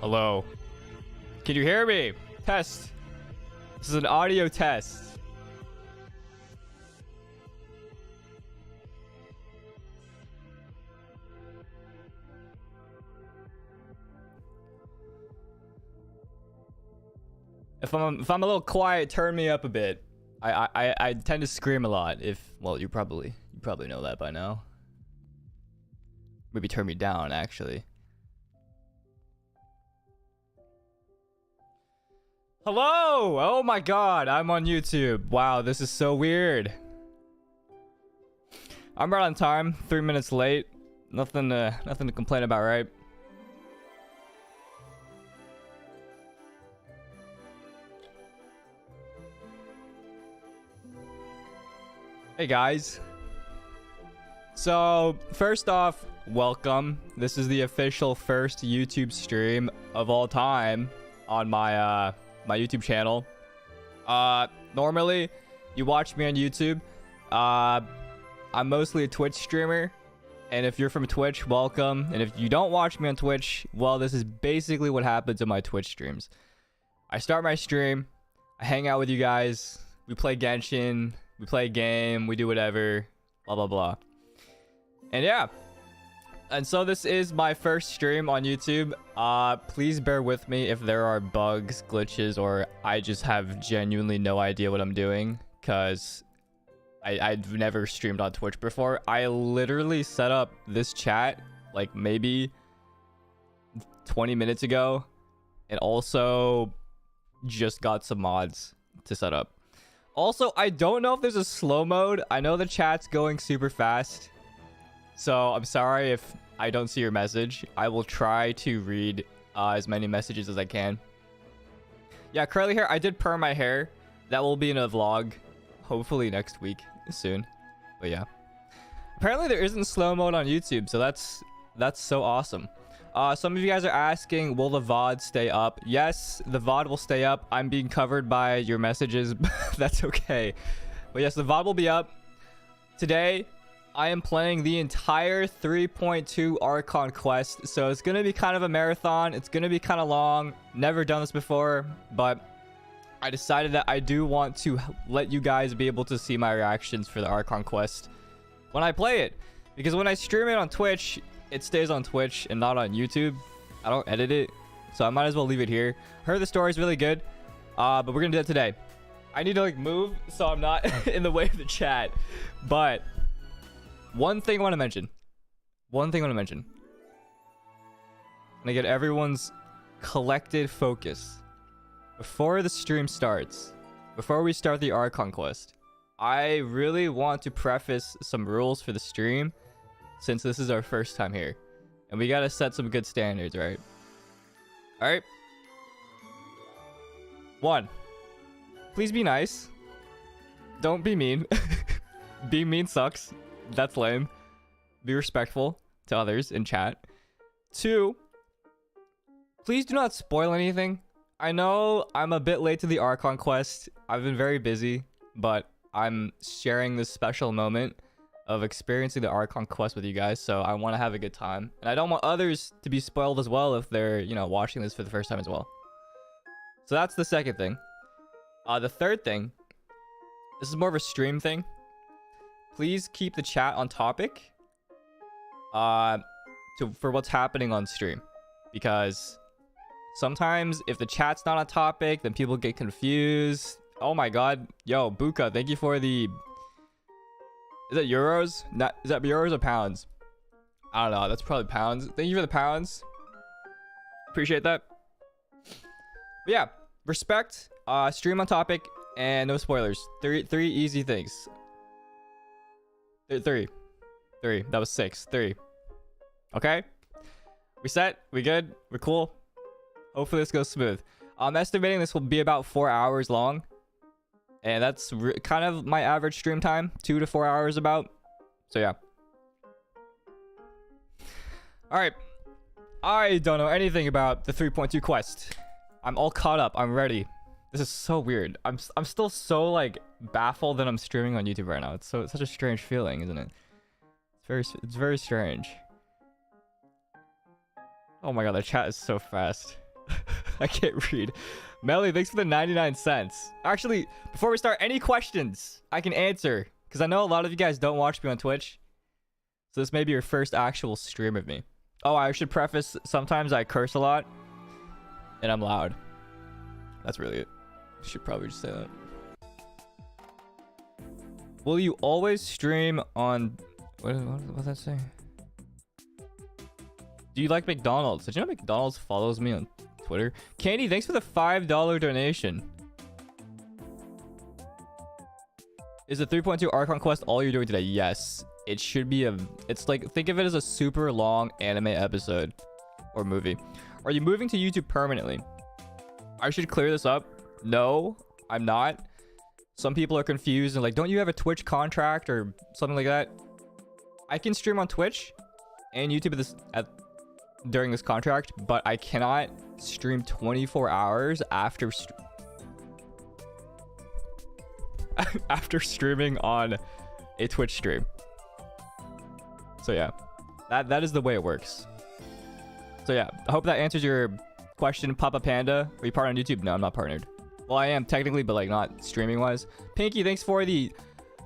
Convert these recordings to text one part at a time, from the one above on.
Hello. Can you hear me? Test. This is an audio test. If I'm a little quiet, turn me up a bit. I tend to scream a lot. Well, you probably know that by now. Maybe turn me down, actually. Hello! Oh my god, I'm on YouTube. Wow, this is so weird. I'm right on time, 3 minutes late. Nothing to complain about, right? Hey guys. So, first off, welcome. This is the official first YouTube stream of all time on my my YouTube channel. Normally you watch me on YouTube. I'm mostly a Twitch streamer, and if you're from Twitch, welcome. And if you don't watch me on Twitch, well, this is basically what happens in my Twitch streams. I start my stream, I hang out with you guys, we play Genshin, we play a game, we do whatever, blah blah blah. And yeah, and so this is my first stream on YouTube. Please bear with me if there are bugs, glitches, or I just have genuinely no idea what I'm doing, because I've never streamed on Twitch before. I literally set up this chat like maybe 20 minutes ago, and also just got some mods to set up. Also, I don't know if there's a slow mode. I know the chat's going super fast, so I'm sorry if I don't see your message. I will try to read as many messages as I can. Yeah, curly hair. I did perm my hair. That will be in a vlog, hopefully next week soon. But yeah, apparently there isn't slow mode on YouTube, so that's so awesome. Some of you guys are asking, will the VOD stay up? Yes, the VOD will stay up. I'm being covered by your messages. That's okay. But yes, the VOD will be up. Today, I am playing the entire 3.2 Archon quest. So it's going to be kind of a marathon. It's going to be kind of long. Never done this before, but I decided that I do want to let you guys be able to see my reactions for the Archon quest when I play it. Because when I stream it on Twitch, it stays on Twitch and not on YouTube. I don't edit it, so I might as well leave it here. Heard the story is really good, but we're gonna do that today. I need to like move so I'm not in the way of the chat. But one thing I want to mention. I'm gonna get everyone's collected focus before the stream starts. Before we start the Archon quest, I really want to preface some rules for the stream, since this is our first time here, and we gotta set some good standards, right? All right. 1, please be nice. Don't be mean. Being mean sucks. That's lame. Be respectful to others in chat. 2, please do not spoil anything. I know I'm a bit late to the Archon quest. I've been very busy, but I'm sharing this special moment of experiencing the Archon quest with you guys, so I want to have a good time, and I don't want others to be spoiled as well if they're, you know, watching this for the first time as well. So that's the second thing. The third thing, this is more of a stream thing. Please keep the chat on topic for what's happening on stream, because sometimes if the chat's not on topic, then people get confused. Oh my god, yo, Buka, thank you for the... Is that euros? Is that euros or pounds? I don't know. That's probably pounds. Thank you for the pounds. Appreciate that. But yeah, respect, stream on topic, and no spoilers. Three easy things. Three. That was 6. 3. Okay? We set? We good? We're cool? Hopefully this goes smooth. I'm estimating this will be about 4 hours long. And that's kind of my average stream time, 2 to 4 hours about. So yeah. All right. I don't know anything about the 3.2 quest. I'm all caught up. I'm ready. This is so weird. I'm still so like baffled that I'm streaming on YouTube right now. It's such a strange feeling, isn't it? It's very strange. Oh my god, the chat is so fast. I can't read. Melly, thanks for the 99 cents. Actually, before we start, any questions I can answer? Because I know a lot of you guys don't watch me on Twitch. So this may be your first actual stream of me. Oh, I should preface, sometimes I curse a lot. And I'm loud. That's really it. Should probably just say that. Will you always stream on... What does that say? Do you like McDonald's? Did you know McDonald's follows me on Twitter? Candy, thanks for the $5 donation. Is the 3.2 Archon quest all you're doing today? Yes. It should be a... It's like... Think of it as a super long anime episode. Or movie. Are you moving to YouTube permanently? I should clear this up. No, I'm not. Some people are confused and like, don't you have a Twitch contract or something like that? I can stream on Twitch and YouTube during this contract, but I cannot stream 24 hours after after streaming on a Twitch stream. So yeah, that is the way it works. So yeah, I hope that answers your question, Papa Panda. Are you partnered on YouTube? No, I'm not partnered. Well, I am technically, but like not streaming wise. Pinky, thanks for the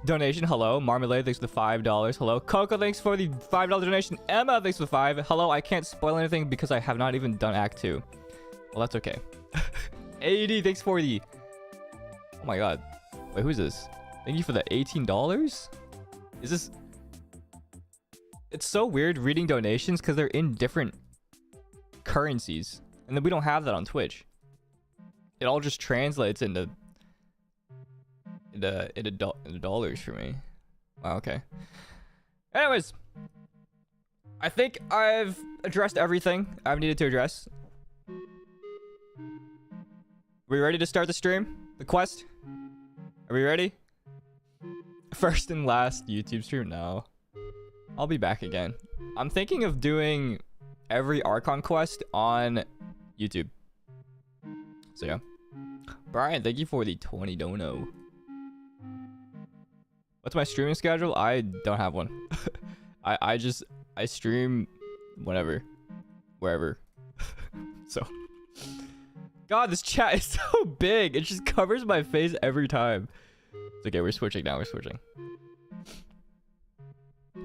donation. Hello. Marmalade, thanks for the $5. Hello. Coco, thanks for the $5 donation. Emma, thanks for the 5. Hello. I can't spoil anything because I have not even done Act 2. Well, that's okay. 80, thanks for the... Oh my god. Wait, who's this? Thank you for the $18? Is this... It's so weird reading donations because they're in different currencies. And then we don't have that on Twitch. It all just translates into dollars for me. Wow, okay. Anyways, I think I've addressed everything I've needed to address. Are we ready to start the stream? The quest? Are we ready? First and last YouTube stream? No. I'll be back again. I'm thinking of doing every Archon quest on YouTube. So yeah. Brian, thank you for the 20 dono. What's my streaming schedule? I don't have one. I stream whenever, wherever. So god, this chat is so big. It just covers my face every time. It's okay, we're switching now. We're switching.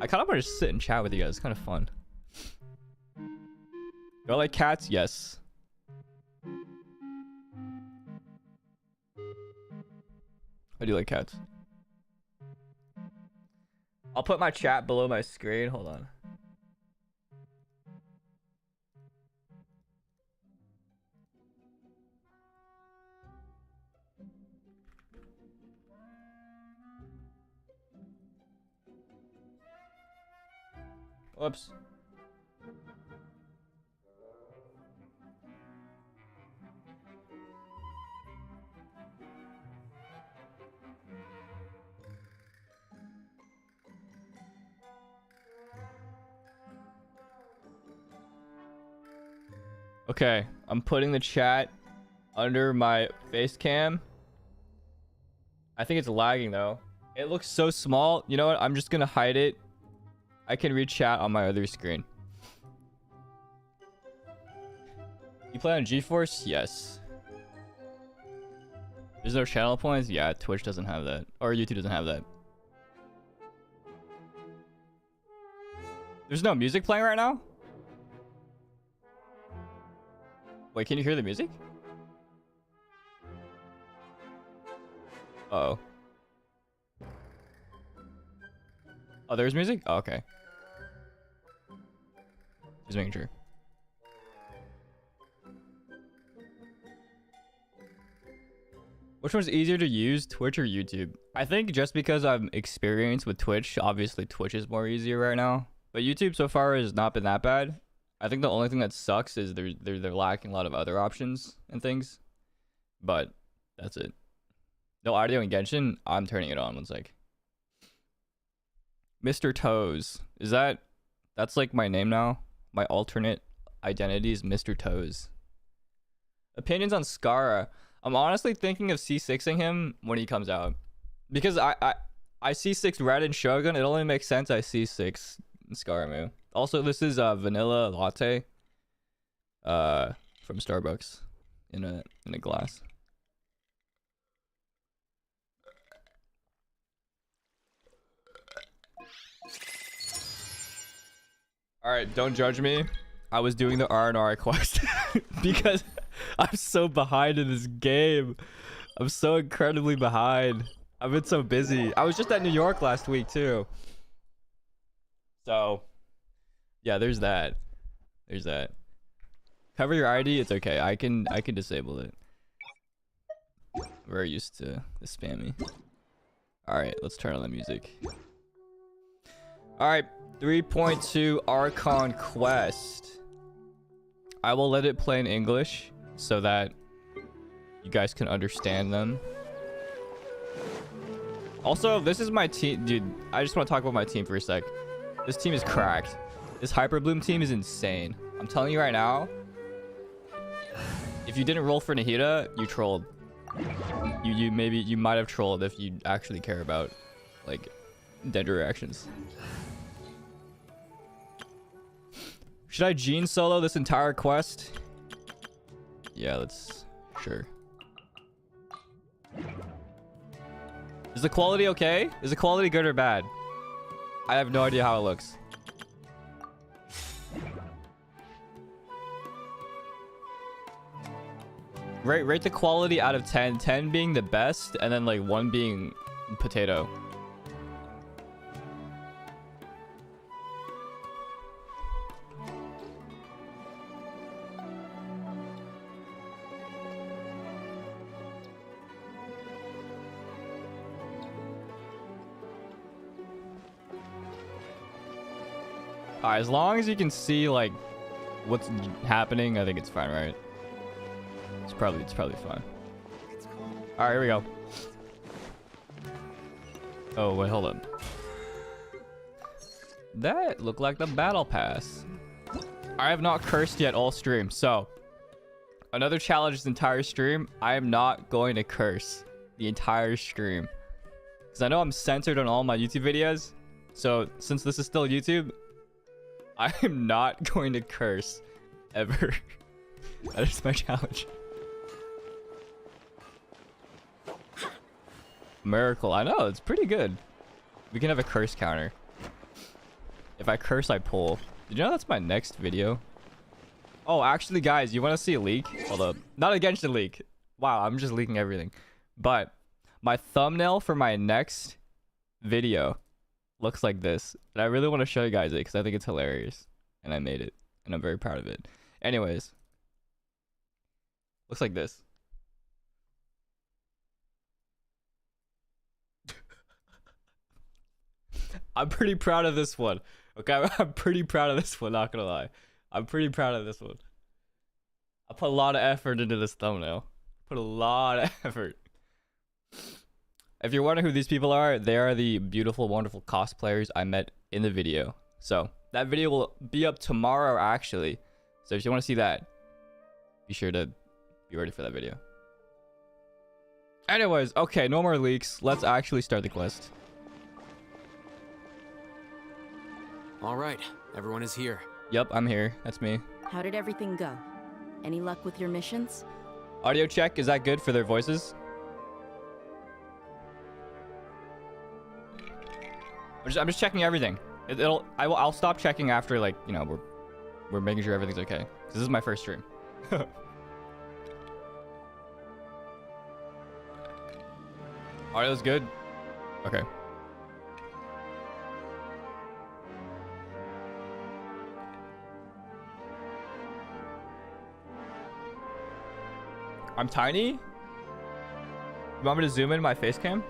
I kind of want to just sit and chat with you guys. It's kind of fun. Do I like cats? Yes. I do like cats. I'll put my chat below my screen. Hold on. Whoops. Okay, I'm putting the chat under my face cam. I think it's lagging though. It looks so small. You know what? I'm just gonna hide it. I can read chat on my other screen. You play on GeForce? Yes. There's no channel points? Yeah, Twitch doesn't have that. Or YouTube doesn't have that. There's no music playing right now? Wait, can you hear the music? Uh-oh. Oh, there's music? Oh, okay. Just making sure. Which one's easier to use, Twitch or YouTube? I think just because I'm experienced with Twitch, obviously Twitch is more easier right now. But YouTube so far has not been that bad. I think the only thing that sucks is they're lacking a lot of other options and things. But that's it. No audio in Genshin? I'm turning it on. One sec. Mr. Toes. That's like my name now? My alternate identity is Mr. Toes. Opinions on Skara. I'm honestly thinking of C6ing him when he comes out. Because I C6 Red and Shogun. It only makes sense I C6 Skaramu. Also, this is vanilla latte from Starbucks. in a glass. All right, don't judge me. I was doing the R&R quest because I'm so behind in this game. I'm so incredibly behind. I've been so busy. I was just at New York last week too. So, yeah, there's that. There's that. Cover your ID. It's okay. I can disable it. We're used to the spammy. All right, let's turn on the music. All right, 3.2 Archon quest. I will let it play in English so that you guys can understand them. Also, this is my team, dude. I just want to talk about my team for a sec. This team is cracked. This Hyperbloom team is insane. I'm telling you right now. If you didn't roll for Nahida, you trolled. You might have trolled if you actually care about like Dendro reactions. Should I Gene solo this entire quest? Yeah, let's sure. Is the quality okay? Is the quality good or bad? I have no idea how it looks. Rate the quality out of 10. 10 being the best, and then like 1 being potato. Alright, as long as you can see like what's happening, I think it's fine, right? It's probably fine. Alright, here we go. Oh wait, hold up. That looked like the battle pass. I have not cursed yet all stream, so another challenge this entire stream. I am not going to curse the entire stream because I know I'm censored on all my YouTube videos. So since this is still YouTube, I am not going to curse ever. That is my challenge. Miracle. I know, it's pretty good. We can have a curse counter. If I curse, I pull. Did you know that's my next video? Oh, actually, guys, you want to see a leak? Hold up. Not a genshin leak. Wow, I'm just leaking everything. But my thumbnail for my next video looks like this. And I really want to show you guys it because I think it's hilarious. And I made it. And I'm very proud of it. Anyways. Looks like this. I'm pretty proud of this one. Okay, I'm pretty proud of this one, not gonna lie. I'm pretty proud of this one. I put a lot of effort into this thumbnail. Put a lot of effort. If you're wondering who these people are, they are the beautiful, wonderful cosplayers I met in the video. So, that video will be up tomorrow, actually. So if you want to see that, be sure to be ready for that video. Anyways, okay, no more leaks. Let's actually start the quest. All right, everyone is here. Yep, I'm here. That's me. How did everything go? Any luck with your missions? Audio check, is that good for their voices? I'm just checking everything. I'll stop checking after, like, you know, we're making sure everything's okay. This is my first stream. Audio's good? Okay. I'm tiny? You want me to zoom in my face cam?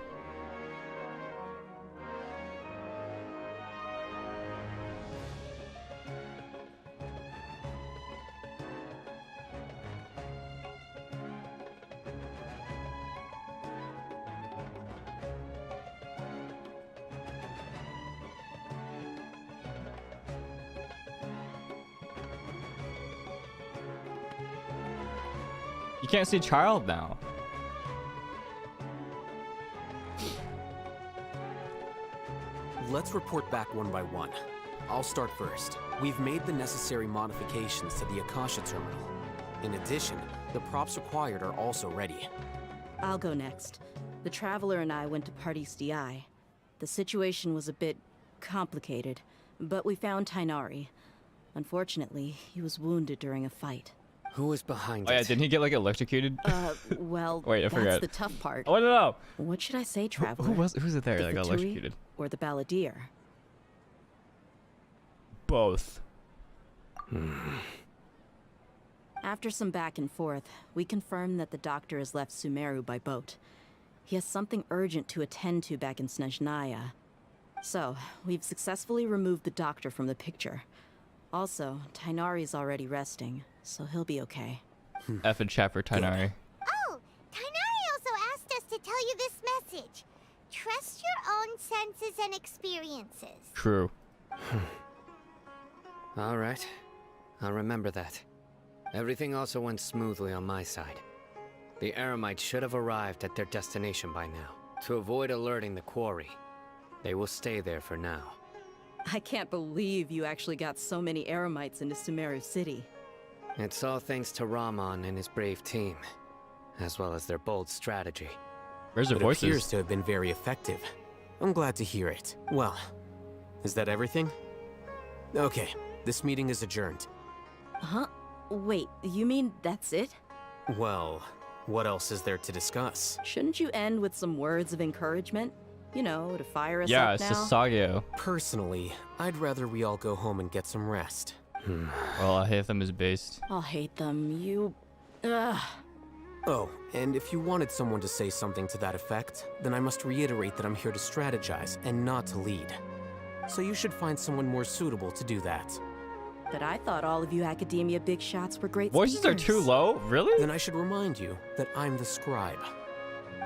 You can't see child now. Let's report back one by one. I'll start first. We've made the necessary modifications to the Akasha terminal. In addition, the props required are also ready. I'll go next. The Traveler and I went to Party's DI. The situation was a bit complicated, but we found Tainari. Unfortunately, he was wounded during a fight. Who is behind Oh yeah, it? didn't he get like electrocuted? Well, Wait, I that's forgot. the tough part. Oh no. What should I say, Traveler? Who's it there The that got Fatui electrocuted? or the Balladeer? Both. After some back and forth, we confirmed that the doctor has left Sumeru by boat. He has something urgent to attend to back in Snezhnaya. So, we've successfully removed the doctor from the picture. Also, Tainari's already resting, so he'll be okay. F and chat for Tainari. Oh, Tainari also asked us to tell you this message. Trust your own senses and experiences. True. All right. I'll remember that. Everything also went smoothly on my side. The Eremites should have arrived at their destination by now. To avoid alerting the quarry, they will stay there for now. I can't believe you actually got so many Eremites into Sumeru City. It's all thanks to Rahman and his brave team, as well as their bold strategy. Where's their It appears voices? to have been very effective. I'm glad to hear it. Well, is that everything? Okay, this meeting is adjourned. Huh? Wait, you mean that's it? Well, what else is there to discuss? Shouldn't you end with some words of encouragement? You know, to fire us Yeah, up it's now? just Sagio. Personally, I'd rather we all go home and get some rest. Well, I hate them is based. I'll hate them. You... Ugh. Oh, and if you wanted someone to say something to that effect, then I must reiterate that I'm here to strategize and not to lead. So you should find someone more suitable to do that. But I thought all of you Akademiya big shots were great Voices are too speakers. low? Really? Then I should remind you that I'm the scribe.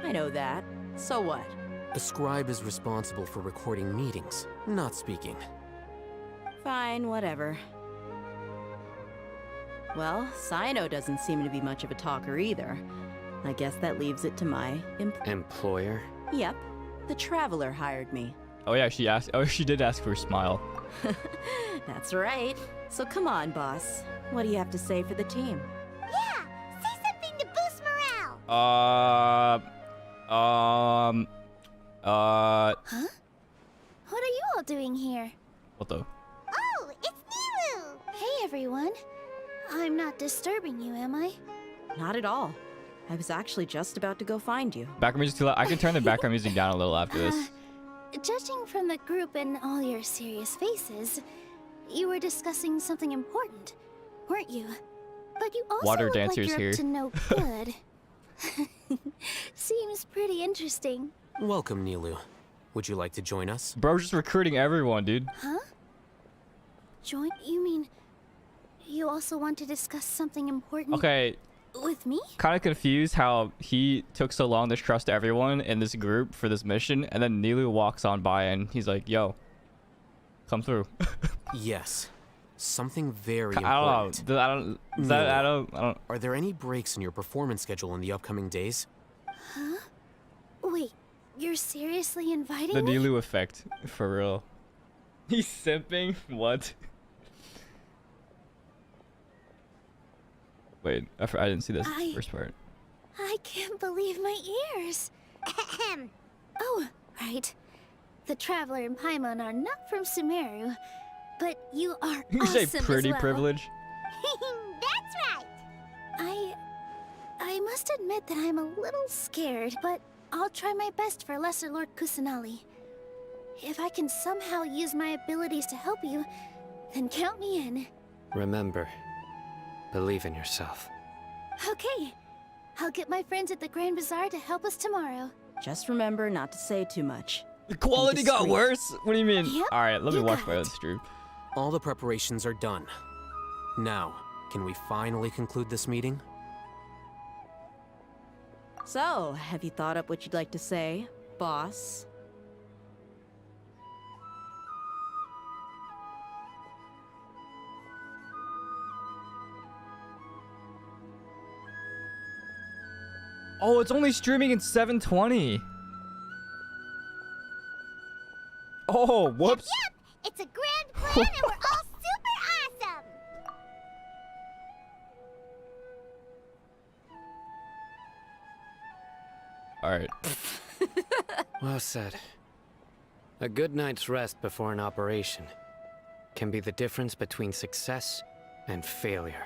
I know that. So what? A scribe is responsible for recording meetings, not speaking. Fine, whatever. Well, Sino doesn't seem to be much of a talker either. I guess that leaves it to my Employer? Yep, the Traveler hired me. Oh yeah, she asked. Oh, she did ask for a smile. That's right. So come on, boss. What do you have to say for the team? Yeah, say something to boost morale. Huh? What are you all doing here? What the? Oh, it's Nilou. Hey everyone. I'm not disturbing you, am I? Not at all. I was actually just about to go find you. Background music too loud. I can turn the background music down a little after this. Judging from the group and all your serious faces, you were discussing something important, weren't you? But you also Water look dancers like you're here. up to no good. Seems pretty interesting. Welcome, Nilou. Would you like to join us? Bro's just recruiting everyone, dude. Huh? Join? You mean you also want to discuss something important Okay, with me? kind of confused how he took so long to trust everyone in this group for this mission, and then Nilou walks on by and he's like, "Yo, come through." Yes. Something very I important. don't know. I don't. Are there any breaks in your performance schedule in the upcoming days? Huh? Wait, you're seriously inviting The me? Nilou effect, for real. He's simping. What? Wait, I didn't see this first part. I can't believe my ears. Ahem. Oh, right. The Traveler and Paimon are not from Sumeru, but you are You awesome say pretty as well. privilege? That's right. I must admit that I'm a little scared, but I'll try my best for Lesser Lord Kusanali. If I can somehow use my abilities to help you, then count me in. Remember, believe in yourself. Okay. I'll get my friends at the Grand Bazaar to help us tomorrow. Just remember not to say too much. The quality got discreet. worse? What do you mean? Yep, Alright, let me you watch got my it. own stream. All the preparations are done. Now, can we finally conclude this meeting? So, have you thought up what you'd like to say, boss? Oh, it's only streaming in 720. Oh, whoops. Yep, it's a grand plan and we're all super awesome. Alright. Well said. A good night's rest before an operation can be the difference between success and failure.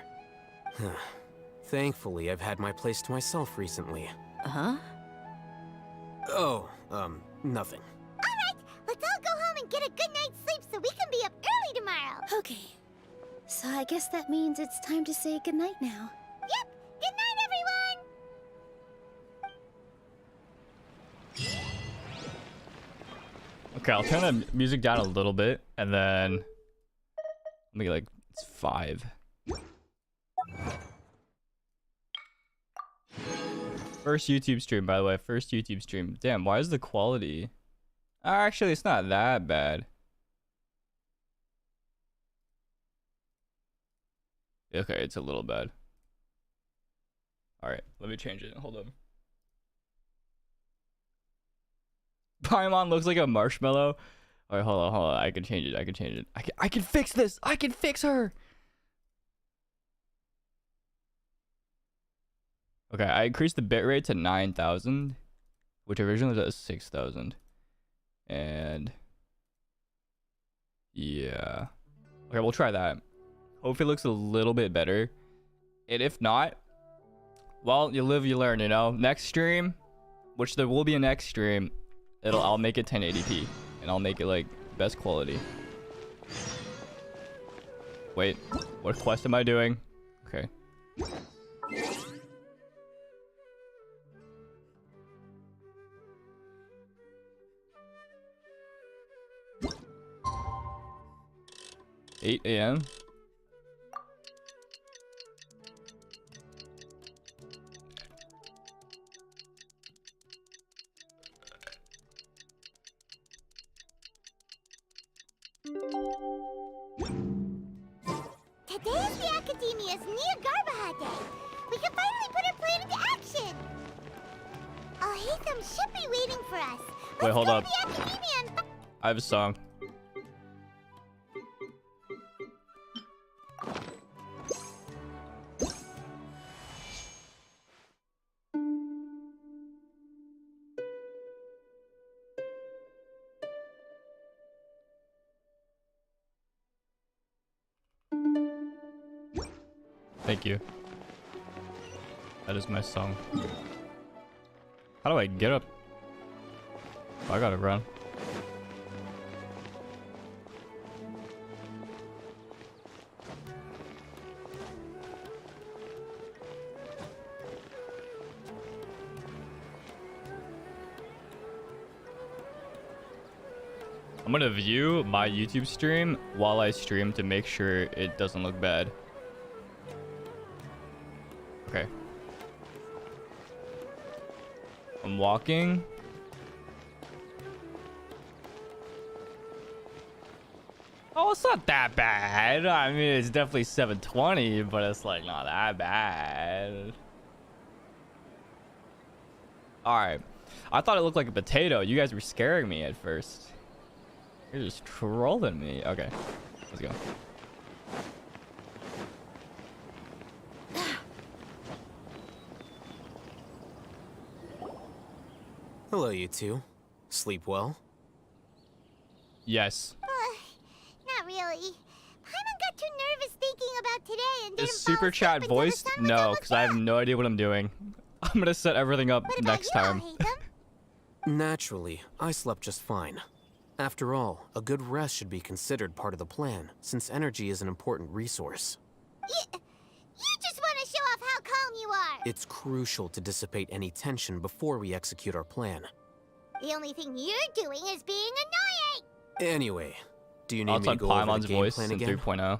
Thankfully, I've had my place to myself recently. Huh? Oh, nothing. Alright, let's all go home and get a good night's sleep so we can be up early tomorrow. Okay. So I guess that means it's time to say goodnight now. Yep, good night, everyone! Okay, I'll turn the music down a little bit, and then... Let me like, it's 5. First YouTube stream, by the way. First YouTube stream. Damn, why is the quality... Actually, it's not that bad. Okay, it's a little bad. Alright, let me change it. Hold on. Paimon looks like a marshmallow. Alright, hold on. I can change it. I can fix this. I can fix her. Okay, I increased the bitrate to 9,000, which originally was at 6,000. And yeah. Okay, we'll try that. Hopefully it looks a little bit better. And if not, well, you live, you learn, you know? Next stream, which there will be a next stream, I'll make it 1080p. And I'll make it like best quality. Wait, what quest am I doing? Okay. $8 a.m. Today is the Akademiya's Niagarbaha Day. We can finally put our plan into action. Al-Haytham should be waiting for us. Wait, Let's hold go up. to the Akademiya and... I have a song. Thank you. That is my song. How do I get up? Oh, I gotta run. I'm gonna view my YouTube stream while I stream to make sure it doesn't look bad. Okay. I'm walking. Oh, it's not that bad. I mean, it's definitely 720, but it's like not that bad. All right. I thought it looked like a potato. You guys were scaring me at first. You're just trolling me. Okay, let's go. Hello, you two. Sleep well? Yes. Not really. Paimon got too nervous thinking about today and Is didn't super fall chat asleep until the voiced? sun was No, almost because I have down. no idea what I'm doing. I'm gonna set everything up What about next you, time. Al-Haytham? Naturally, I slept just fine. After all, a good rest should be considered part of the plan, since energy is an important resource. You just want to show off how calm you are. It's crucial to dissipate any tension before we execute our plan. The only thing you're doing is being annoying. Anyway, do you need I'll me to on go over Paimon's the game voice plan in again? 3.0.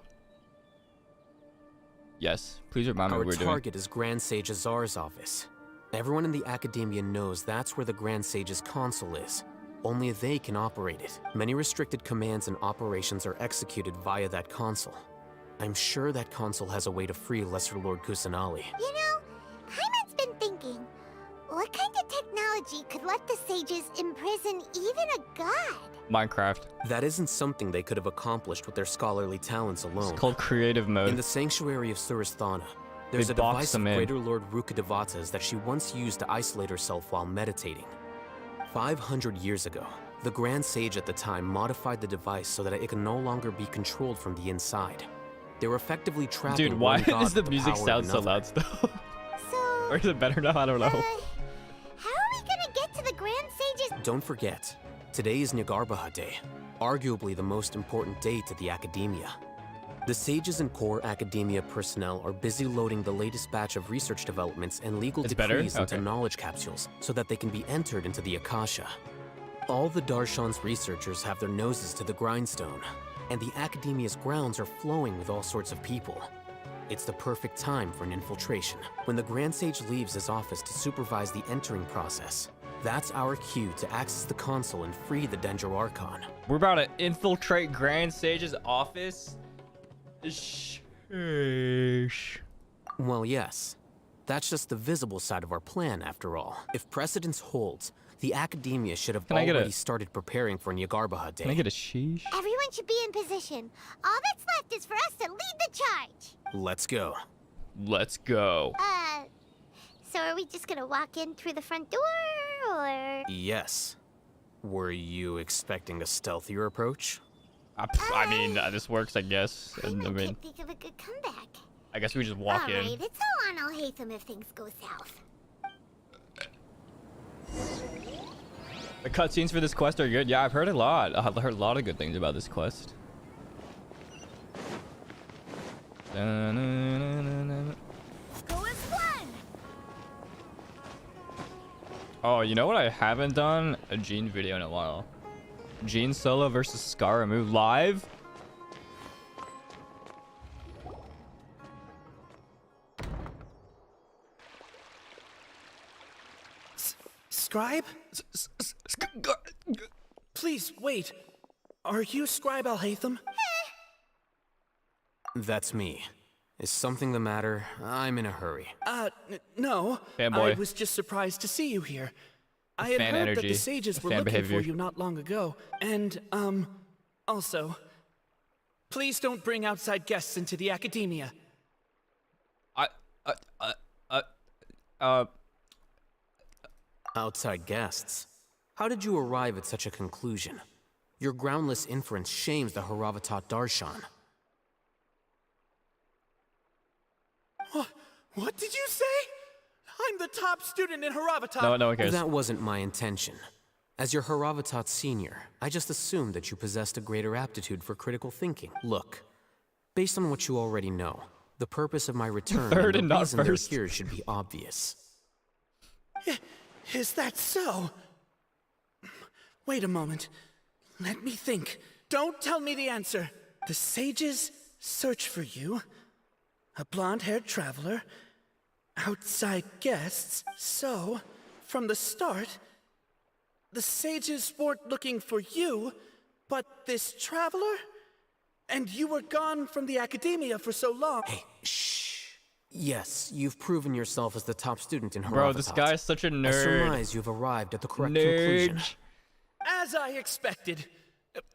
Yes, please remind me Our what we're doing. target is Grand Sage Azar's office. Everyone in the Akademiya knows that's where the Grand Sage's console is. Only they can operate it. Many restricted commands and operations are executed via that console. I'm sure that console has a way to free Lesser Lord Kusanali. You know, Paimon's been thinking, what kind of technology could let the sages imprison even a god? Minecraft. That isn't something they could have accomplished with their scholarly talents alone. It's called creative In mode. the Sanctuary of Surasthana, There's They a box device of them in. Greater Lord Rukkhadevata's that she once used to isolate herself while meditating. 500 years ago, the Grand Sage at the time modified the device so that it can no longer be controlled from the inside. They were effectively trapping Dude, why one god does the with music power of sound so another. loud still? So, Or is it better now? I don't know. how are we gonna get to the Grand Sage's... Don't forget, today is Nagarbaha Day, arguably the most important day to the Akademiya. The sages and core Akademiya personnel are busy loading the latest batch of research developments and legal It's better? decrees into Okay. knowledge capsules so that they can be entered into the Akasha. All the Darshan's researchers have their noses to the grindstone, and the Akademiya's grounds are flowing with all sorts of people. It's the perfect time for an infiltration. When the Grand Sage leaves his office to supervise the entering process, that's our cue to access the console and free the Danger Archon. We're about to infiltrate Grand Sage's office. Well, yes. That's just the visible side of our plan, after all. If precedence holds, the Akademiya should have Can I get already a- started preparing for Nagarbaha Day. Can I get a sheesh? Everyone should be in position. All that's left is for us to lead the charge. Let's go. Let's go. So are we just gonna walk in through the front door, or... Yes. Were you expecting a stealthier approach? I mean, this works, I guess. I I mean, can't think of a good comeback. I guess we just walk in. Alright, it's all on Al-Haytham if things go south. The cutscenes for this quest are good. Yeah, I've heard a lot. I've heard a lot of good things about this quest. Go as one! Oh, you know what I haven't done? A Jean video in a while. Jean solo versus Scaramu live? Scribe? Please, wait. Are you Scribe Al-Haytham? That's me. Is something the matter? I'm in a hurry. No. Fanboy. I was just surprised to see you here. I had Fan heard that energy. the sages were Fan looking behavior. for you not long ago. And, also, please don't bring outside guests into the Akademiya. Outside guests. How did you arrive at such a conclusion? Your groundless inference shames the Haravatat Darshan. What did you say? I'm the top student in Haravatat. No one cares. That wasn't my intention. As your Haravatat senior, I just assumed that you possessed a greater aptitude for critical thinking. Look, based on what you already know, the purpose of my return Third and and the not reason they're first. here should be obvious. Is that so? Wait a moment. Let me think. Don't tell me the answer. The sages search for you. A blonde-haired traveler. Outside guests. So, from the start, the sages weren't looking for you, but this traveler? And you were gone from the Akademiya for so long. Hey, shh. Yes, you've proven yourself as the top student in Haravatat. Bro, this guy is such a I nerd. surmise you've arrived at the correct conclusion. Nerd. As I expected.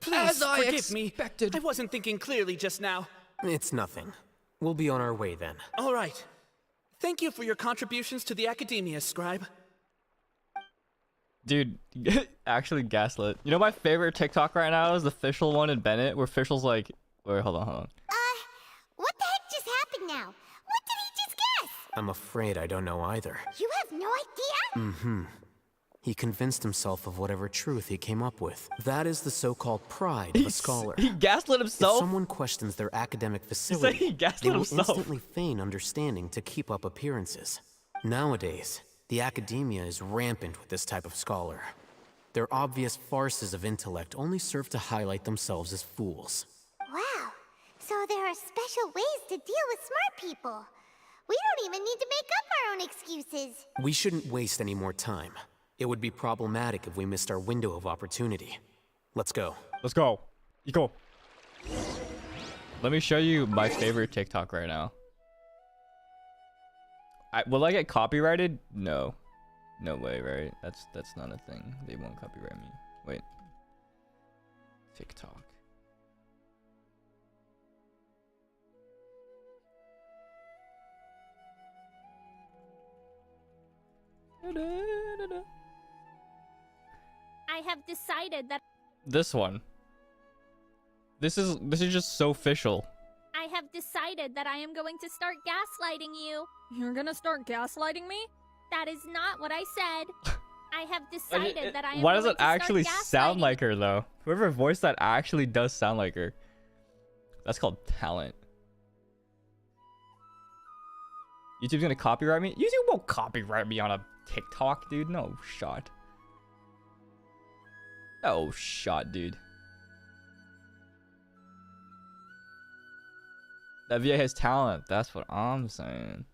Please forgive me. I wasn't thinking clearly just now. It's nothing. We'll be on our way then. All right. Thank you for your contributions to the Akademiya, Scribe. Dude, actually gaslit. You know my favorite TikTok right now is the Fischl one in Bennett, where Fischl's like, wait, hold on. What the heck just happened now? What did he just guess? I'm afraid I don't know either. You have no idea? He convinced himself of whatever truth he came up with. That is the so-called pride of a scholar. He gaslit If himself. someone questions their academic facility, he gaslit they will himself. instantly feign understanding to keep up appearances. Nowadays, the Akademiya is rampant with this type of scholar. Their obvious farces of intellect only serve to highlight themselves as fools. Wow. So there are special ways to deal with smart people. We don't even need to make up our own excuses. We shouldn't waste any more time. It would be problematic if we missed our window of opportunity. Let's go. Let's go. You go. Let me show you my favorite TikTok right now. Will I get copyrighted? No. No way, right? That's not a thing. They won't copyright me. Wait. TikTok. I have decided that This one. This is just so official. I have decided that I am going to start gaslighting you. You're gonna start gaslighting me? That is not what I said. I have decided that I am Why does going it to start actually sound gaslighting like her though? Whoever voiced that actually does sound like her. That's called talent. YouTube's gonna copyright me? YouTube won't copyright me on a TikTok, dude. No shot. No shot, dude. That VA has talent. That's what I'm saying.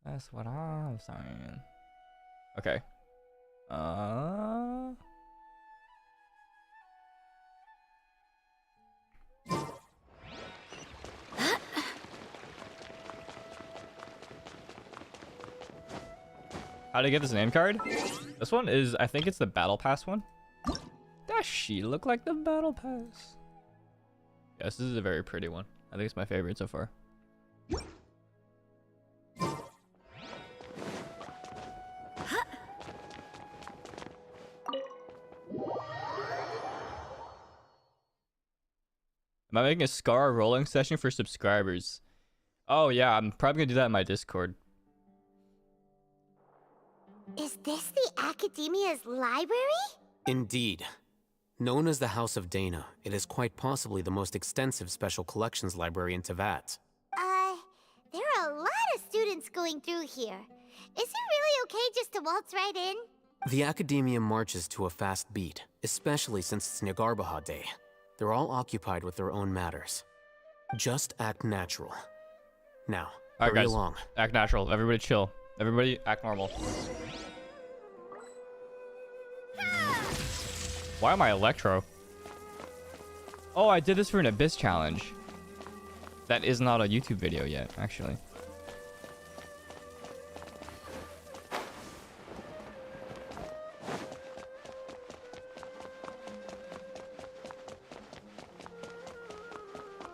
That's what I'm saying. Okay. How to get this name card? This one is, I think it's the battle pass one. Does she look like the battle pass? Yes, this is a very pretty one. I think it's my favorite so far. Am I making a Scar rolling session for subscribers? Oh yeah, I'm probably gonna do that in my Discord. Is this the Akademiya's library? Indeed. Known as the House of Dana, it is quite possibly the most extensive special collections library in Teyvat. There are a lot of students going through here. Is it really okay just to waltz right in? The Akademiya marches to a fast beat, especially since it's Nagarbaha Day. They're all occupied with their own matters. Just act natural. Now, Alright, hurry guys. along. Act natural. Everybody chill. Everybody act normal. Why am I Electro? Oh, I did this for an Abyss challenge. That is not a YouTube video yet, actually.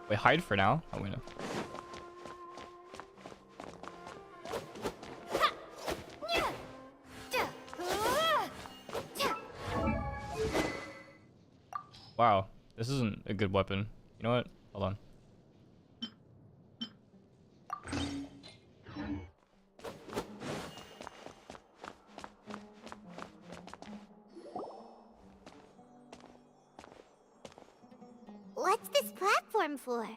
Wait, hide for now? Oh, wait, no. Wow, this isn't a good weapon. You know what? Hold on. What's this platform for?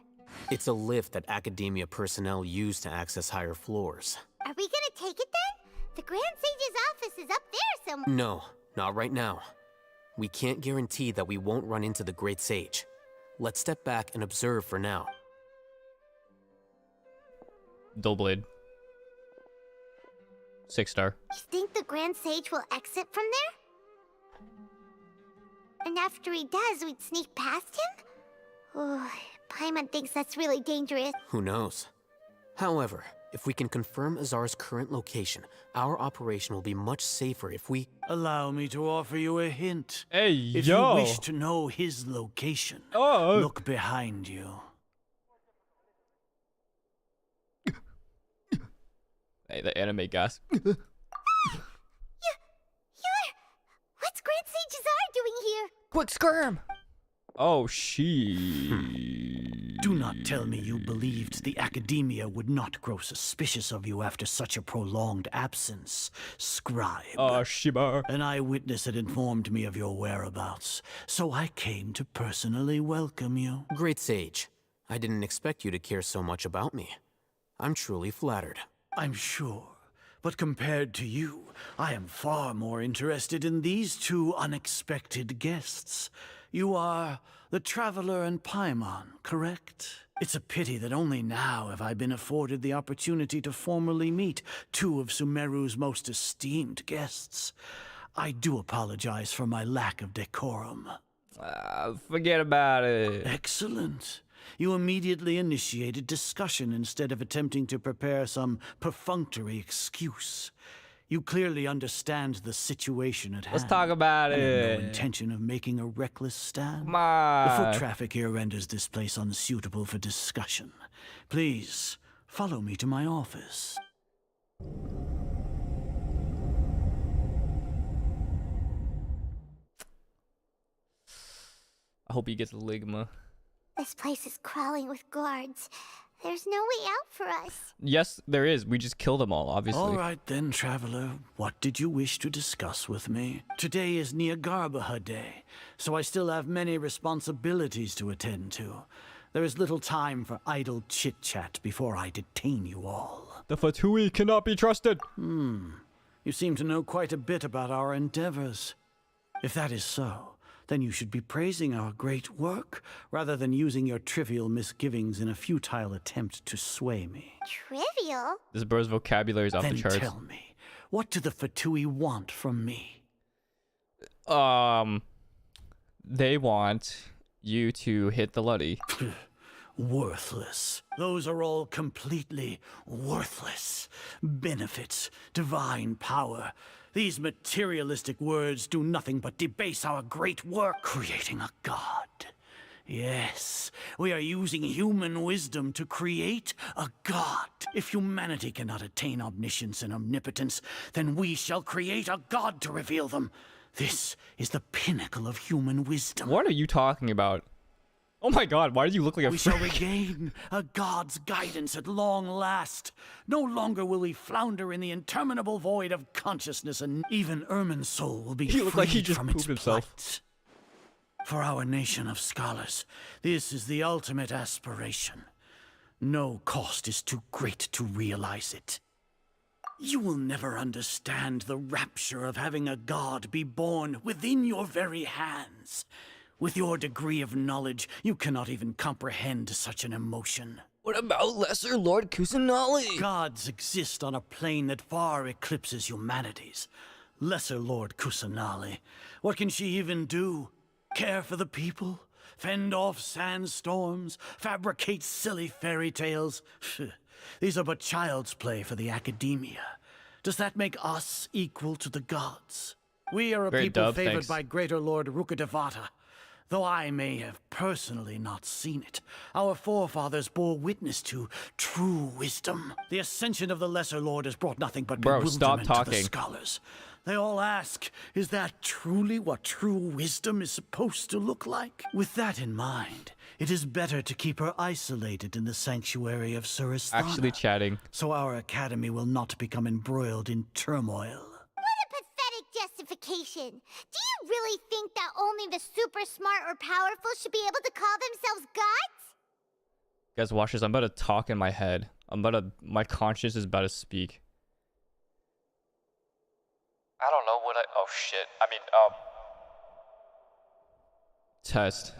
It's a lift that Akademiya personnel use to access higher floors. Are we gonna take it then? The Grand Sage's office is up there somewhere. No, not right now. We can't guarantee that we won't run into the Great Sage. Let's step back and observe for now. Dull blade. 6-star. You think the Grand Sage will exit from there? And after he does, we'd sneak past him? Oh, Paimon thinks that's really dangerous. Who knows? However, if we can confirm Azar's current location, our operation will be much safer if we... Allow me to offer you a hint. Hey, If yo! you wish to know his location, Oh! look behind you. Hey, the anime gas. You're... What's Grand Sage Azar doing here? Quick scram! Oh, she. Do not tell me you believed the Akademiya would not grow suspicious of you after such a prolonged absence, scribe. Oh, Shiba. An eyewitness had informed me of your whereabouts, so I came to personally welcome you. Great Sage, I didn't expect you to care so much about me. I'm truly flattered. I'm sure, but compared to you, I am far more interested in these two unexpected guests. You are the Traveler and Paimon, correct? It's a pity that only now have I been afforded the opportunity to formally meet two of Sumeru's most esteemed guests. I do apologize for my lack of decorum. Forget about it. Excellent. You immediately initiated discussion instead of attempting to prepare some perfunctory excuse. You clearly understand the situation at hand. Let's talk about and have it. no intention of making a reckless stand. Come The on. foot traffic here renders this place unsuitable for discussion. Please, follow me to my office. I hope he gets Ligma. This place is crawling with guards. There's no way out for us. Yes, there is. We just kill them all, obviously. All right then, traveler. What did you wish to discuss with me? Today is Niagarbaha Day, so I still have many responsibilities to attend to. There is little time for idle chit-chat before I detain you all. The Fatui cannot be trusted. You seem to know quite a bit about our endeavors. If that is so, then you should be praising our great work, rather than using your trivial misgivings in a futile attempt to sway me. Trivial? This bro's vocabulary is off Then the charts. tell me, what do the Fatui want from me? They want you to hit the Luddy. Worthless. Those are all completely worthless. Benefits, divine power. These materialistic words do nothing but debase our great work, creating a god. Yes, we are using human wisdom to create a god. If humanity cannot attain omniscience and omnipotence, then we shall create a god to reveal them. This is the pinnacle of human wisdom. What are you talking about? Oh my god, why do you look like a We shall freak? regain a god's guidance at long last. No longer will we flounder in the interminable void of consciousness, and even Irminsul will be He looked like he freed just from its pooped himself. plight. For our nation of scholars, this is the ultimate aspiration. No cost is too great to realize it. You will never understand the rapture of having a god be born within your very hands. With your degree of knowledge, you cannot even comprehend such an emotion. What about Lesser Lord Kusanali? Gods exist on a plane that far eclipses humanity's. Lesser Lord Kusanali, what can she even do? Care for the people? Fend off sandstorms? Fabricate silly fairy tales? These are but child's play for the Akademiya. Does that make us equal to the gods? We are a Very people dub, favored thanks. by Greater Lord Rukadevata. Though I may have personally not seen it, our forefathers bore witness to true wisdom. The ascension of the Lesser Lord has brought nothing but Bro, bewilderment stop to the talking. scholars. They all ask, is that truly what true wisdom is supposed to look like? With that in mind, it is better to keep her isolated in the sanctuary of Surasthana, Actually chatting. so our academy will not become embroiled in turmoil. What a pathetic justification. Do you really think that only the super smart or powerful should be able to call themselves gods? Guys, watch this. I'm about to talk in my head. My conscience is about to speak. I don't know what oh shit. Test.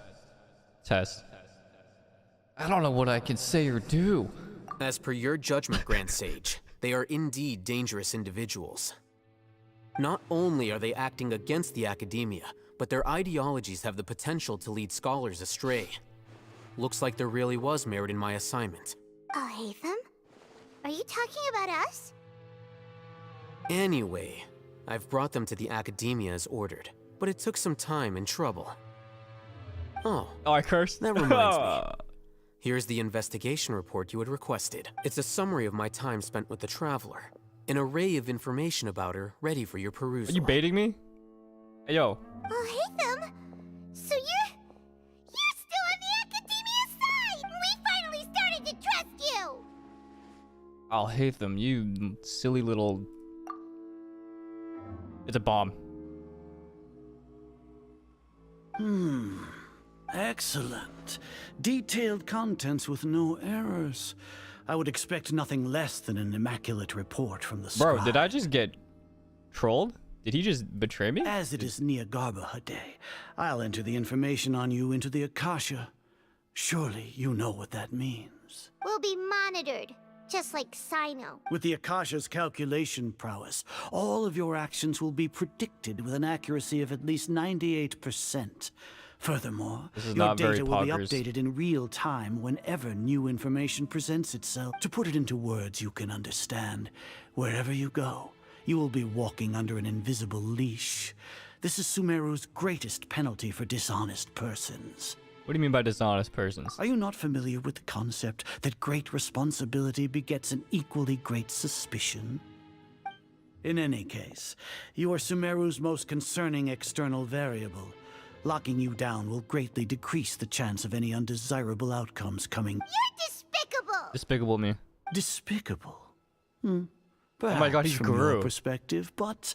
I don't know what I can say or do. As per your judgment, Grand Sage, they are indeed dangerous individuals. Not only are they acting against the Akademiya, but their ideologies have the potential to lead scholars astray. Looks like there really was merit in my assignment. I'll hate them? Are you talking about us? Anyway, I've brought them to the Akademiya as ordered, but it took some time and trouble. Oh, Oh, I cursed. that reminds me. Here's the investigation report you had requested. It's a summary of my time spent with the Traveler. An array of information about her ready for your Are perusal. you baiting me? Hey, yo. I'll hate them? So you're still on the Akademiya side! We finally started to trust you! I'll hate them. You silly little... It's a bomb. Excellent. Detailed contents with no errors. I would expect nothing less than an immaculate report from the Bro, scribe. did I just get trolled? Did he just betray me? As it is Niagarbaha Day, I'll enter the information on you into the Akasha. Surely you know what that means. We'll be monitored, just like Sino. With the Akasha's calculation prowess, all of your actions will be predicted with an accuracy of at least 98%. Furthermore, This is your not very data will be poggers. updated in real time whenever new information presents itself. To put it into words you can understand, wherever you go, you will be walking under an invisible leash. This is Sumeru's greatest penalty for dishonest persons. What do you mean by dishonest persons? Are you not familiar with the concept that great responsibility begets an equally great suspicion? In any case, you are Sumeru's most concerning external variable. Locking you down will greatly decrease the chance of any undesirable outcomes coming. You're despicable! Despicable me. Despicable? Oh my god, he Perhaps from grew. your perspective, but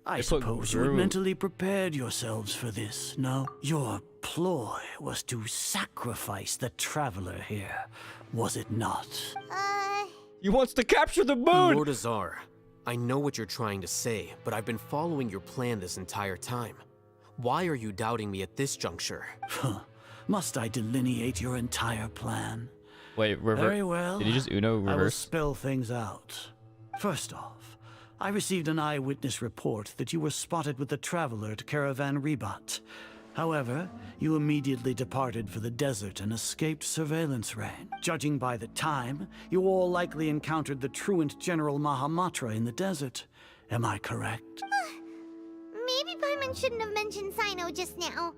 I They put suppose you had grew. mentally prepared yourselves for this, no? Your ploy was to sacrifice the traveler here, was it not? He wants to capture the moon! Lord Azar, I know what you're trying to say, but I've been following your plan this entire time. Why are you doubting me at this juncture? Must I delineate your entire plan? Wait, Very well. Did he just Uno I will reverse? spell things out. First off, I received an eyewitness report that you were spotted with the traveler at Caravan Ribat. However, you immediately departed for the desert and escaped surveillance range. Judging by the time, you all likely encountered the truant General Mahamatra in the desert. Am I correct? Maybe Paimon shouldn't have mentioned Sino just now.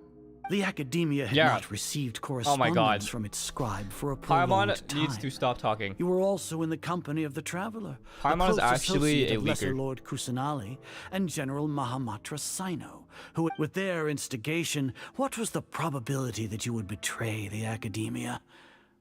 The Akademiya had Yeah. not received Oh my correspondence God. from its scribe for a prolonged Paimon time. needs to stop talking. You were also in the company of the Traveler, Paimon is close actually associate a of Lesser leaker. Lord Kusanali and General Mahamatra Sino, who, with their instigation, what was the probability that you would betray the Akademiya?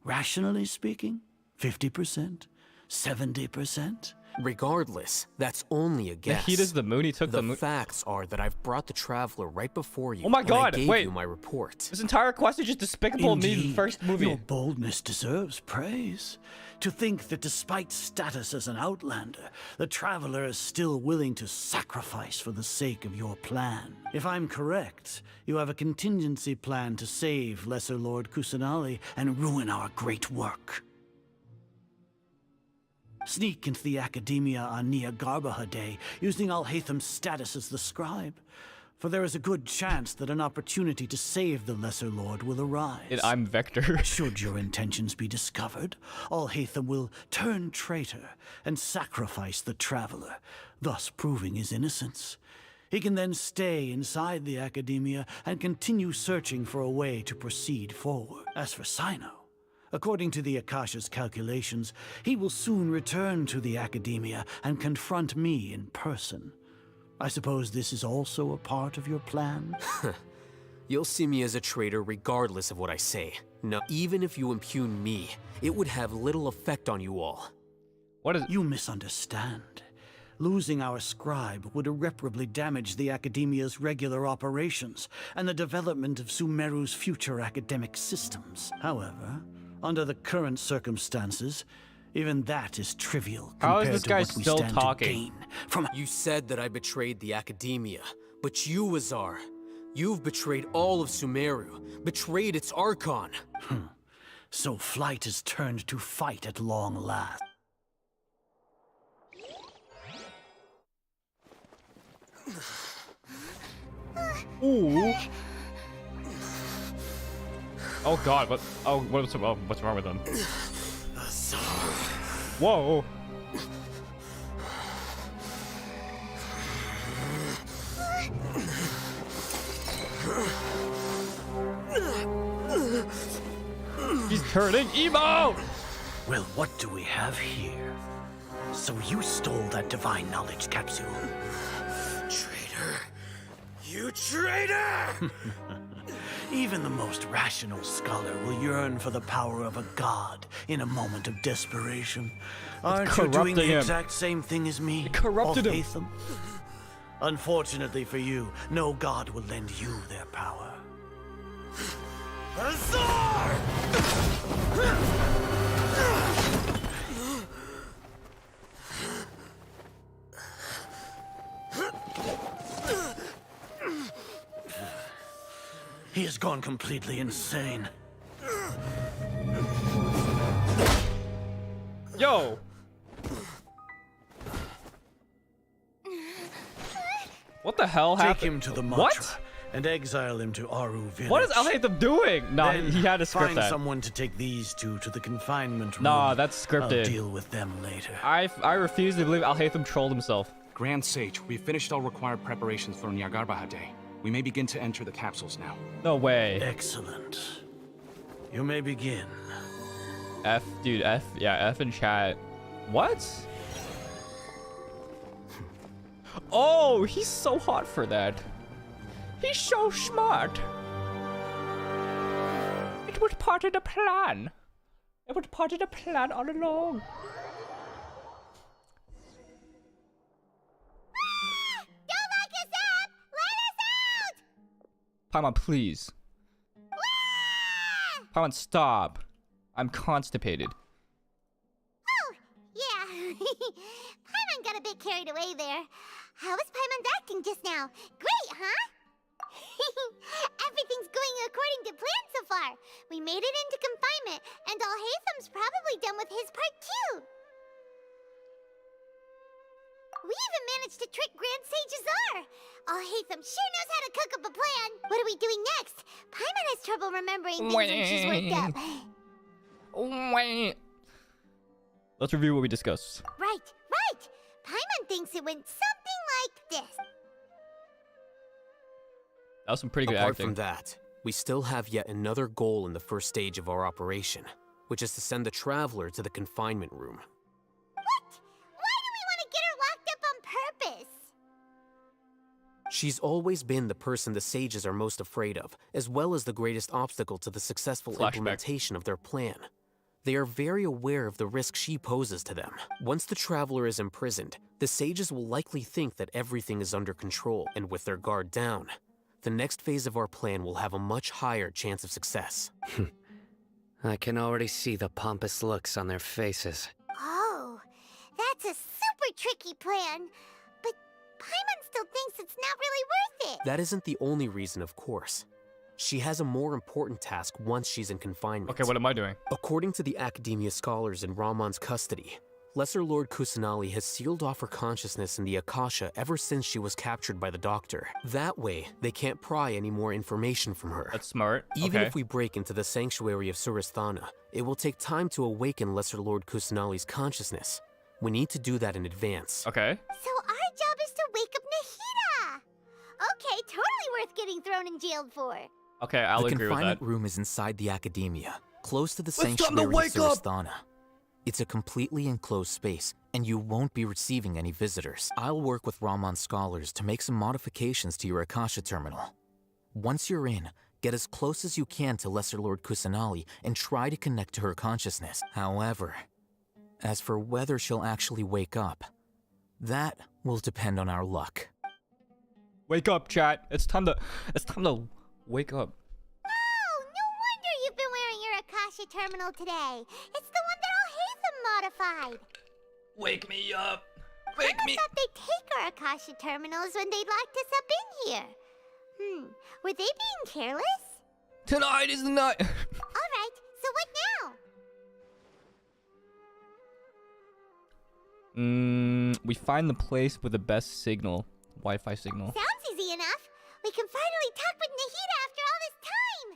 Rationally speaking, 50%? 70%? Regardless, that's only a guess. Nahida's the moon. He took the The moon. facts are that I've brought the Traveler right before you. Oh my and God, I gave wait. you my report. This entire quest is just despicable me in the Indeed, first movie. your boldness deserves praise. To think that despite status as an outlander, the Traveler is still willing to sacrifice for the sake of your plan. If I'm correct, you have a contingency plan to save Lesser Lord Kusanali and ruin our great work. Sneak into the Akademiya on Nia Garbaha Day, using Alhaitham's status as the scribe. For there is a good chance that an opportunity to save the Lesser Lord will arise. And I'm Vector. Should your intentions be discovered, Alhaitham will turn traitor and sacrifice the Traveler, thus proving his innocence. He can then stay inside the Akademiya and continue searching for a way to proceed forward. As for Sino, according to the Akasha's calculations, he will soon return to the Akademiya and confront me in person. I suppose this is also a part of your plan? You'll see me as a traitor regardless of what I say. No, even if you impugn me, it would have little effect on you all. What is? You misunderstand. Losing our scribe would irreparably damage the Akademiya's regular operations and the development of Sumeru's future academic systems. However, under the current circumstances, even that is trivial How is compared this to guy what we still stand talking? to gain from. You said that I betrayed the Akademiya, but you, Azar, you've betrayed all of Sumeru, betrayed its Archon. So flight has turned to fight at long last. Ooh. Oh God! What? Oh, what's wrong with him? Whoa! He's turning emo! Well, what do we have here? So you stole that divine knowledge capsule. Traitor! You traitor! Even the most rational scholar will yearn for the power of a god in a moment of desperation. Aren't you doing the corrupting him. exact same thing as me? It corrupted him. Alhaitham? Unfortunately for you, no god will lend you their power. Azar! He has gone completely insane. Yo! What the hell Take happened? him to the Matra What? and exile him to Aru village. What is Alhaitham doing? Nah, Then he had to script find that. someone to take these two to the confinement room. Nah, that's scripted. I'll deal with them later. I refuse to believe Alhaitham trolled himself. Grand Sage, we've finished all required preparations for Nyargarbaha Day. We may begin to enter the capsules now. No way. Excellent. You may begin. F, dude, F, yeah, F in chat. What? Oh, he's so hot for that. He's so smart. was part of the plan. It was part of the plan all along. Don't lock us up! Let us out! Paimon, please. Paimon, stop. I'm constipated. Oh, yeah. Paimon got a bit carried away there. How was Paimon's acting just now? Great, huh? Everything's going according to plan so far. We made it into confinement, and Alhaitham's probably done with his part too. We even managed to trick Grand Sage Azar. Alhaitham sure knows how to cook up a plan. What are we doing next? Paimon has trouble remembering things when she's worked up. Wait. Let's review what we discussed. Right. Paimon thinks it went something like this. That was some pretty good Apart acting. from that, we still have yet another goal in the first stage of our operation, which is to send the Traveler to the confinement room. What? Why do we want to get her locked up on purpose? She's always been the person the sages are most afraid of, as well as the greatest obstacle to the successful implementation of their plan. They are very aware of the risk she poses to them. Once the Traveler is imprisoned, the sages will likely think that everything is under control, and with their guard down, the next phase of our plan will have a much higher chance of success. I can already see the pompous looks on their faces. Oh, that's a super tricky plan. But Paimon still thinks it's not really worth it. That isn't the only reason, of course. She has a more important task once she's in confinement. Okay, what am I doing? According to the Akademiya scholars in Ramon's custody, Lesser Lord Kusanali has sealed off her consciousness in the Akasha ever since she was captured by the Doctor. That way, they can't pry any more information from her. That's smart. Even okay. if we break into the sanctuary of Surasthana, it will take time to awaken Lesser Lord Kusanali's consciousness. We need to do that in advance. Okay. So our job is to wake up Nahida. Okay, totally worth getting thrown in jail for. Okay, I'll agree with that. The confinement room is inside the Akademiya, close to the It's time to sanctuary of wake up! Surasthana. It's a completely enclosed space, and you won't be receiving any visitors. I'll work with Ramon's scholars to make some modifications to your Akasha terminal. Once you're in, get as close as you can to Lesser Lord Kusanali and try to connect to her consciousness. However, as for whether she'll actually wake up, that will depend on our luck. Wake up, chat. It's time to wake up. Oh, no wonder you've been wearing your Akasha terminal today. It's the one that Alhaitham modified. Wake me up. I thought they'd take our Akasha terminals when they locked us up in here. Were they being careless? Tonight is the night. Alright, so what now? We find the place with the best signal. Wi-Fi signal. Sounds easy enough. We can finally talk with Nahida after all this time.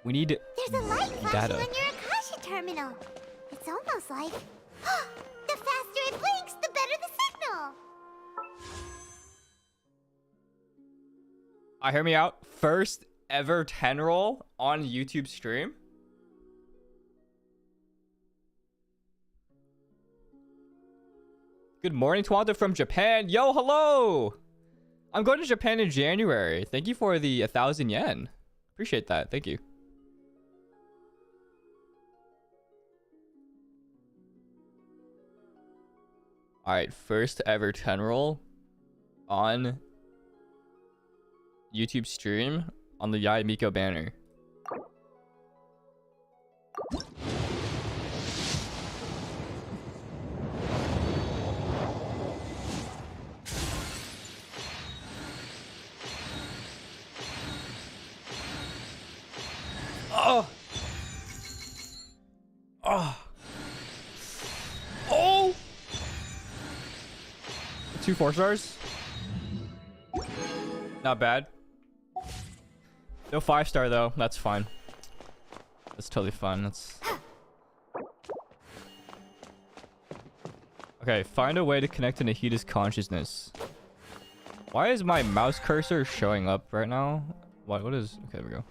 We need There's a light flashing data. on your Akasha terminal. It's almost like... the faster it blinks, the better the signal. Hear me out. First ever 10 roll on YouTube stream. Good morning, Tuonto from Japan. Yo, hello. I'm going to Japan in January. Thank you for the 1,000 yen. Appreciate that. Thank you. All right, first ever 10 roll on YouTube stream on the Yai Miko banner. Oh! Oh! Oh! 2 4-stars. Not bad. No 5-star though. That's fine. That's totally fine. That's okay. Find a way to connect to Nahida's consciousness. Why is my mouse cursor showing up right now? What is? Okay, there we go.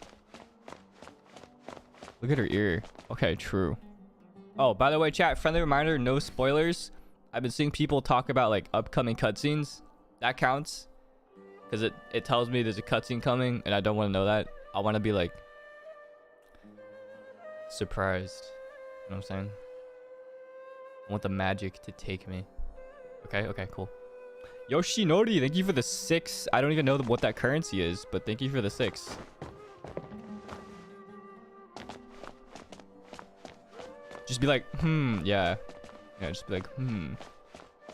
Look at her ear. Okay, true. Oh, by the way, chat, friendly reminder, no spoilers. I've been seeing people talk about like upcoming cutscenes. That counts. Because it tells me there's a cutscene coming and I don't want to know that. I want to be like... surprised. You know what I'm saying? I want the magic to take me. Okay, okay, cool. Yoshinori, thank you for the 6. I don't even know what that currency is, but thank you for the 6. Just be like, yeah. Yeah, just be like,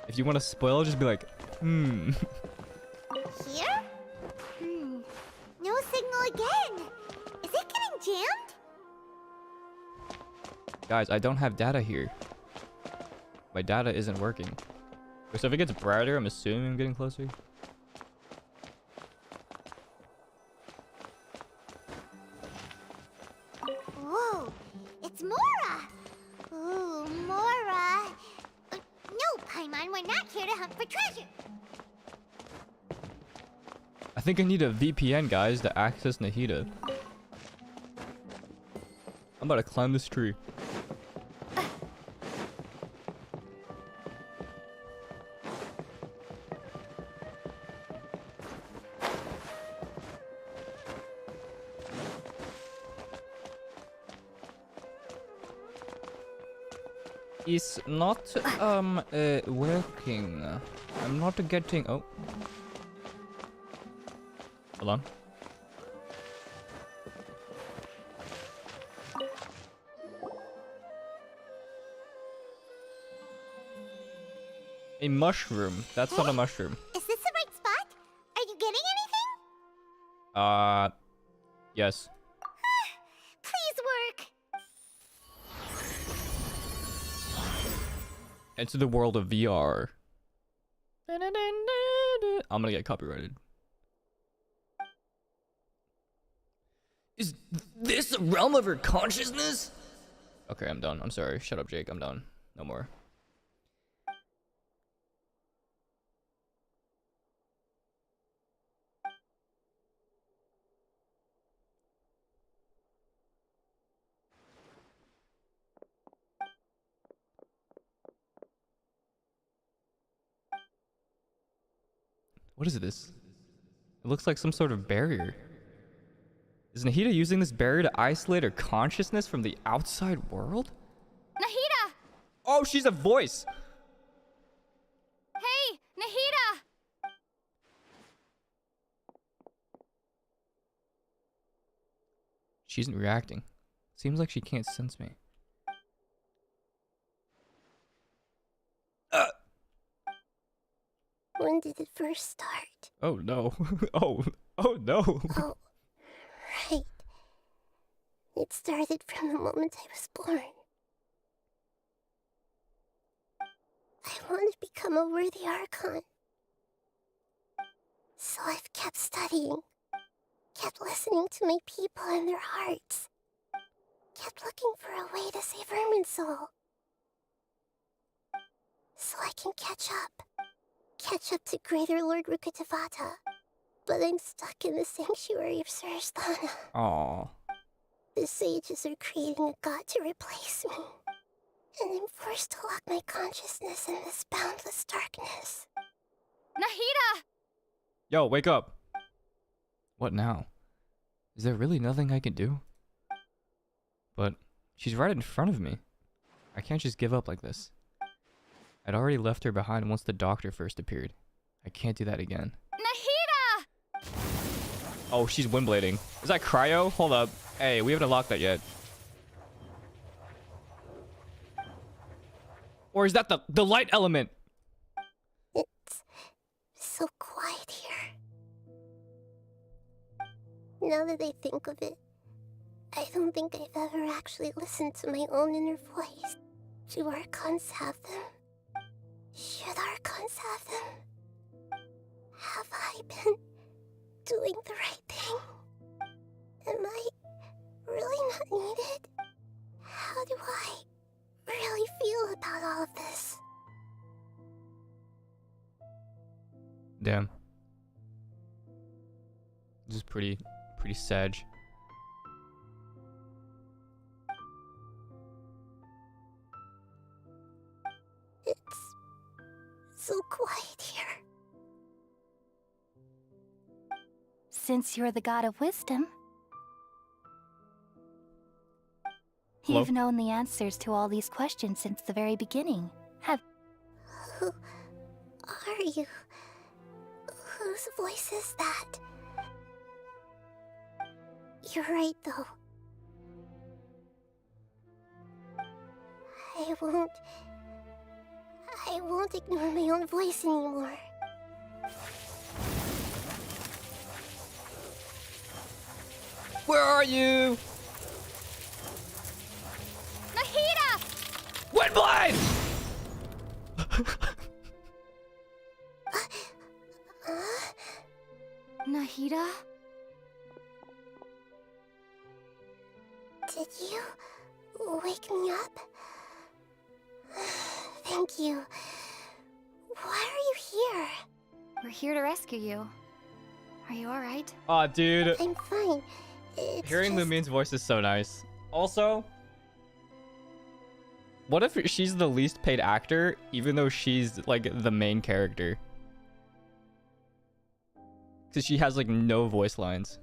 If you want to spoil, just be like, Here? No signal again. Is it getting jammed? Guys, I don't have data here. My data isn't working. So if it gets brighter, I'm assuming I'm getting closer. Whoa, it's Mora! Ooh, Mora! No, Paimon, we're not here to hunt for treasure! I think I need a VPN, guys, to access Nahida. I'm about to climb this tree. It's not working. I'm not getting. Oh, hold on. A mushroom. That's not a mushroom. Is this the right spot? Are you getting anything? Yes. Please work! Into the world of VR. I'm gonna get copyrighted. Is this the realm of her consciousness? Okay, I'm done. I'm sorry. Shut up, Jake. I'm done. No more. What is this? It looks like some sort of barrier. Is Nahida using this barrier to isolate her consciousness from the outside world? Nahida! Oh, she's a voice! Hey, Nahida! She isn't reacting. Seems like she can't sense me. When did it first start? Oh no. Oh no. Oh, right. It started from the moment I was born. I want to become a worthy Archon. So I've kept studying, kept listening to my people and their hearts, kept looking for a way to save Irminsul. So I can catch up to Greater Lord Rukkhadevata. But I'm stuck in the sanctuary of Surasthana. Aww. The sages are creating a god to replace me. And I'm forced to lock my consciousness in this boundless darkness. Nahida! Yo, wake up. What now? Is there really nothing I can do? But she's right in front of me. I can't just give up like this. I'd already left her behind once the doctor first appeared. I can't do that again. Nahida! Oh, she's windblading. Is that cryo? Hold up. Hey, we haven't unlocked that yet. Or is that the light element? It's so quiet here. Now that I think of it, I don't think I've ever actually listened to my own inner voice. Do Archons have them? Should Archons have them? Have I been doing the right thing? Am I really not needed? How do I really feel about all of this? Damn. This is pretty sad. It's so quiet here. Since you're the god of wisdom, Hello? You've known the answers to all these questions since the very beginning. Who are you? Whose voice is that? You're right, though. I won't ignore my own voice anymore. Where are you? Nahida! Windblade! Nahida? Did you wake me up? Thank you. Why are you here? We're here to rescue you. Are you alright? Aw, dude. I'm fine. It's Hearing just... Lumine's voice is so nice. Also, what if she's the least paid actor, even though she's like the main character? Because she has like no voice lines.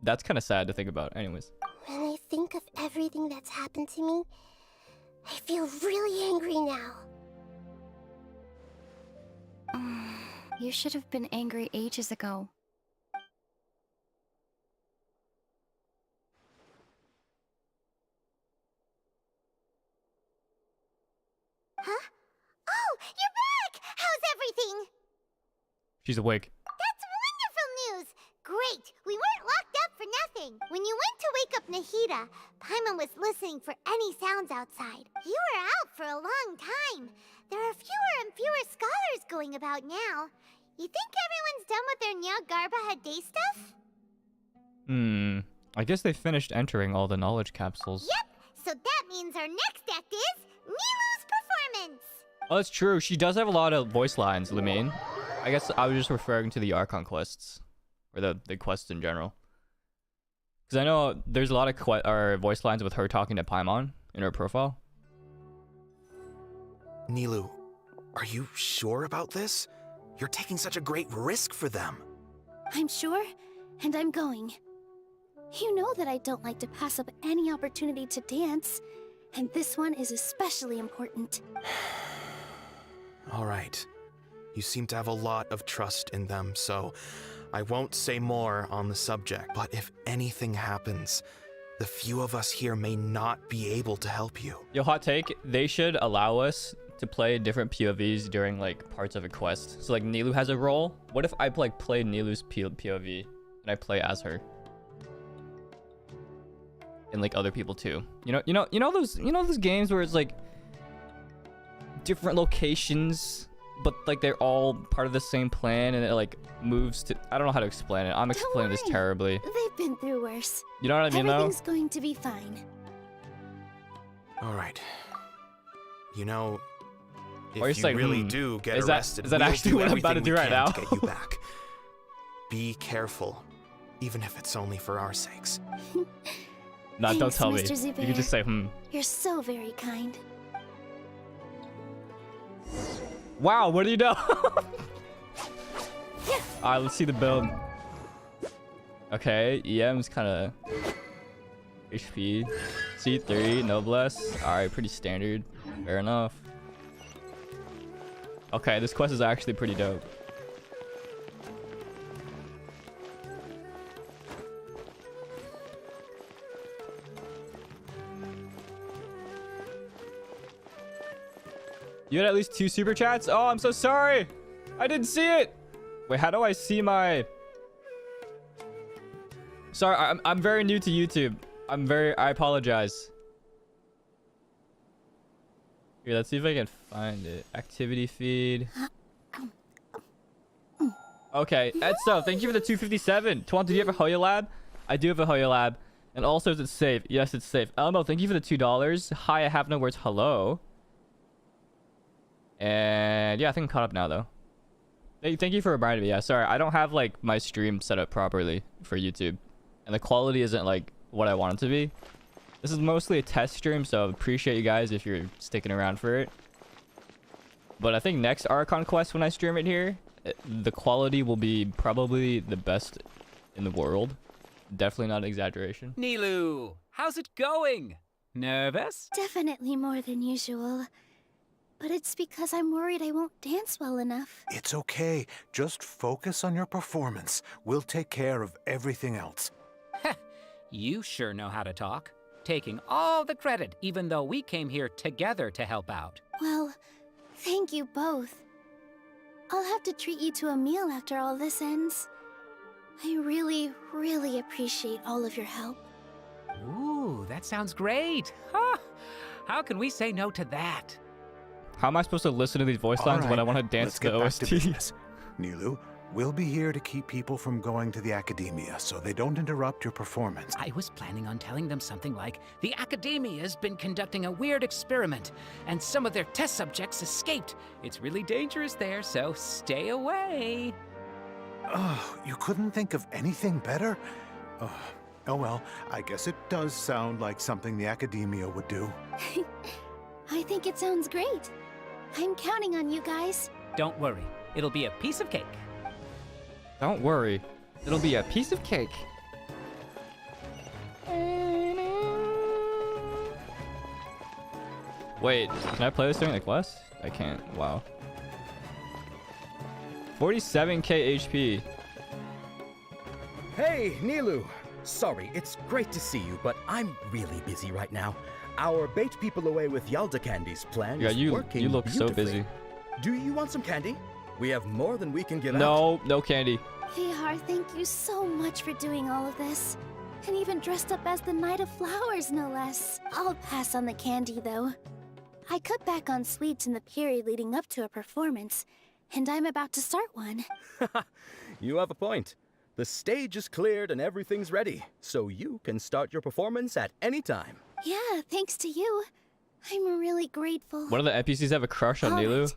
That's kind of sad to think about. Anyways. When I think of everything that's happened to me, I feel really angry now. You should have been angry ages ago. Huh? Oh, you're back! How's everything? She's awake. That's wonderful news! Great! We weren't locked up for nothing. When you went to wake up Nahida, Paimon was listening for any sounds outside. You were out for a long time. There are fewer and fewer scholars going about now. You think everyone's done with their Nyagarbaha day stuff? I guess they finished entering all the knowledge capsules. Yep! So that means our next act is Nilou's performance! Oh, that's true. She does have a lot of voice lines, Lumine. I guess I was just referring to the Archon quests. Or the quests in general. Because I know there's a lot of voice lines with her talking to Paimon in her profile. Nilou, are you sure about this? You're taking such a great risk for them. I'm sure, and I'm going. You know that I don't like to pass up any opportunity to dance, and this one is especially important. All right. You seem to have a lot of trust in them, so I won't say more on the subject. But if anything happens, the few of us here may not be able to help you. Yo, hot take. They should allow us to play different POVs during like parts of a quest. So like Nilou has a role. What if I like play Nilou's POV and I play as her? And like other people too. You know those games where it's like different locations, but like they're all part of the same plan and it like moves to... I don't know how to explain it. I'm explaining this terribly. They've been through worse. You know what I mean though? Everything's going to be fine. All right. You know, Or if you like, really do get arrested, is that we'll actually do what I'm about to everything do we right can now? to get you back. Be careful, even if it's only for our sakes. Nah, don't Thanks, tell me. Mr. You can just say, You're so very kind. Wow, what do you know? Alright, let's see the build. Okay, EM's kind of HP. C3, Noblesse. Alright, pretty standard. Fair enough. Okay, this quest is actually pretty dope. You had at least 2 super chats? Oh, I'm so sorry. I didn't see it. Wait, how do I see my... Sorry, I'm very new to YouTube. I apologize. Here, let's see if I can find it. Activity feed. Okay, Edso, thank you for the 257. Tuonto, do you have a Hoya Lab? I do have a Hoya Lab. And also, is it safe? Yes, it's safe. Elmo, thank you for the $2. Hi, I have no words. Hello. And yeah, I think I'm caught up now, though. Thank you for reminding me. Yeah, sorry. I don't have, like, my stream set up properly for YouTube. And the quality isn't, like, what I want it to be. This is mostly a test stream, so appreciate you guys if you're sticking around for it. But I think next Archon quest, when I stream it here, the quality will be probably the best in the world. Definitely not an exaggeration. Nilou, How's it going? Nervous? Definitely more than usual. But it's because I'm worried I won't dance well enough. It's okay. Just focus on your performance. We'll take care of everything else. You sure know how to talk. Taking all the credit, even though we came here together to help out. Well, thank you both. I'll have to treat you to a meal after all this ends. I really, really appreciate all of your help. Ooh, that sounds great. Huh. How can we say no to that? How am I supposed to listen to these voice lines when I want to dance to the Let's get back to OST? business. Nilou, we'll be here to keep people from going to the Akademiya so they don't interrupt your performance. I was planning on telling them something like, the Akademiya has been conducting a weird experiment, and some of their test subjects escaped. It's really dangerous there, so stay away. Oh, you couldn't think of anything better? Oh well, I guess it does sound like something the Akademiya would do. I think it sounds great. I'm counting on you guys. Don't worry, it'll be a piece of cake. Don't worry. It'll be a piece of cake. Wait, can I play this during the quest? I can't. Wow. 47k HP. Hey, Nilou. Sorry, it's great to see you, but I'm really busy right now. Our bait people away with Yalda candies plan Yeah, is working you look so beautifully. busy. Do you want some candy? We have more than we can give out. No candy. VR, thank you so much for doing all of this. And even dressed up as the Knight of Flowers, no less. I'll pass on the candy, though. I cut back on sweets in the period leading up to a performance, and I'm about to start one. You have a point. The stage is cleared and everything's ready, so you can start your performance at any time. Yeah, thanks to you. I'm really grateful. One of the NPCs have a crush on All Nilou. right.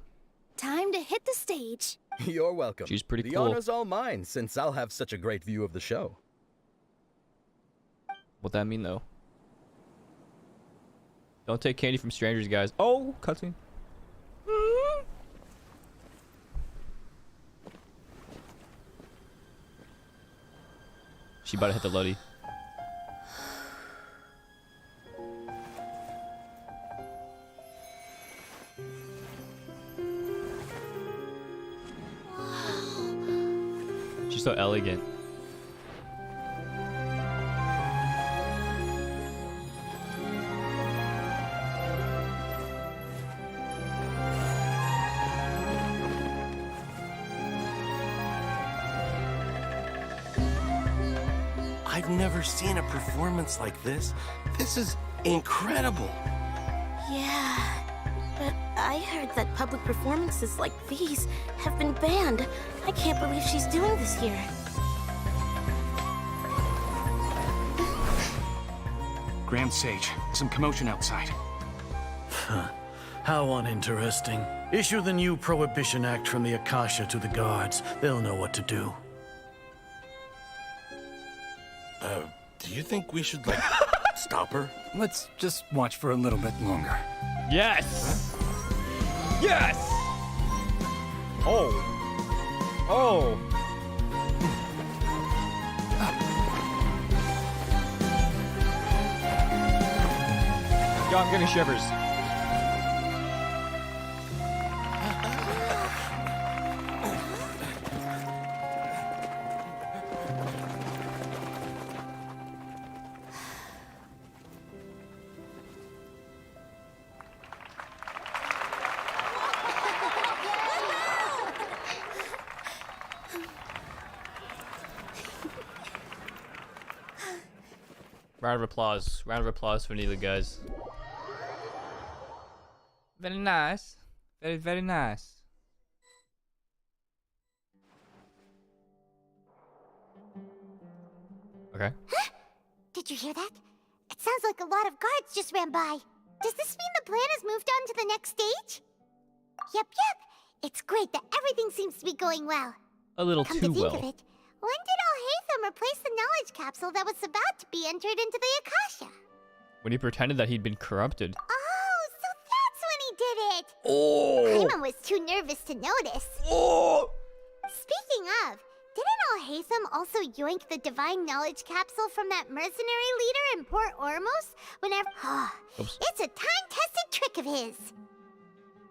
Time to hit the stage. You're welcome. She's pretty the cool. The honor's all mine, since I'll have such a great view of the show. What that mean, though? Don't take candy from strangers, guys. Oh, cutscene. She about to hit the Luddy. She's so elegant. I've never seen a performance like this. This is incredible. Yeah, but I heard that public performances like these have been banned. I can't believe she's doing this here. Grand Sage, some commotion outside. How uninteresting. Issue the new Prohibition Act from the Akasha to the guards. They'll know what to do. Do you think we should, like, stop her? Let's just watch for a little bit longer. Yes! Yes! Oh. Oh. Yo, I'm getting shivers. Round of applause. Round of applause for Nilou, guys. Very nice. Very, very nice. Okay. Huh? Did you hear that? It sounds like a lot of guards just ran by. Does this mean the plan has moved on to the next stage? Yep. It's great that everything seems to be going well. A little Come too to think well. of it, when did Alhaitham replace the knowledge capsule that was about to be entered into the Akasha? When he pretended that he'd been corrupted. Oh, so that's when he did it! Oh! Paimon was too nervous to notice. Oh! Speaking of, didn't Alhaitham also yoinked the divine knowledge capsule from that mercenary leader in Port Ormos whenever... It's a time-tested trick of his.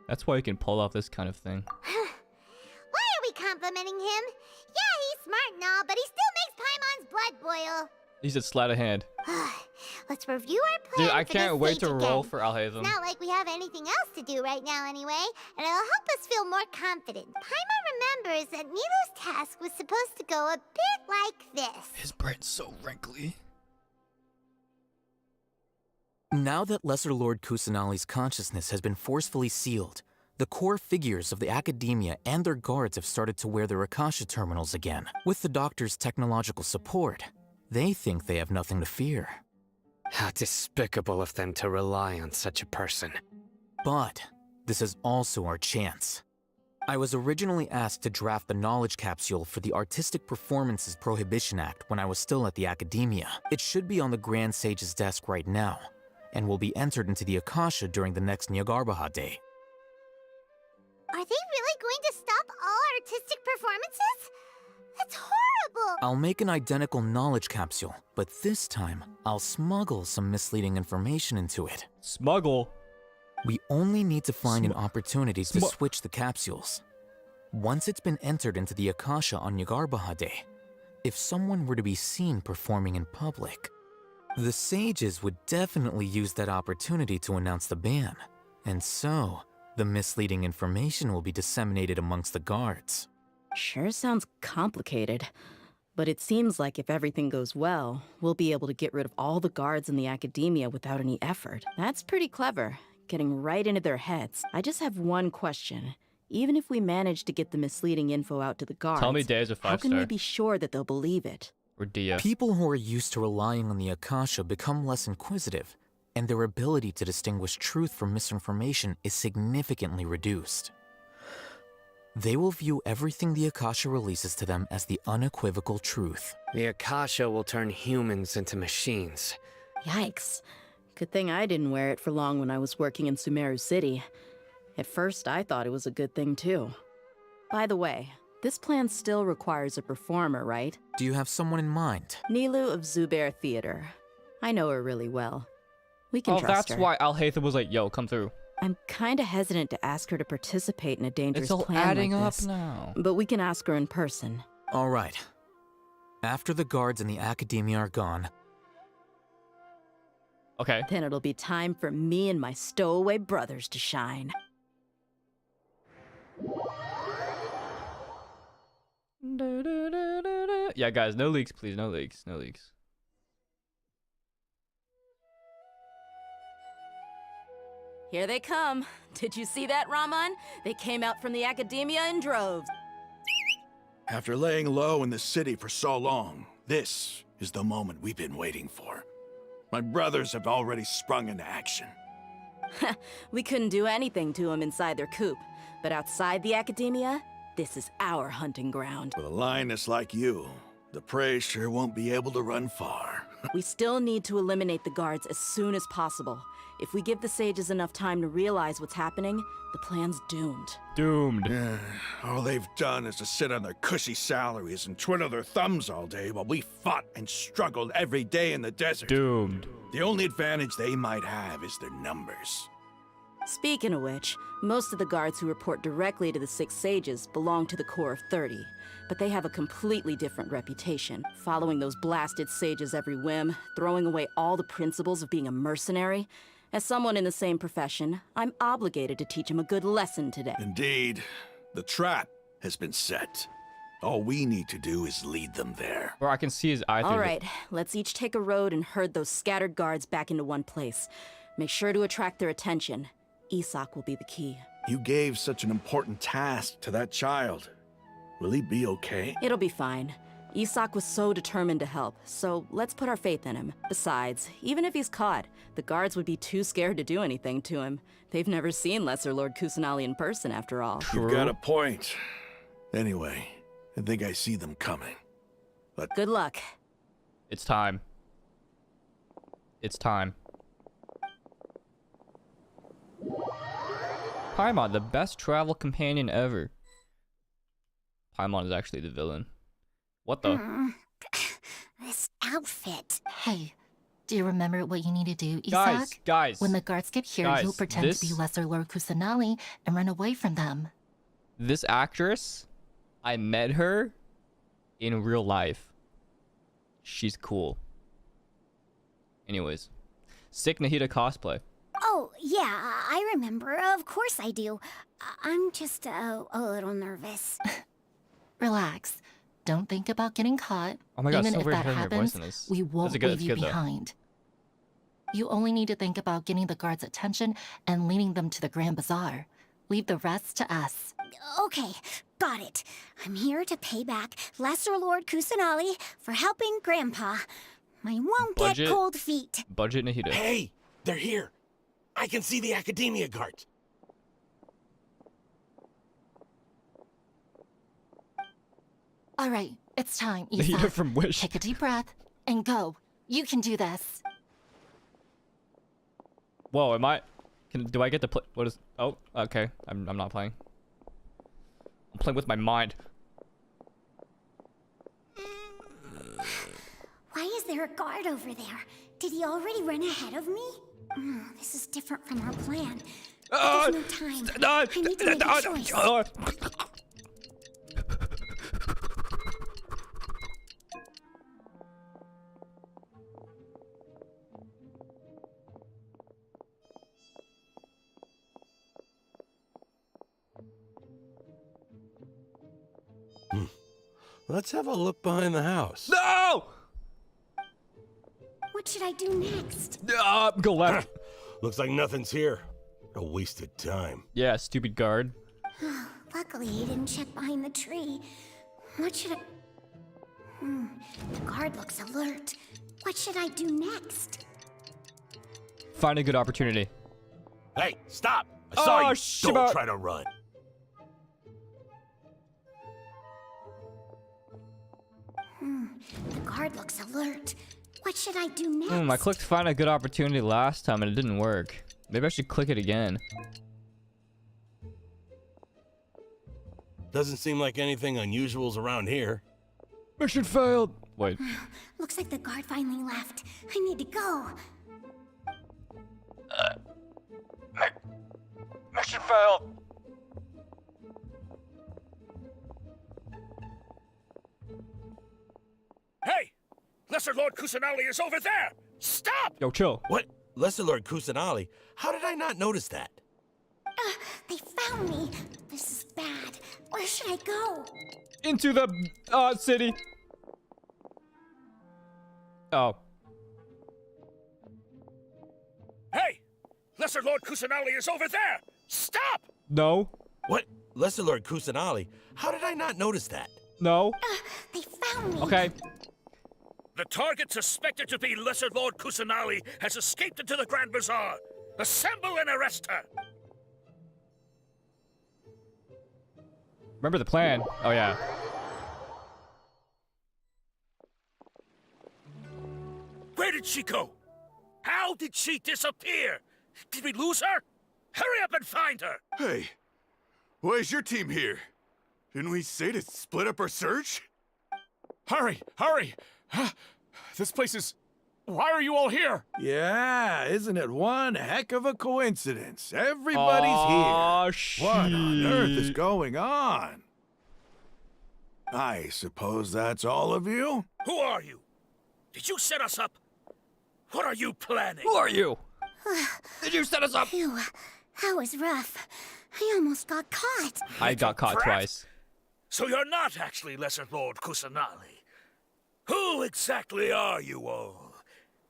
That's why you can pull off this kind of thing. Why are we complimenting him? Yeah, he's smart and all, but he still makes Paimon's blood boil. He's a sleight of hand. Let's review our plan. Dude, I can't wait to roll again. for Alhaitham. It's not like we have anything else to do right now anyway, and it'll help us feel more confident. Paimon remembers that Nilou's task was supposed to go a bit like this. His brain's so wrinkly. Now that Lesser Lord Kusanali's consciousness has been forcefully sealed, the core figures of the Akademiya and their guards have started to wear their Akasha terminals again. With the doctor's technological support, they think they have nothing to fear. How despicable of them to rely on such a person. But this is also our chance. I was originally asked to draft the knowledge capsule for the Artistic Performances Prohibition Act when I was still at the Akademiya. It should be on the Grand Sage's desk right now, and will be entered into the Akasha during the next Nyagarbha Day. Are they really going to stop all artistic performances? That's horrible! I'll make an identical knowledge capsule, but this time, I'll smuggle some misleading information into it. Smuggle? We only need to find an opportunity to switch the capsules. Once it's been entered into the Akasha on Nyagarbha Day, if someone were to be seen performing in public, the sages would definitely use that opportunity to announce the ban, and so the misleading information will be disseminated amongst the guards. Sure sounds complicated, but it seems like if everything goes well, we'll be able to get rid of all the guards in the Akademiya without any effort. That's pretty clever, getting right into their heads. I just have one question. Even if we manage to get the misleading info out to the guards, Tell me Days of 5-star. how can we be sure that they'll believe it? Or Dia. People who are used to relying on the Akasha become less inquisitive, and their ability to distinguish truth from misinformation is significantly reduced. They will view everything the Akasha releases to them as the unequivocal truth. The Akasha will turn humans into machines. Yikes. Good thing I didn't wear it for long when I was working in Sumeru City. At first, I thought it was a good thing too. By the way, this plan still requires a performer, right? Do you have someone in mind? Nilou of Zubair Theater. I know her really well. We can trust her. That's why Alhaitham was like, yo, come through. I'm kinda hesitant to ask her to participate in a dangerous It's all plan adding like up this, now. but we can ask her in person. All right. After the guards and the Akademiya are gone... Okay. Then it'll be time for me and my stowaway brothers to shine. Yeah, guys, no leaks, please. No leaks. No leaks. Here they come. Did you see that, Raman? They came out from the Akademiya in droves. After laying low in the city for so long, this is the moment we've been waiting for. My brothers have already sprung into action. We couldn't do anything to them inside their coop, but outside the Akademiya, this is our hunting ground. With a lioness like you, the prey sure won't be able to run far. We still need to eliminate the guards as soon as possible. If we give the sages enough time to realize what's happening, the plan's doomed. Doomed. Yeah, all they've done is to sit on their cushy salaries and twiddle their thumbs all day while we fought and struggled every day in the desert. Doomed. The only advantage they might have is their numbers. Speaking of which, most of the guards who report directly to the 6 sages belong to the Corps of 30, but they have a completely different reputation, following those blasted sages every whim, throwing away all the principles of being a mercenary. As someone in the same profession, I'm obligated to teach them a good lesson today. Indeed, the trap has been set. All we need to do is lead them there. Or I can see his eye through All right, let's each take a road and herd those scattered guards back into one place. Make sure to attract their attention. Isak will be the key. You gave such an important task to that child. Will he be okay? It'll be fine. Isak was so determined to help, so let's put our faith in him. Besides, even if he's caught, the guards would be too scared to do anything to him. They've never seen Lesser Lord Kusanali in person, after all. You've got a point. Anyway, I think I see them coming. But good luck. It's time. It's time. Paimon, the best travel companion ever. Paimon is actually the villain. What the? This outfit. Hey, do you remember what you need to do, Guys, Isaac? guys, When the guards get here, guys, you'll pretend to be this- Lesser Lord Kusanali and run away from them. This actress, I met her in real life. She's cool. Anyways, sick Nahida cosplay. Oh, yeah, I remember. Of course I do. I'm just a little nervous. Relax. Don't think about getting caught. Oh my god, Even so if weird that hearing your voice happens, in this. we won't That's good, leave that's you good, though. behind. You only need to think about getting the guards' attention and leading them to the Grand Bazaar. Leave the rest to us. Okay, got it. I'm here to pay back Lesser Lord Kusanali for helping Grandpa. I won't Budget. get cold feet. Budget Nahida. Hey, they're here. I can see the Akademiya guards. All right, it's time, Nahida Isaac. from Wish. Take a deep breath and go. You can do this. Whoa, am I? Do I get to play? What is? Oh, okay. I'm not playing. I'm playing with my mind. Why is there a guard over there? Did he already run ahead of me? This is different from our plan. There's no time. I need to make a choice. Let's have a look behind the house. No! What should I do next? Go left. Looks like nothing's here. A wasted time. Yeah, stupid guard. Luckily, he didn't check behind the tree. What should I... The guard looks alert. What should I do next? Find a good opportunity. Hey, stop! I saw you. shit. Don't try to run. The guard looks alert. What should I do next? I clicked find a good opportunity last time and it didn't work. Maybe I should click it again. Doesn't seem like anything unusual's around here. Mission failed. Wait. Looks like the guard finally left. I need to go. Mission failed. Hey! Lesser Lord Kusanali is over there! Stop! Yo, chill. What? Lesser Lord Kusanali? How did I not notice that? They found me. This is bad. Where should I go? Into the city. Oh. Hey! Lesser Lord Kusanali is over there! Stop! No. What? Lesser Lord Kusanali? How did I not notice that? No. They found me. Okay. The target suspected to be Lesser Lord Kusanali has escaped into the Grand Bazaar. Assemble and arrest her! Remember the plan. Oh, yeah. Where did she go? How did she disappear? Did we lose her? Hurry up and find her! Hey, why is your team here? Didn't we say to split up our search? Hurry! Hurry! This place is... Why are you all here? Yeah, isn't it one heck of a coincidence? Everybody's Aw, here. What on earth is shit. going on? I suppose that's all of you? Who are you? Did you set us up? What are you planning? Who are you? Did you set us up? Phew, that was rough. I almost got caught. I got caught Crap. twice. So you're not actually Lesser Lord Kusanali. Who exactly are you all?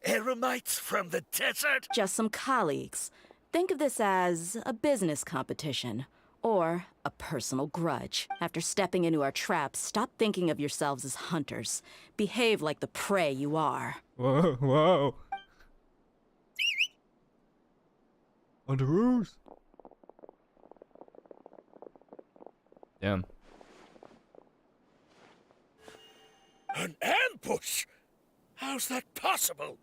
Eremites from the desert? Just some colleagues. Think of this as a business competition. Or a personal grudge. After stepping into our traps, stop thinking of yourselves as hunters. Behave like the prey you are. Whoa, whoa. Underoos. Damn. An ambush? How's that possible?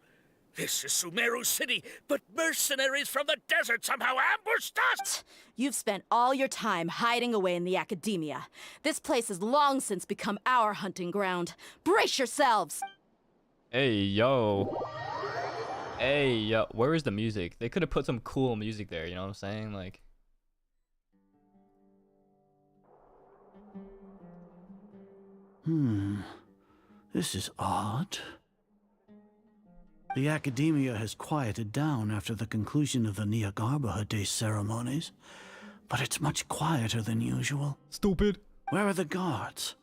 This is Sumeru City, but mercenaries from the desert somehow ambushed us! You've spent all your time hiding away in the Akademiya. This place has long since become our hunting ground. Brace yourselves! Hey, yo. Hey, yo. Where is the music? They could have put some cool music there, you know what I'm saying? Like... This is odd. The Akademiya has quieted down after the conclusion of the Niagarbaha Day ceremonies, but it's much quieter than usual. Stupid. Where are the guards?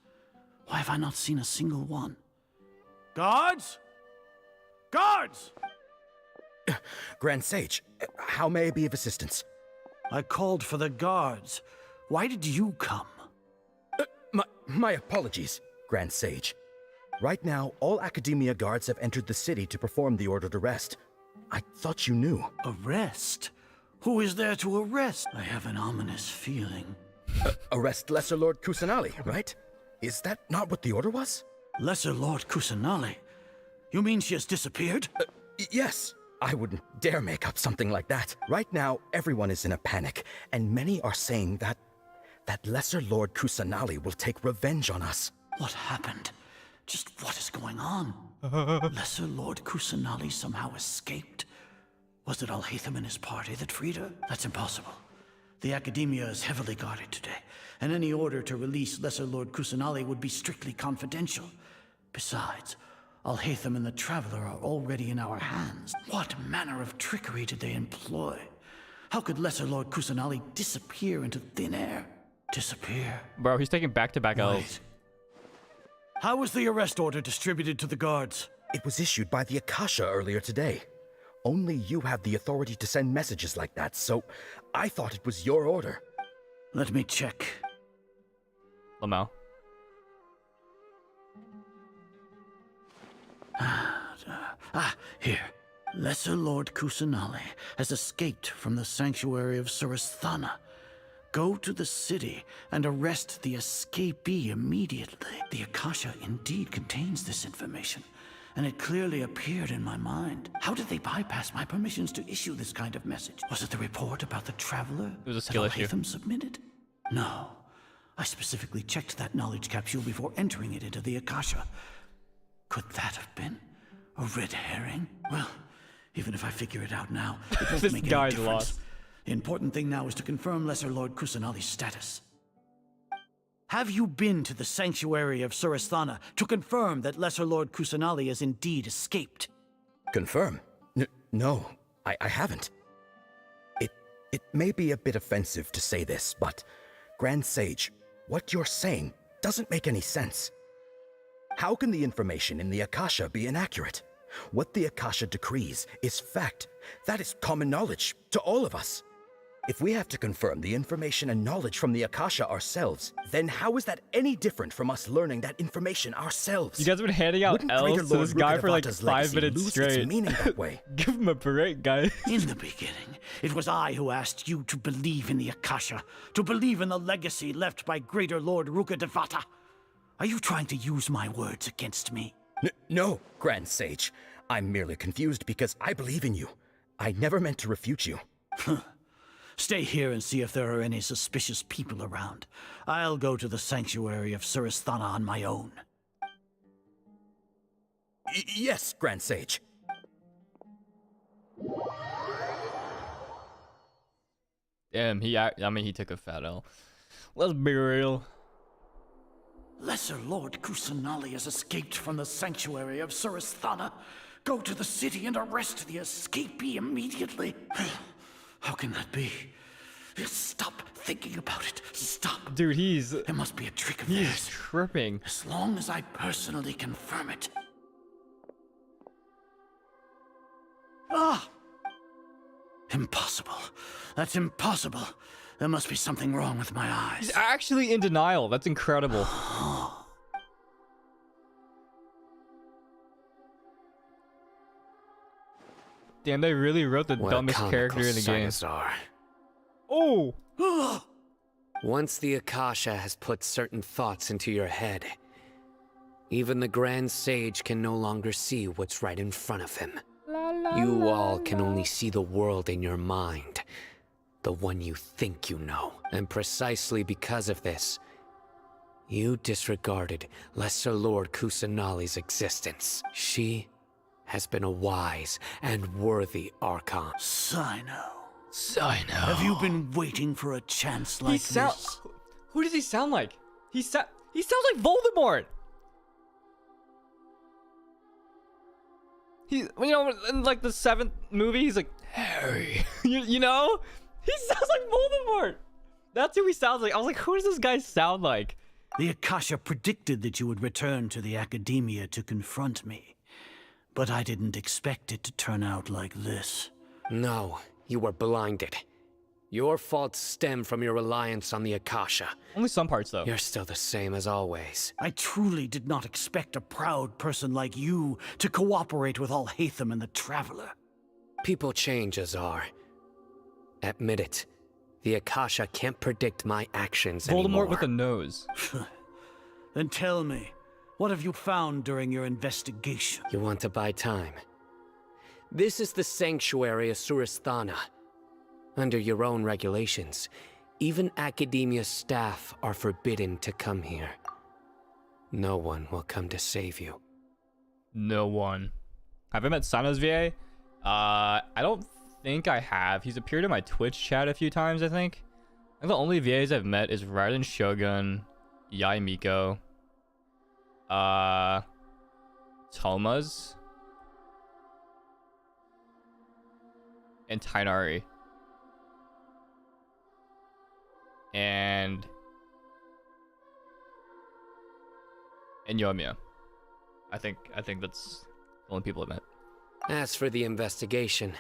Why have I not seen a single one? Guards? Guards! Grand Sage, how may I be of assistance? I called for the guards. Why did you come? My apologies, Grand Sage. Right now, all Akademiya guards have entered the city to perform the ordered arrest. I thought you knew. Arrest? Who is there to arrest? I have an ominous feeling. Arrest Lesser Lord Kusanali, right? Is that not what the order was? Lesser Lord Kusanali? You mean she has disappeared? Yes. I wouldn't dare make up something like that. Right now, everyone is in a panic, and many are saying that Lesser Lord Kusanali will take revenge on us. What happened? Just what is going on? Lesser Lord Kusanali somehow escaped? Was it Alhaitham and his party that freed her? That's impossible. The Akademiya is heavily guarded today, and any order to release Lesser Lord Kusanali would be strictly confidential. Besides, Alhaitham and the Traveler are already in our hands. What manner of trickery did they employ? How could Lesser Lord Kusanali disappear into thin air? Disappear? Bro, he's taking back-to-back L's. How was the arrest order distributed to the guards? It was issued by the Akasha earlier today. Only you have the authority to send messages like that, so I thought it was your order. Let me check. Lamau. Here. Lesser Lord Kusanali has escaped from the sanctuary of Surasthana. Go to the city and arrest the escapee immediately. The Akasha indeed contains this information, and it clearly appeared in my mind. How did they bypass my permissions to issue this kind of message? Was it the report about the Traveler it was a skill that issue. Alhaitham submitted? No. I specifically checked that knowledge capsule before entering it into the Akasha. Could that have been a red herring? Well, even if I figure it out now, it won't This make any guy's difference. lost. The important thing now is to confirm Lesser Lord Kusanali's status. Have you been to the sanctuary of Surasthana to confirm that Lesser Lord Kusanali has indeed escaped? Confirm? No, I haven't. It may be a bit offensive to say this, but Grand Sage, what you're saying doesn't make any sense. How can the information in the Akasha be inaccurate? What the Akasha decrees is fact. That is common knowledge to all of us. If we have to confirm the information and knowledge from the Akasha ourselves, then how is that any different from us learning that information ourselves? You guys have been handing out L's to this guy for like 5 minutes straight. Meaning that way. Give him a break, guys. In the beginning, it was I who asked you to believe in the Akasha, to believe in the legacy left by Greater Lord Rukkhadevata. Are you trying to use my words against me? No, Grand Sage. I'm merely confused because I believe in you. I never meant to refute you. Stay here and see if there are any suspicious people around. I'll go to the sanctuary of Surasthana on my own. Yes, Grand Sage. Damn, he took a fat L. Let's be real. Lesser Lord Kusanali has escaped from the sanctuary of Surasthana. Go to the city and arrest the escapee immediately. How can that be? Stop thinking about it. Stop. Dude, There must be a trick of he's theirs. tripping. As long as I personally confirm it. Ah! Impossible. That's impossible. There must be something wrong with my eyes. He's actually in denial. That's incredible. Damn, they really wrote the dumbest character in the game. Azar. Oh! Once the Akasha has put certain thoughts into your head, even the Grand Sage can no longer see what's right in front of him. La la You all can only see the world in your mind. The one you think you know. And precisely because of this, you disregarded Lesser Lord Kusanali's existence. She has been a wise and worthy Archon. Sino. Sino. Have you been waiting for a chance like this? Who does he sound like? He sounds like Voldemort. He, you know, in like the 7th movie, he's like Harry. you know, he sounds like Voldemort. That's who he sounds like. I was like, who does this guy sound like? The Akasha predicted that you would return to the Akademiya to confront me, but I didn't expect it to turn out like this. No, you were blinded. Your faults stem from your reliance on the Akasha. Only some parts, though. You're still the same as always. I truly did not expect a proud person like you to cooperate with Alhaitham and the Traveler. People change, Azar. Admit it. The Akasha can't predict my actions anymore. Voldemort with a nose. Then tell me, what have you found during your investigation? You want to buy time? This is the sanctuary of Surasthana. Under your own regulations, even Akademiya staff are forbidden to come here. No one will come to save you. No one. Have I met Sano's VA? I don't think I have. He's appeared in my Twitch chat a few times, I think. I think the only VAs I've met is Raiden Shogun, Yai Miko, Toma's, and Tainari. And Yoimiya. I think that's the only people I've met. As for the investigation,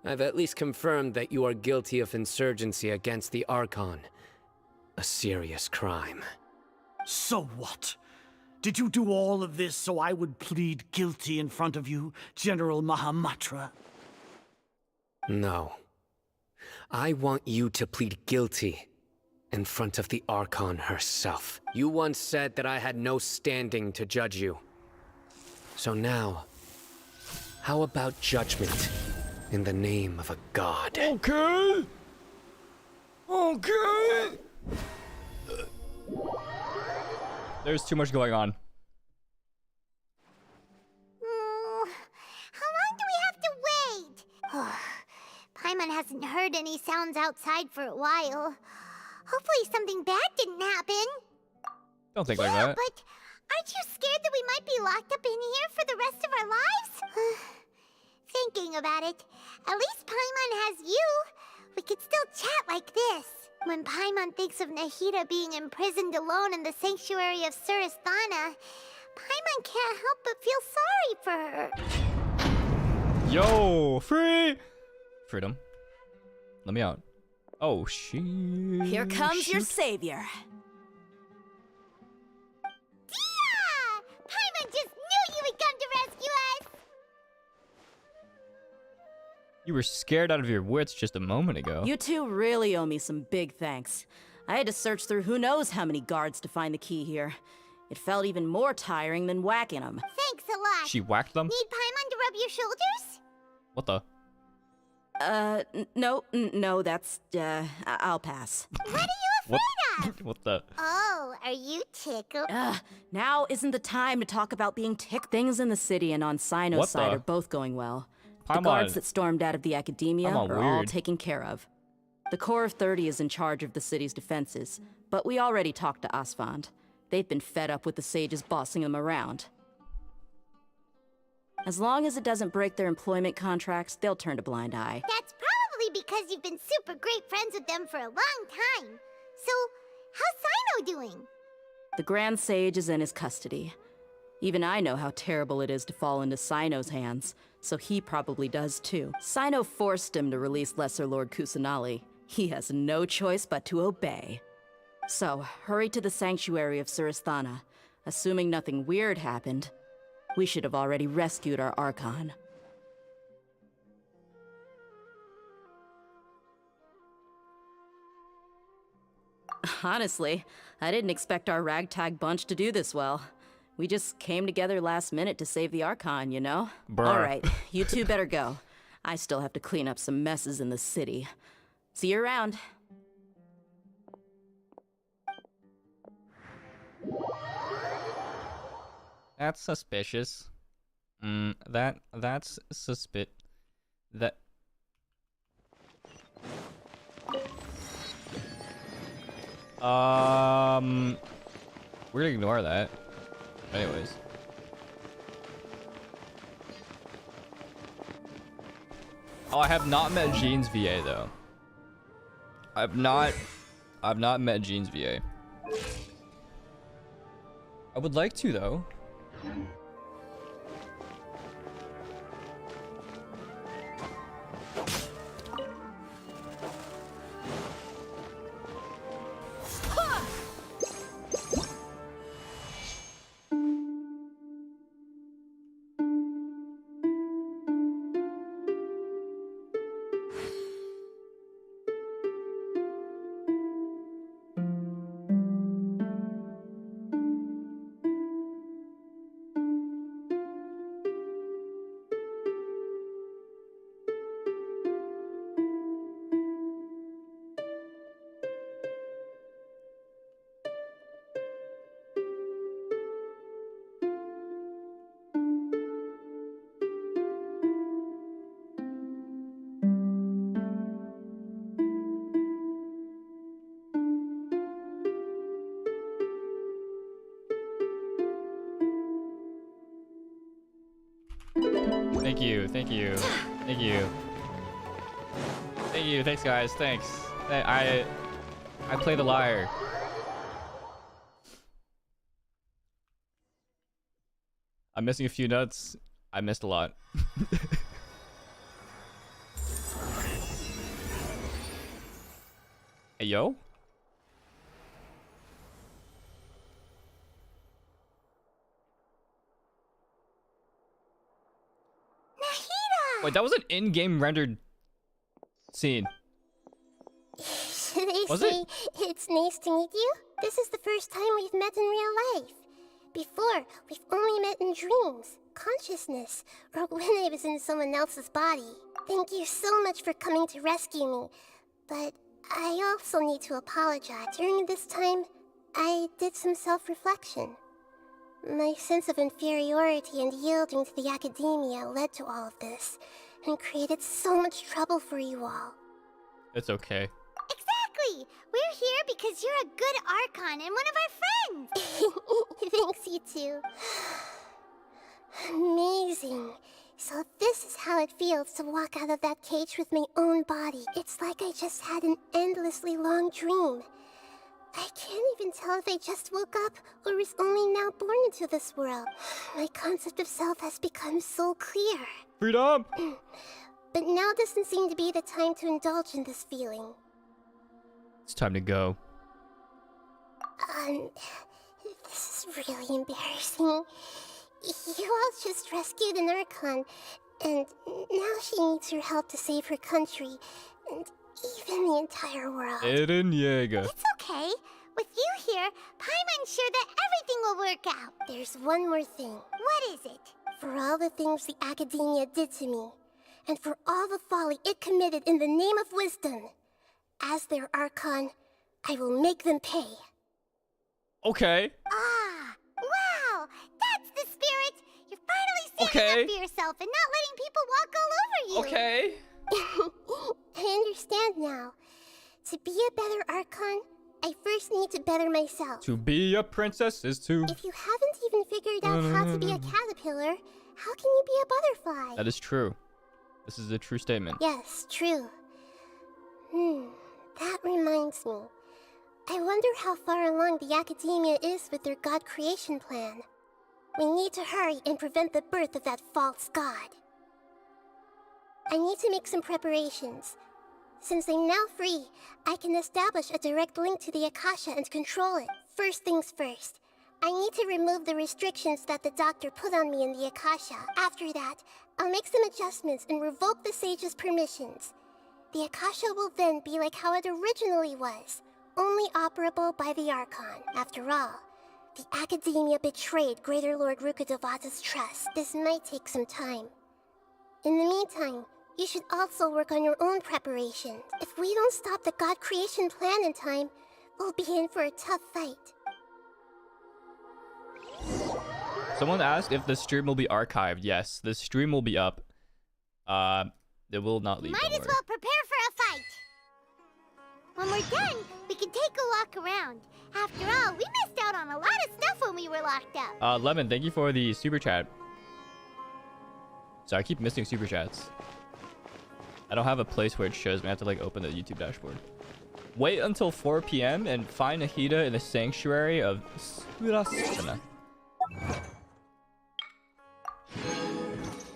I've at least confirmed that you are guilty of insurgency against the Archon. A serious crime. So what? Did you do all of this so I would plead guilty in front of you, General Mahamatra? No. I want you to plead guilty in front of the Archon herself. You once said that I had no standing to judge you. So now, how about judgment in the name of a god? Okay. Okay. There's too much going on. How long do we have to wait? Paimon hasn't heard any sounds outside for a while. Hopefully something bad didn't happen. Don't think like that. But aren't you scared that we might be locked up in here for the rest of our lives? Thinking about it, at least Paimon has you. We could still chat like this. When Paimon thinks of Nahida being imprisoned alone in the sanctuary of Surasthana, Paimon can't help but feel sorry for her. Yo, freedom. Let me out. Oh, shit. Here comes your savior. Dia! Paimon just knew you would come to rescue us! You were scared out of your wits just a moment ago. You two really owe me some big thanks. I had to search through who knows how many guards to find the key here. It felt even more tiring than whacking them. Thanks a lot. She whacked them? Need Paimon to rub your shoulders? What the? No, that's, I'll pass. What are you afraid of? What the? Oh, are you tickled? Now isn't the time to talk about being tick. Things in the city and on Sino's What side the? are both going well. Come The guards on. that stormed out of the Akademiya Come on, are all weird. taken care of. The Corps of 30 is in charge of the city's defenses, but we already talked to Asfand. They've been fed up with the sages bossing them around. As long as it doesn't break their employment contracts, they'll turn a blind eye. That's probably because you've been super great friends with them for a long time. So, how's Sino doing? The Grand Sage is in his custody. Even I know how terrible it is to fall into Sino's hands, so he probably does too. Sino forced him to release Lesser Lord Kusanali. He has no choice but to obey. So, hurry to the sanctuary of Surasthana. Assuming nothing weird happened, we should have already rescued our Archon. Honestly, I didn't expect our ragtag bunch to do this well. We just came together last minute to save the Archon, you know? Bruh. All right, you two better go. I still have to clean up some messes in the city. See you around. That's suspicious. That's that. We're gonna ignore that. Anyways. Oh, I have not met Jean's VA though. I've not met Jean's VA. I would like to though. Thank you, thank you, thank you. Thank you, thanks guys, thanks. I play the liar. I'm missing a few notes. I missed a lot. Hey, yo? Wait, that was an in-game rendered scene. Should I Was say it? it's nice to meet you? This is the first time we've met in real life. Before, we've only met in dreams, consciousness, or when I was in someone else's body. Thank you so much for coming to rescue me, but I also need to apologize. During this time, I did some self-reflection. My sense of inferiority and yielding to the Akademiya led to all of this, and created so much trouble for you all. It's okay. Exactly! We're here because you're a good Archon and one of our friends! Thanks, you two. Amazing. So this is how it feels to walk out of that cage with my own body. It's like I just had an endlessly long dream. I can't even tell if I just woke up or was only now born into this world. My concept of self has become so clear. Freedom! But now doesn't seem to be the time to indulge in this feeling. It's time to go. This is really embarrassing. You all just rescued an Archon, and now she needs your help to save her country, and even the entire world. Eren Yeager. It's okay. With you here, Paimon's sure that everything will work out. There's one more thing. What is it? For all the things the Akademiya did to me, and for all the folly it committed in the name of wisdom, as their Archon, I will make them pay. Okay. Ah, wow! That's the spirit! You're finally standing up for yourself and not letting people walk all over you! Okay. I understand now. To be a better Archon, I first need to better myself. To be a princess is to... If you haven't even figured out how to be a caterpillar, how can you be a butterfly? That is true. This is a true statement. Yes, true. That reminds me. I wonder how far along the Akademiya is with their god creation plan. We need to hurry and prevent the birth of that false god. I need to make some preparations. Since I'm now free, I can establish a direct link to the Akasha and control it. First things first, I need to remove the restrictions that the doctor put on me in the Akasha. After that, I'll make some adjustments and revoke the sage's permissions. The Akasha will then be like how it originally was, only operable by the Archon. After all, The Akademiya betrayed Greater Lord Rukkhadevata's trust. This might take some time. In the meantime, you should also work on your own preparations. If we don't stop the God creation plan in time, we'll be in for a tough fight. Someone asked if the stream will be archived. Yes, the stream will be up. It will not leave. Might as well prepare for a fight. When we're done, we can take a walk around. After all, we missed out on a lot of stuff when we were locked up. Lemon, thank you for the super chat. So I keep missing super chats. I don't have a place where it shows me. I have to like open the YouTube dashboard. Wait until 4 p.m. and find Nahida in the sanctuary of Surasana.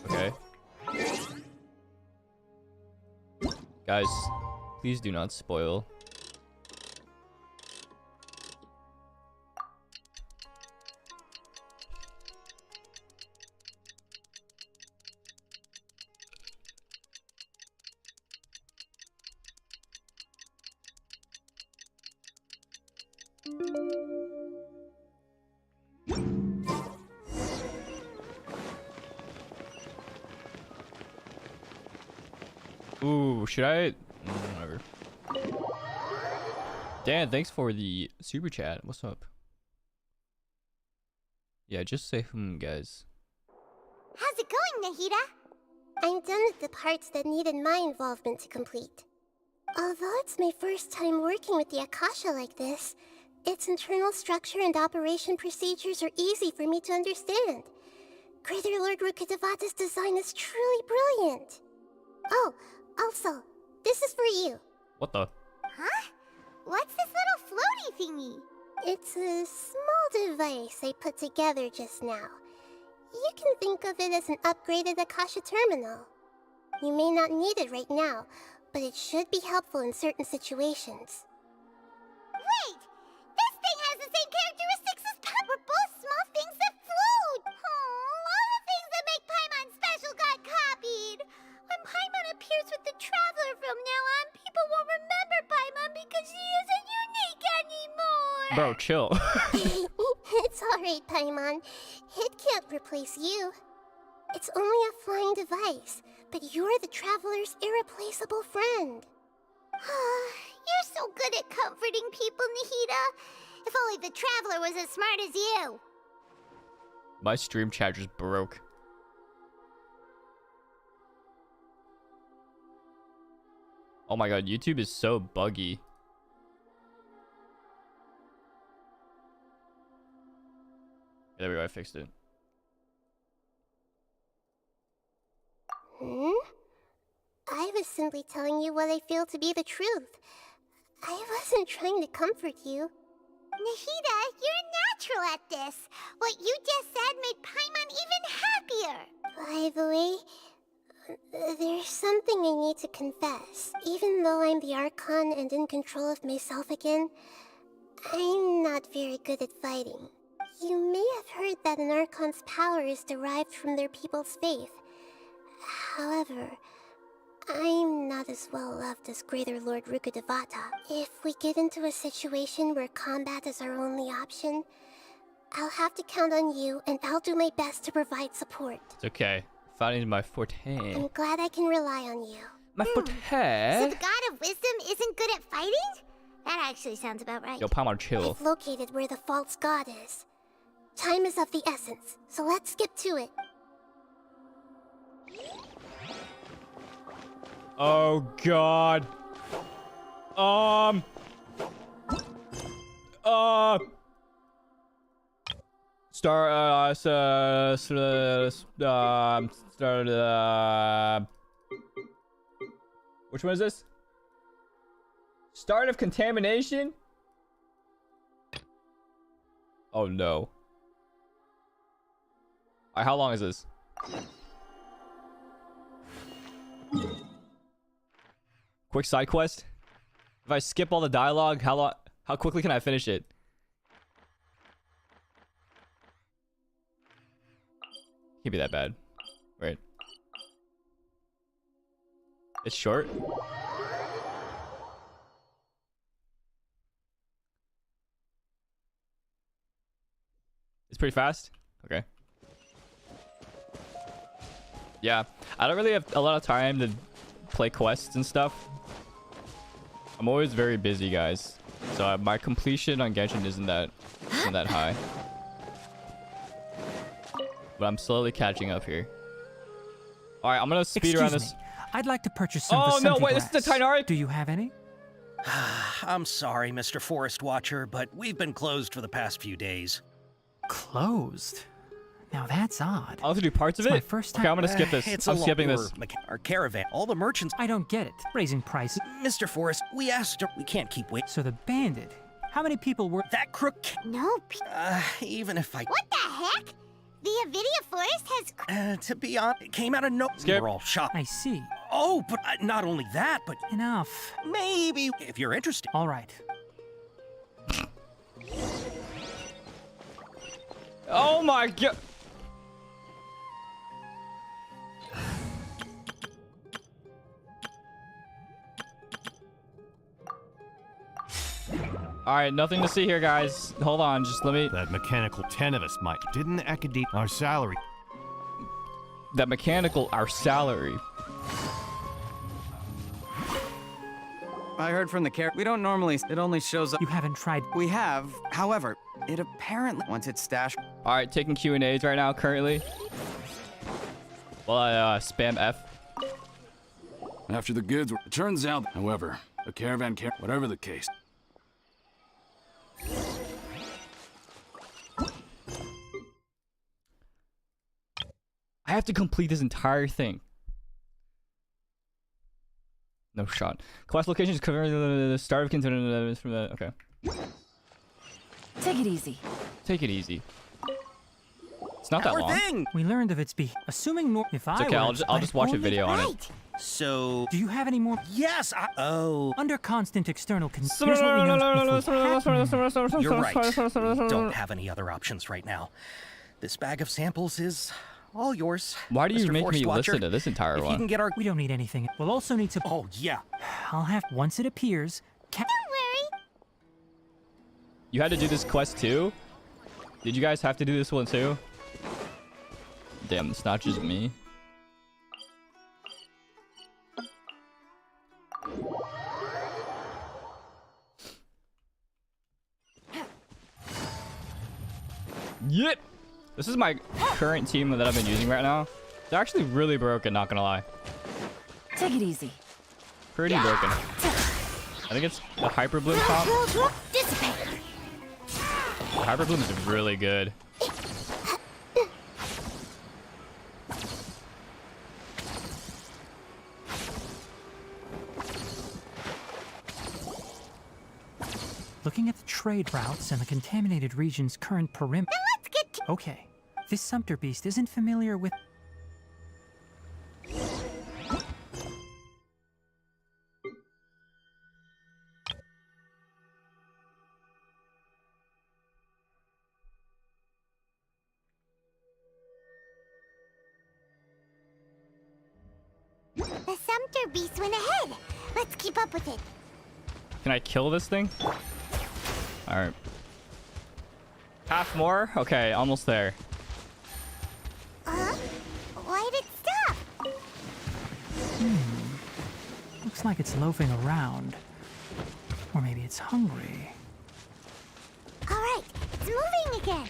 Okay. Guys, please do not spoil. Ooh, should I? Whatever. Dan, thanks for the super chat. What's up? Yeah, just say guys. How's it going, Nahida? I'm done with the parts that needed my involvement to complete. Although it's my first time working with the Akasha like this, its internal structure and operation procedures are easy for me to understand. Greater Lord Rukkhadevata's design is truly brilliant. Oh, also, this is for you. What the? Huh? What's this little floaty thingy? It's a small device I put together just now. You can think of it as an upgraded Akasha terminal. You may not need it right now, but it should be helpful in certain situations. Wait! This thing has the same characteristics as Paimon! We're both small things that float! Oh, all the things that make Paimon special got copied! When Paimon appears with the Traveler from now on, people won't remember Paimon because she isn't unique anymore! Bro, chill. It's alright, Paimon. It can't replace you. It's only a flying device, but you're the Traveler's irreplaceable friend. You're so good at comforting people, Nahida. If only the Traveler was as smart as you. My stream chat just broke. Oh my god, YouTube is so buggy. There we go, I fixed it. I was simply telling you what I feel to be the truth. I wasn't trying to comfort you. Nahida, you're natural at this. What you just said made Paimon even happier. By the way, there's something I need to confess. Even though I'm the Archon and in control of myself again, I'm not very good at fighting. You may have heard that an Archon's power is derived from their people's faith. However, I'm not as well loved as Greater Lord Rukkhadevata. If we get into a situation where combat is our only option, I'll have to count on you, and I'll do my best to provide support. It's okay. Fighting is my forte. I'm glad I can rely on you. My forte? So the God of Wisdom isn't good at fighting? That actually sounds about right. Yo, Paimon, chill. I've located where the false god is. Time is of the essence, so let's skip to it. Oh god. Which one is this? Start of contamination? Oh no. Alright, how long is this? Quick side quest. If I skip all the dialogue, how quickly can I finish it? Can't be that bad, right? It's short. pretty fast. Okay. Yeah, I don't really have a lot of time to play quests and stuff. I'm always very busy, guys. So my completion on Genshin isn't that high. But I'm slowly catching up here. All right, I'm gonna speed around this. I'd like to purchase some. Oh no! Wait, this is the Tainari. Do you have any? I'm sorry, Mr. Forest Watcher, but we've been closed for the past few days. Closed? Now that's odd. I'll have to do parts of it. My first time. Okay, I'm gonna skip this. I'm skipping this. Our caravan, all the merchants. I don't get it. Raising prices. Mr. Forest, we asked her. We can't keep waiting. So the bandit. How many people were that crook? Nope. Even if I. What the heck? The Avidia Forest has. To be honest, it came out of no. Skip. We're all shocked. I see. Oh, but not only that, but enough. Maybe if you're interested. All right. Oh my god. All right, nothing to see here, guys. Hold on, just let me. That mechanical 10 of us might. Didn't the Akademiya our salary? That mechanical our salary. I heard from the care. We don't normally. It only shows up. You haven't tried. We have. However, it apparently once it's stashed. All right, taking Q&As right now currently. Well, I spam F. After the goods were. It turns out, however, a caravan whatever the case. I have to complete this entire thing. No shot. Quest locations covering the start of continuing from the. Okay. Take it easy. Take it easy. It's not that long. We learned of its assuming if It's I okay. I'll just watch a video on it. So. Do you have any more? Yes. Under constant external control. Here's what we know. You're right. We don't have any other options right now. This bag of samples is all yours. Why do you Mr. make Forest me Watcher. listen to this entire If one? You can get our. We don't need anything. We'll also need to. Oh yeah. I'll have once it appears. Don't worry. You had to do this quest too? Did you guys have to do this one too? Damn, it's not just me. Yep. This is my current team that I've been using right now. They're actually really broken, not gonna lie. Take it easy. Pretty broken. I think it's the Hyper Bloom comp. Dissipate. The Hyper Bloom is really good. Looking at the trade routes and the contaminated region's current perimeter. Then let's get to. Okay. This Sumpter Beast isn't familiar with. The Sumpter Beast went ahead. Let's keep up with it. Can I kill this thing? Alright. Half more? Okay, almost there. Why'd it stop? Looks like it's loafing around. Or maybe it's hungry. All right, it's moving again.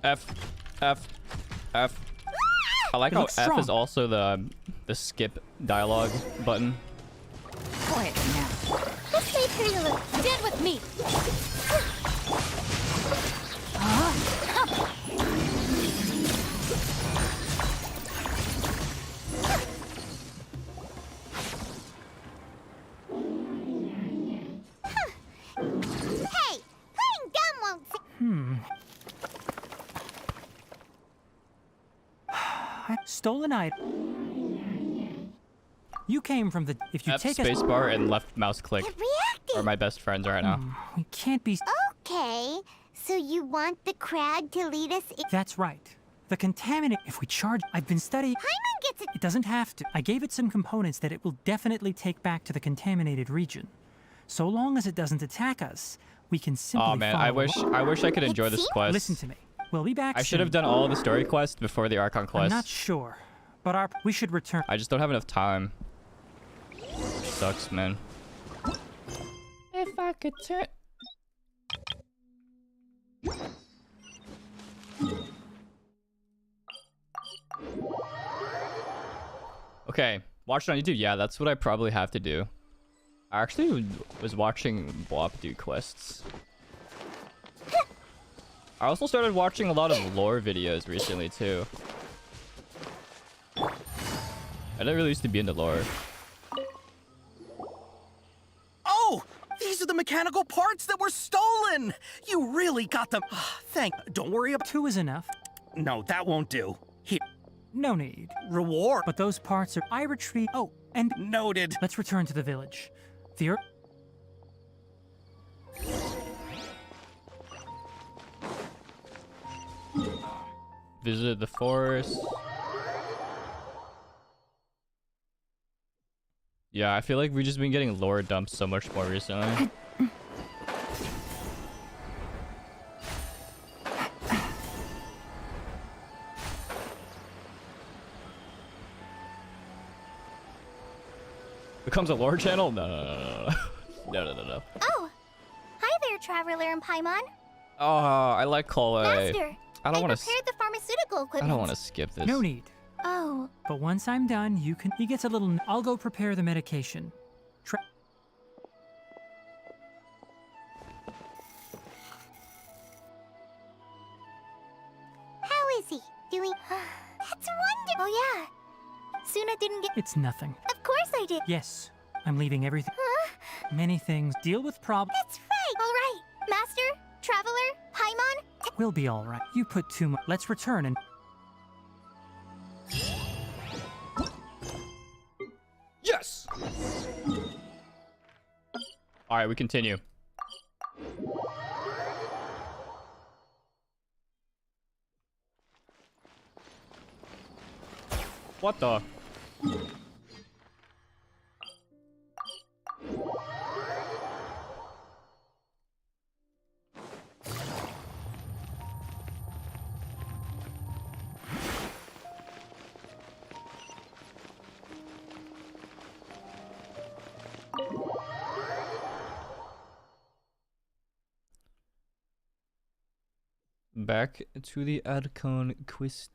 F. F. F. I like how F strong. is also the skip dialogue button. Quiet now. This may hurt a little. Stand with me. Hey, playing dumb won't. Stolen item. You came from the. If you F take spacebar and left mouse click It reacted. are my best friends right now. We can't be. Okay, so you want the crowd to lead us in? That's right. The contaminant, if we charge, I've been studying. Paimon gets it. It doesn't have to. I gave it some components that it will definitely take back to the contaminated region. So long as it doesn't attack us, we can simply Oh man, I wish I could enjoy this quest. Listen to me. We'll be back I should have done all the story quests before the Archon quest. I'm not sure, but we should return. I just don't have enough time. Sucks, man. If I could turn. Okay, watch it on YouTube. Yeah, that's what I probably have to do. I actually was watching Bwop do quests. I also started watching a lot of lore videos recently too. I didn't really used to be into lore. Oh! These are the mechanical parts that were stolen! You really got them. Don't worry about— 2 is enough. No, that won't do. Here. No need. Reward. But those parts are— I retreat. Oh, and— Noted. Let's return to the village. The Visit the forest. Yeah, I feel like we've just been getting lore dumps so much more recently. Becomes a lore channel? No. No. Oh, hi there, Traveler and Paimon. Oh, I like Cole. Master, I don't want to. prepared the pharmaceutical equipment. I don't want to skip this. No need. Oh. But once I'm done, you can— He gets a little— I'll go prepare the medication. How is he? Doing... That's wonderful! Oh yeah. Suna didn't get— It's nothing. Of course I did. Yes, I'm leaving everything. Huh? Many things. Deal with problems. That's right. All right. Master, Traveler, Paimon. We'll be all right. You put too much— Let's return and— Yes! Alright, we continue. What the? Back to the Archon quest.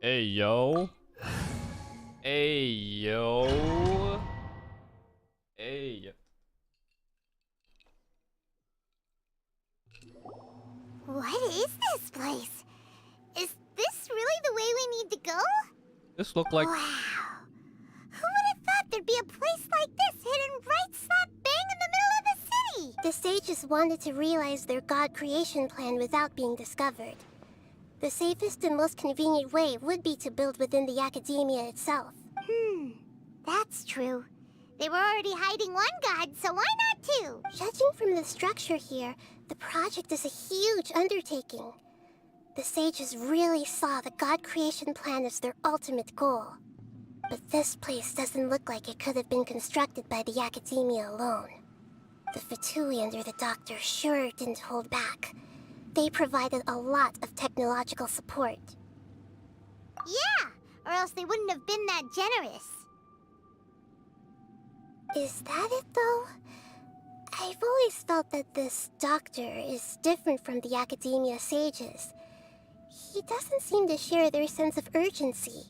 Hey yo. Hey yo. Hey yo. What is this place? Is this really the way we need to go? This looked like... Wow. Who would have thought there'd be a place like this hidden right slap bang in the middle of the city? The sages wanted to realize their god creation plan without being discovered. The safest and most convenient way would be to build within the Akademiya itself. That's true. They were already hiding one god, so why not two? Judging from the structure here, the project is a huge undertaking. The sages really saw the god creation plan as their ultimate goal. But this place doesn't look like it could have been constructed by the Akademiya alone. The Fatui under the Doctor sure didn't hold back. They provided a lot of technological support. Yeah, or else they wouldn't have been that generous. Is that it, though? I've always felt that this Doctor is different from the Akademiya sages. He doesn't seem to share their sense of urgency.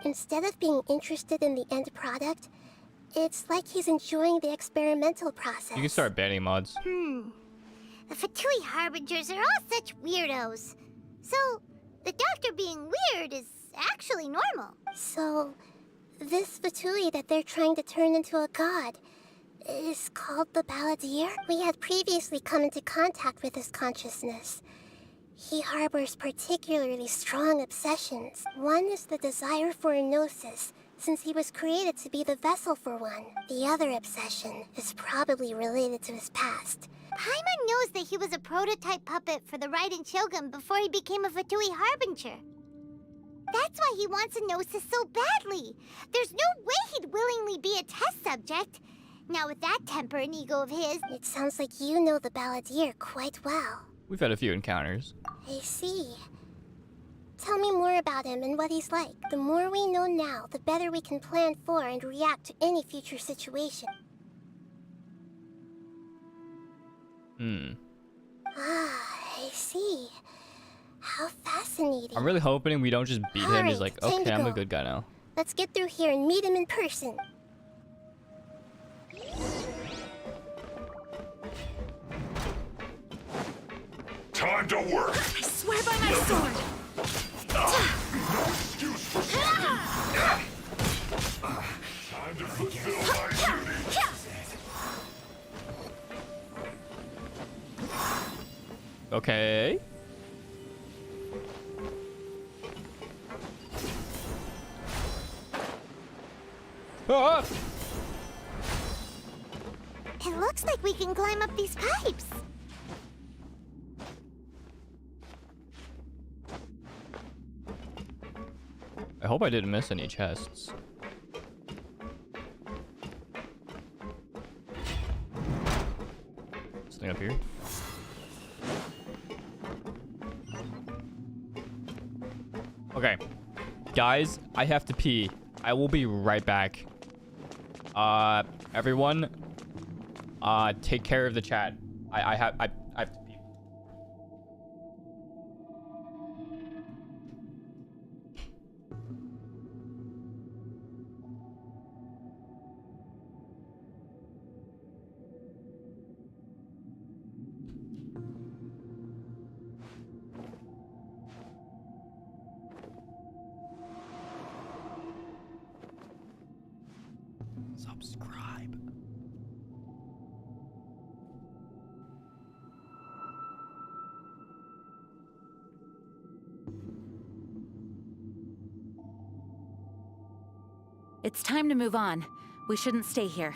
Instead of being interested in the end product, it's like he's enjoying the experimental process. You can start banning mods. The Fatui Harbingers are all such weirdos. So, the Doctor being weird is actually normal. So, this Fatui that they're trying to turn into a god is called the Balladeer? We had previously come into contact with his consciousness. He harbors particularly strong obsessions. One is the desire for a gnosis, since he was created to be the vessel for one. The other obsession is probably related to his past. Paimon knows that he was a prototype puppet for the Raiden Shogun before he became a Fatui Harbinger. That's why he wants a gnosis so badly. There's no way he'd willingly be a test subject. Now with that temper and ego of his... It sounds like you know the Balladeer quite well. We've had a few encounters. I see. Tell me more about him and what he's like. The more we know now, the better we can plan for and react to any future situation. I see. How fascinating. I'm really hoping we don't just beat him. He's like, okay, I'm a good guy now. Let's get through here and meet him in person. Time to work. I swear by my sword. No excuse for time to fulfill my duty. Okay. Ah! It looks like we can climb up these pipes. I hope I didn't miss any chests. Something up here. Okay. Guys, I have to pee. I will be right back. Everyone, take care of the chat. I have to pee. Subscribe. It's time to move on. We shouldn't stay here.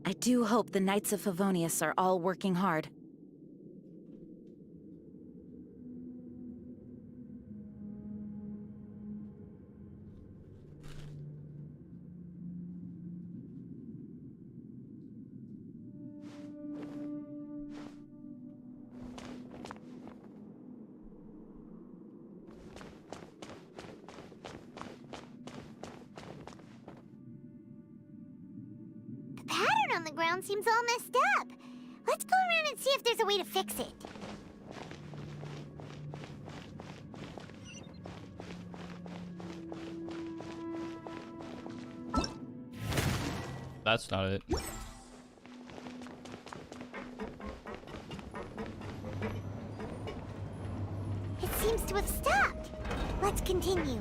I do hope the Knights of Favonius are all working hard. On the ground seems all messed up. Let's go around and see if there's a way to fix it. That's not it. It seems to have stopped. Let's continue.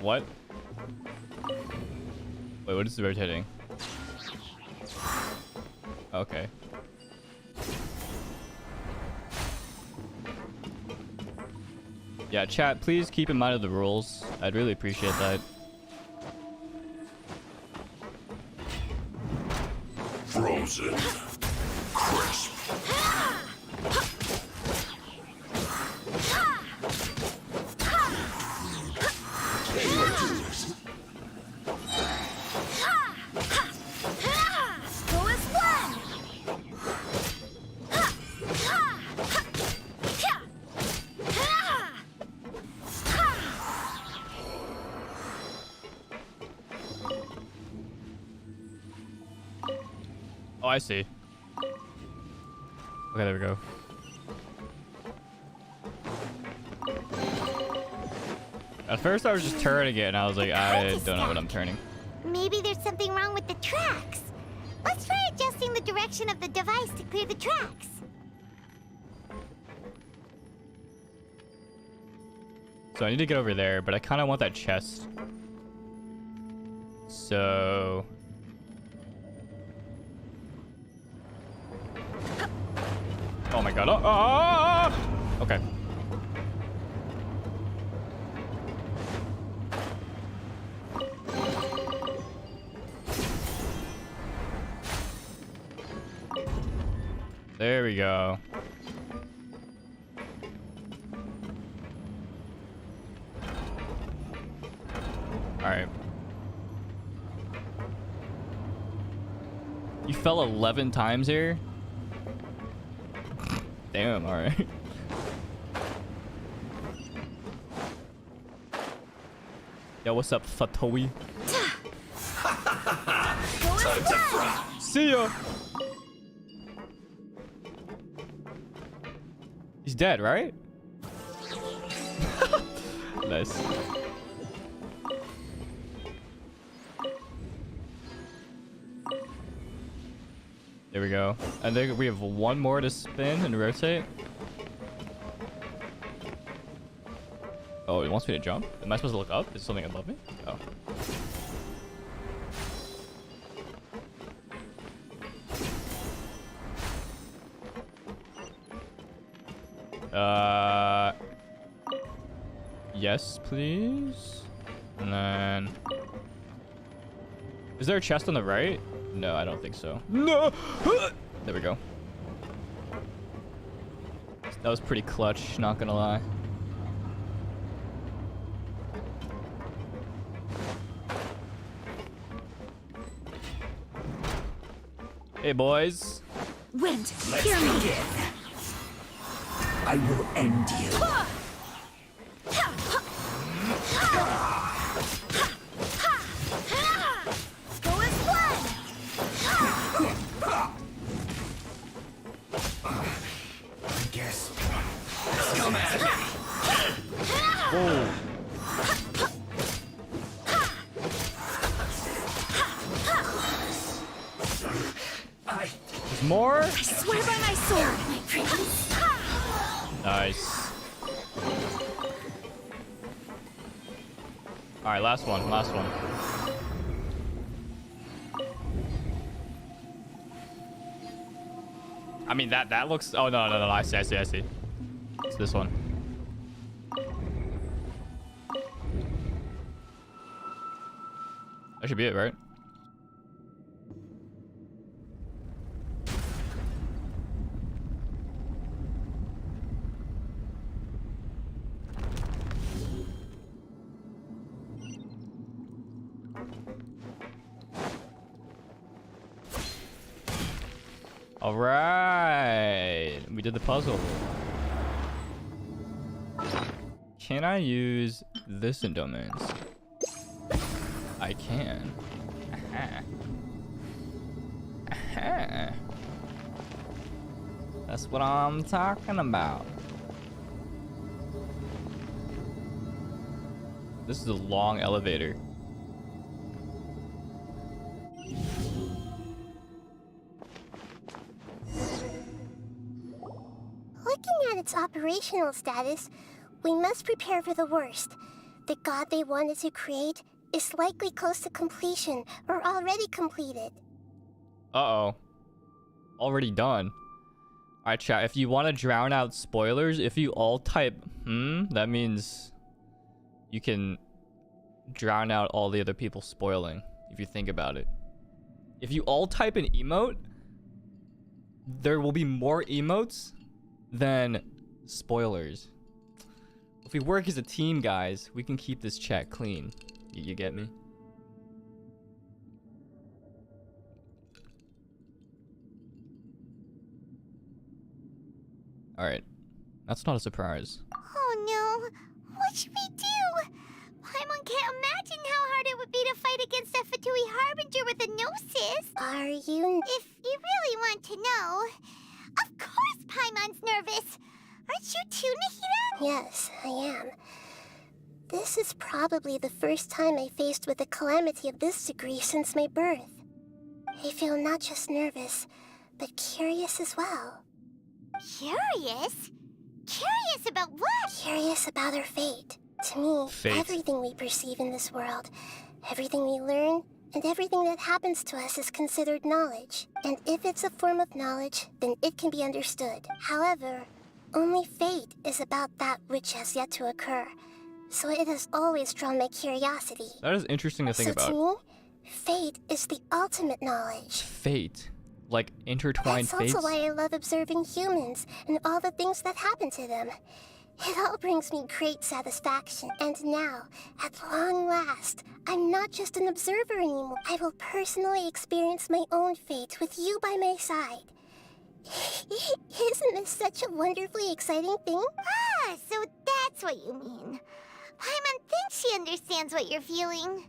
What? Wait, what is the rotating? Okay. Yeah, chat, please keep in mind of the rules. I'd really appreciate that. Frozen. Crisp. Oh, I see. Okay, there we go. At first I was just turning it and I was like, I don't know what I'm turning. Maybe there's something wrong with the tracks. Let's try adjusting the direction of the device to clear the tracks. So I need to get over there, but I kind of want that chest. So... Oh my god. Okay. There we go. Alright. You fell 11 times here? Damn, alright. Yo, what's up, Fatowi? See ya! He's dead, right? Nice. There we go. I think we have one more to spin and rotate. Oh, it wants me to jump? Am I supposed to look up? Is something above me? Oh. Yes, please. And then... Is there a chest on the right? No, I don't think so. No! There we go. That was pretty clutch, not gonna lie. Hey, boys. Wind, hear me. I will end you. Go as planned. I guess. Whoa. There's more? I swear by my sword, my prince. Nice. Alright, last one, last one. I mean, that looks... Oh, no, I see. It's this one. That should be it, right? All right, we did the puzzle. Can I use this in domains? I can. Aha. Aha. That's what I'm talking about. This is a long elevator. Looking at its operational status, we must prepare for the worst. the god they wanted to create is likely close to completion or already completed. Uh-oh. Already done. Alright, chat. If you want to drown out spoilers, if you all type that means you can drown out all the other people spoiling, if you think about it. If you all type an emote, there will be more emotes than spoilers. If we work as a team, guys, we can keep this chat clean. You get me? Alright. That's not a surprise. Oh no, what should we do? Paimon can't imagine how hard it would be to fight against a Fatui Harbinger with a Gnosis. Are you... If you really want to know, of course Paimon's nervous. Aren't you too, Nahida? Yes, I am. This is probably the first time I faced with a calamity of this degree since my birth. I feel not just nervous, but curious as well. Curious? Curious about what? Curious about our fate. To me, everything we perceive in this world, everything we learn, and everything that happens to us is considered knowledge. And if it's a form of knowledge, then it can be understood. However, only fate is about that which has yet to occur. So it has always drawn my curiosity. That is interesting to think about. So to me, fate is the ultimate knowledge. Fate. Like intertwined fates? That's also why I love observing humans and all the things that happen to them. It all brings me great satisfaction. And now, at long last, I'm not just an observer anymore. I will personally experience my own fate with you by my side. Isn't this such a wonderfully exciting thing? Ah, so that's what you mean. Paimon thinks she understands what you're feeling.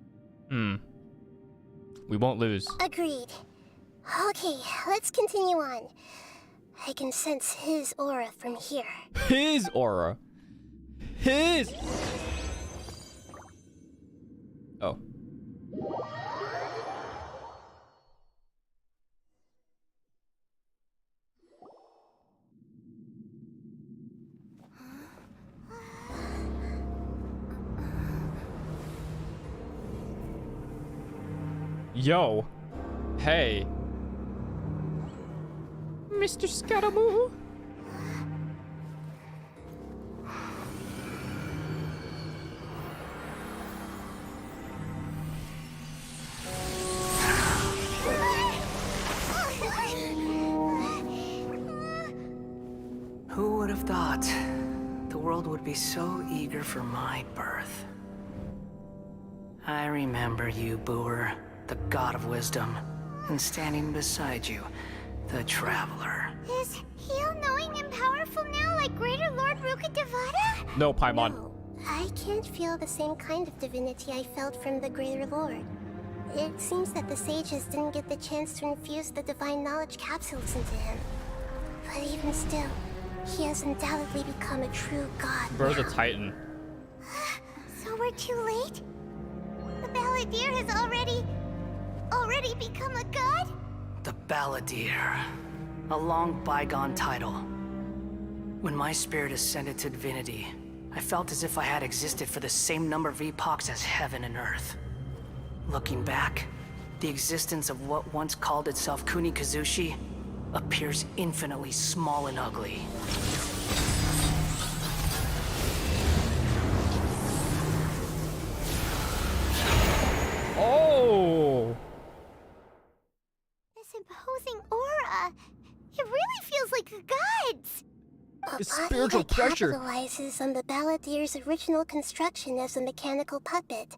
We won't lose. Agreed. Okay, let's continue on. I can sense his aura from here. His aura? His... Oh. Yo. Hey. Mr. Scaramouche. Who would have thought the world would be so eager for my birth? I remember you, Booer, the god of wisdom, and standing beside you, the traveler. Is he all-knowing and powerful now, like Greater Lord Rukkhadevata? No, Paimon. No, I can't feel the same kind of divinity I felt from the Greater Lord. It seems that the sages didn't get the chance to infuse the divine knowledge capsules into him. But even still, he has undoubtedly become a true god. Bro's a titan. So we're too late? The Balladeer has already become a god? The Balladeer. A long bygone title. When my spirit ascended to divinity, I felt as if I had existed for the same number of epochs as heaven and earth. Looking back, the existence of what once called itself Kunikazushi appears infinitely small and ugly. Oh! This imposing aura. It really feels like the gods. It's spiritual pressure. Capitalizes on the Balladeer's original construction as a mechanical puppet,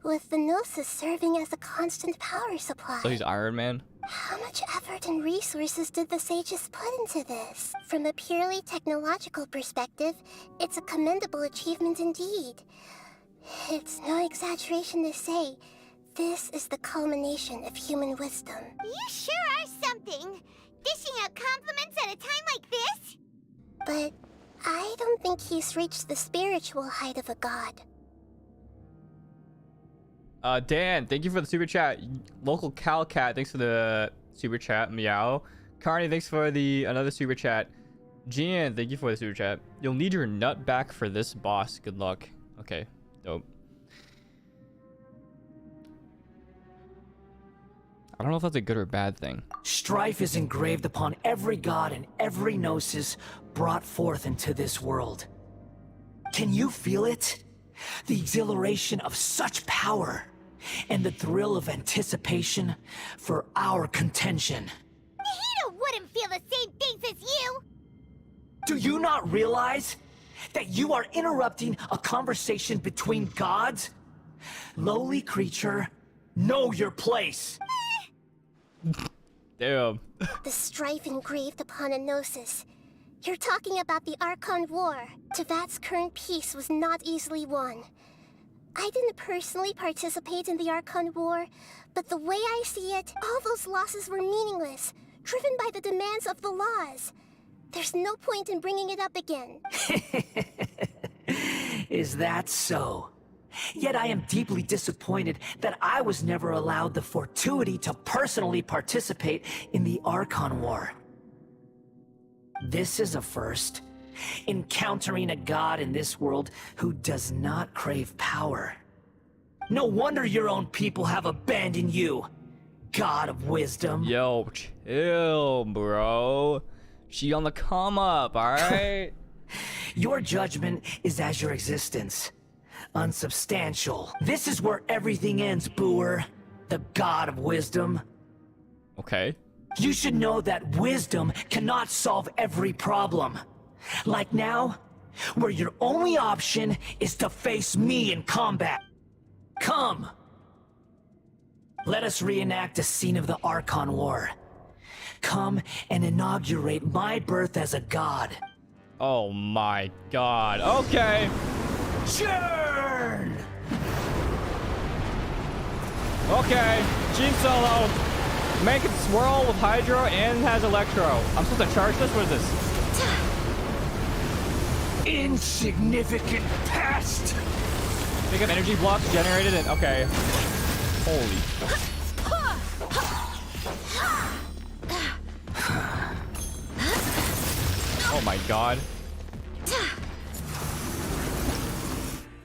with the Gnosis serving as a constant power supply. So he's Iron Man? How much effort and resources did the sages put into this? From a purely technological perspective, it's a commendable achievement indeed. It's no exaggeration to say, this is the culmination of human wisdom. You sure are something. Dishing out compliments at a time like this? But I don't think he's reached the spiritual height of a god. Dan, thank you for the super chat. Local Cal Cat, thanks for the super chat. Meow. Carney, thanks for the another super chat. Gian, thank you for the super chat. You'll need your nut back for this boss. Good luck. Okay, dope. I don't know if that's a good or bad thing. Strife is engraved upon every god and every gnosis brought forth into this world. Can you feel it? The exhilaration of such power, and the thrill of anticipation for our contention. Nahida wouldn't feel the same things as you! Do you not realize that you are interrupting a conversation between gods? Lowly creature, know your place. Damn. The strife engraved upon a gnosis. You're talking about the Archon War. Tevat's current peace was not easily won. I didn't personally participate in the Archon War, but the way I see it, all those losses were meaningless, driven by the demands of the laws. There's no point in bringing it up again. Is that so? Yet I am deeply disappointed that I was never allowed the fortuity to personally participate in the Archon War. This is a first. Encountering a god in this world who does not crave power. No wonder your own people have abandoned you, god of wisdom. Yo, chill, bro. She on the come up, alright? Your judgment is as your existence. Unsubstantial. This is where everything ends, Booer. The god of wisdom. Okay. You should know that wisdom cannot solve every problem. Like now, where your only option is to face me in combat. Come! Let us reenact a scene of the Archon War. Come and inaugurate my birth as a god. Oh my god. Okay. Churn! Okay. Gene Solo. Make it swirl with Hydro and has Electro. I'm supposed to charge this? What is this? Insignificant pest! Pick up energy blocks generated and... Okay. Holy... Oh my god.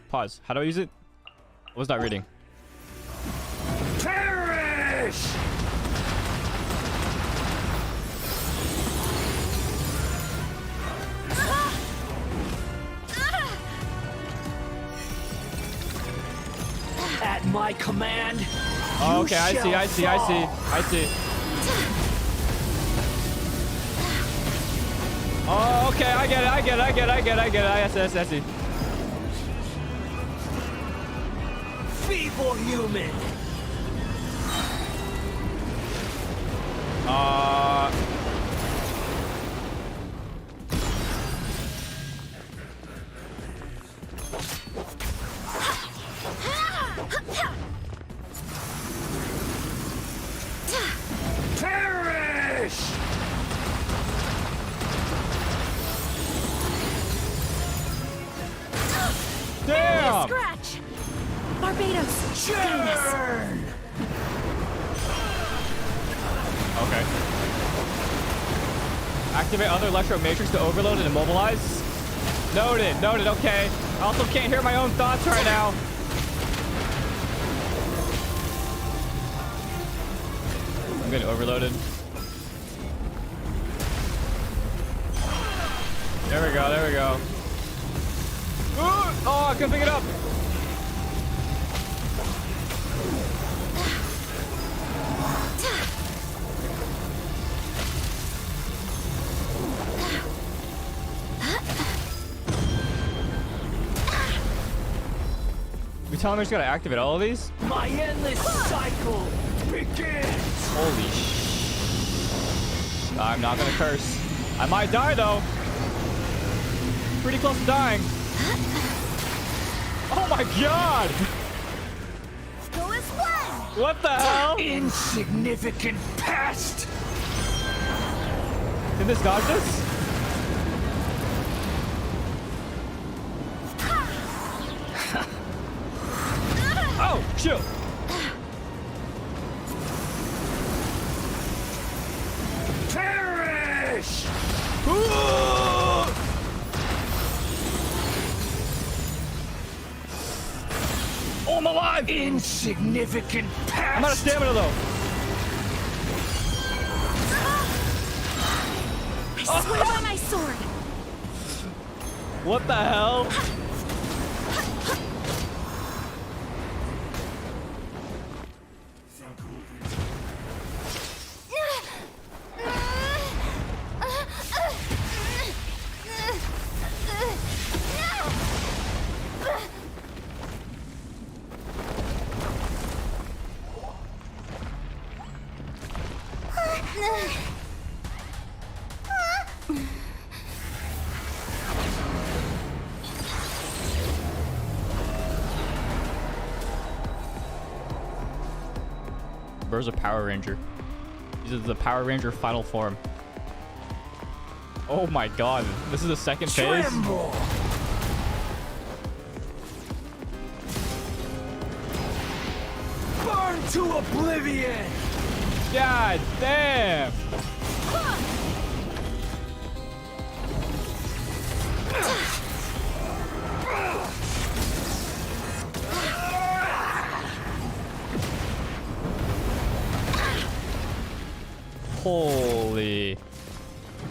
Pause. How do I use it? I was not reading. Perish! At my command. Oh, okay, I see. Oh, okay, I get it. I see. Feeble human. Perish! Damn! Scratch! Barbados! Churn! Okay. Activate other Electro Matrix to overload and immobilize. Noted, okay. I also can't hear my own thoughts right now. I'm getting overloaded. There we go. Ooh! Oh, I couldn't pick it up. You telling me I just gotta activate all of these? My endless cycle begins! Holy sh... I'm not gonna curse. I might die though. Pretty close to dying. Oh my god! Go as one! What the hell? Insignificant pest! Can this dodge this? Oh, chill. Perish! Oh, I'm alive! Insignificant pest! I'm out of stamina though. I swear by my sword. What the hell? Bro's a Power Ranger. He's the Power Ranger final form. Oh my god. This is the second phase? Tremble! Burn to oblivion! God damn! Holy.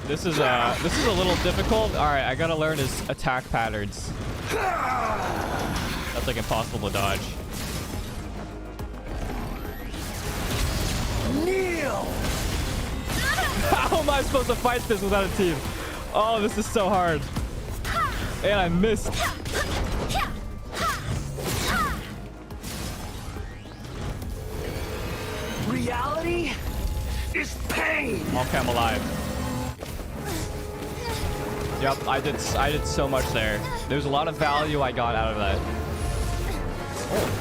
This is a little difficult. All right, I gotta learn his attack patterns. That's like impossible to dodge. Kneel! How am I supposed to fight this without a team? Oh, this is so hard. And I missed. Reality is pain. Okay, I'm alive. Yep, I did so much there. There's a lot of value I got out of that. Oh.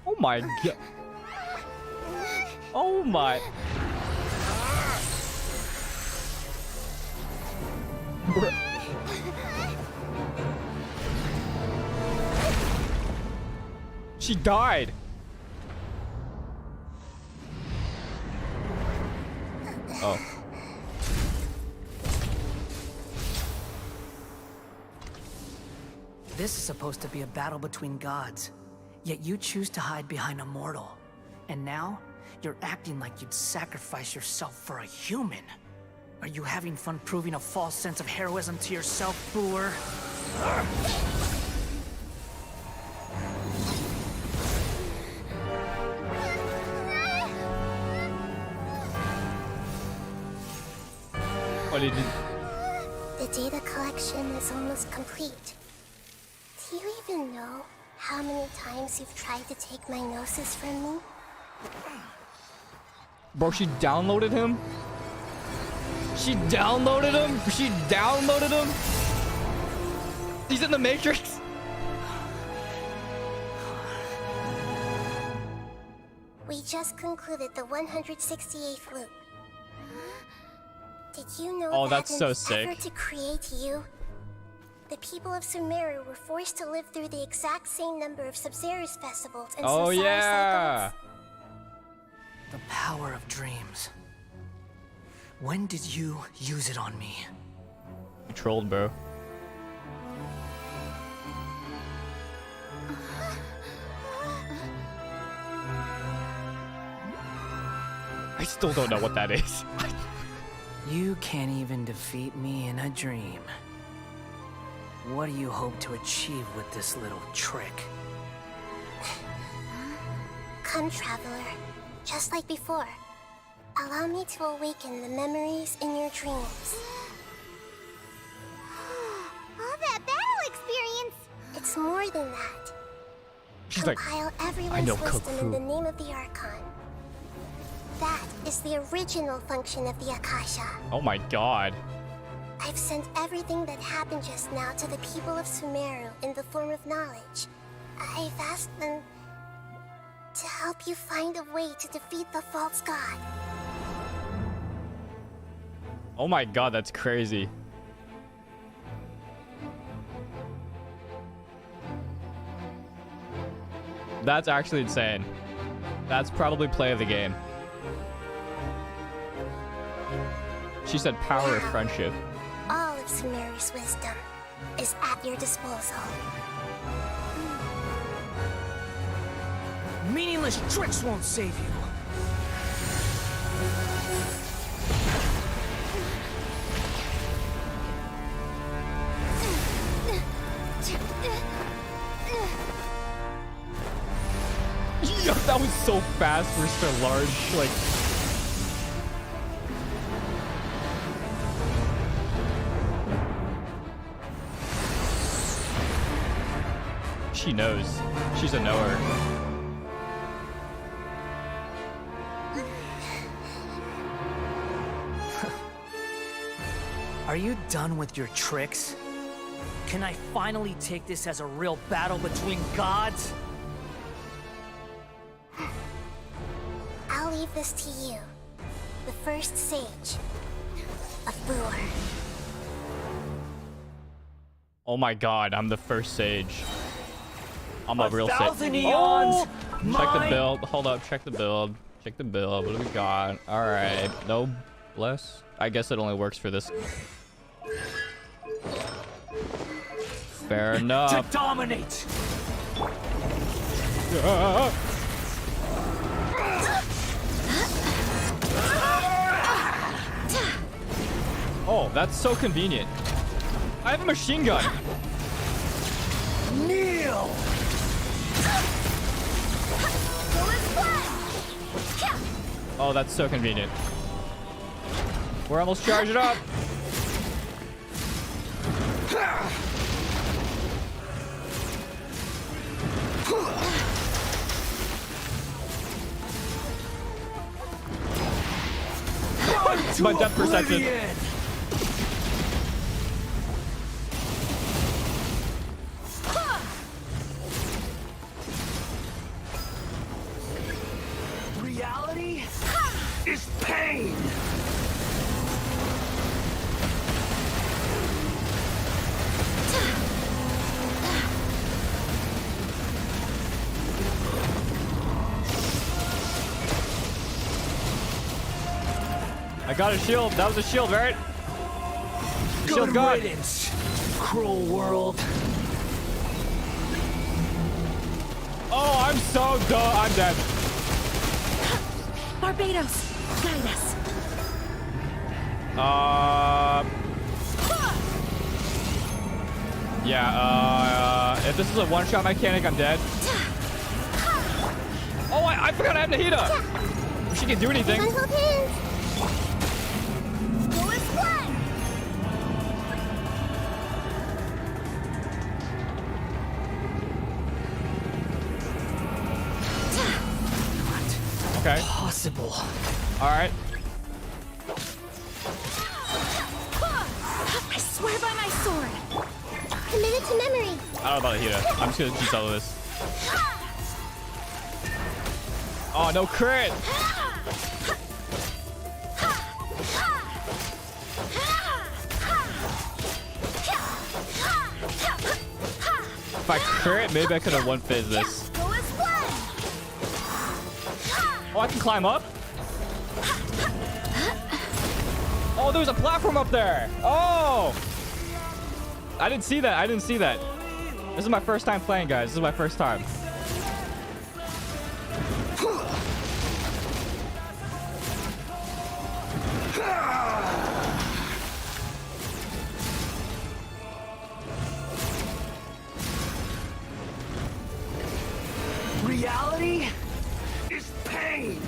Oh my god. Oh my. She died. Oh. This is supposed to be a battle between gods, yet you choose to hide behind a mortal. And now, you're acting like you'd sacrifice yourself for a human. Are you having fun proving a false sense of heroism to yourself, Brewer? What did you... The data collection is almost complete. Do you even know how many times you've tried to take my gnosis from me? Bro, she downloaded him? She downloaded him? She downloaded him? He's in the Matrix? We just concluded the 168th loop. Did you know that that's in so the sick. effort to create you, the people of Sumeru were forced to live through the exact same number of Sub-Zerus festivals and Oh samsara yeah. cycles? The power of dreams. When did you use it on me? You trolled, bro. I still don't know what that is. You can't even defeat me in a dream. What do you hope to achieve with this little trick? Come, traveler. Just like before. Allow me to awaken the memories in your dreams. All that battle experience! It's more than that. She's like, Compile I everyone's know Kung wisdom Fu. in the name of the Archon. That is the original function of the Akasha. Oh my god. I've sent everything that happened just now to the people of Sumeru in the form of knowledge. I've asked them to help you find a way to defeat the false god. Oh my god, that's crazy. That's actually insane. That's probably play of the game. She said power of friendship. All of Sumeru's wisdom is at your disposal. Meaningless tricks won't save you. Yo, that was so fast for so large, like... She knows. She's a knower. Are you done with your tricks? Can I finally take this as a real battle between gods? I'll leave this to you. The first sage of Boor. Oh my god, I'm the first sage. I'm a real sage. 1,000 eons! Check the build. Hold up, check the build. Check the build. What do we got? Alright. No bless. I guess it only works for this. Fair enough. To dominate! Oh, that's so convenient. I have a machine gun. Kneel! Oh, that's so convenient. We're almost charging up. My depth perception. Reality is pain. I got a shield. That was a shield, right? Shield god. Riddance, cruel world. Oh, I'm so dumb. I'm dead. Barbados, guide us. Yeah, if this is a one-shot mechanic, I'm dead. Oh, I forgot I have Nahida. She can do anything. Go and fly. Okay. Possible. All right. I swear by my sword. Committed to memory. I don't know about Nahida. I'm just gonna do some of this. Oh, no crit. If I crit, maybe I could have one-phased this. Oh, I can climb up? Oh, there's a platform up there. Oh! I didn't see that. I didn't see that. This is my first time playing, guys. This is my first time. Reality is pain.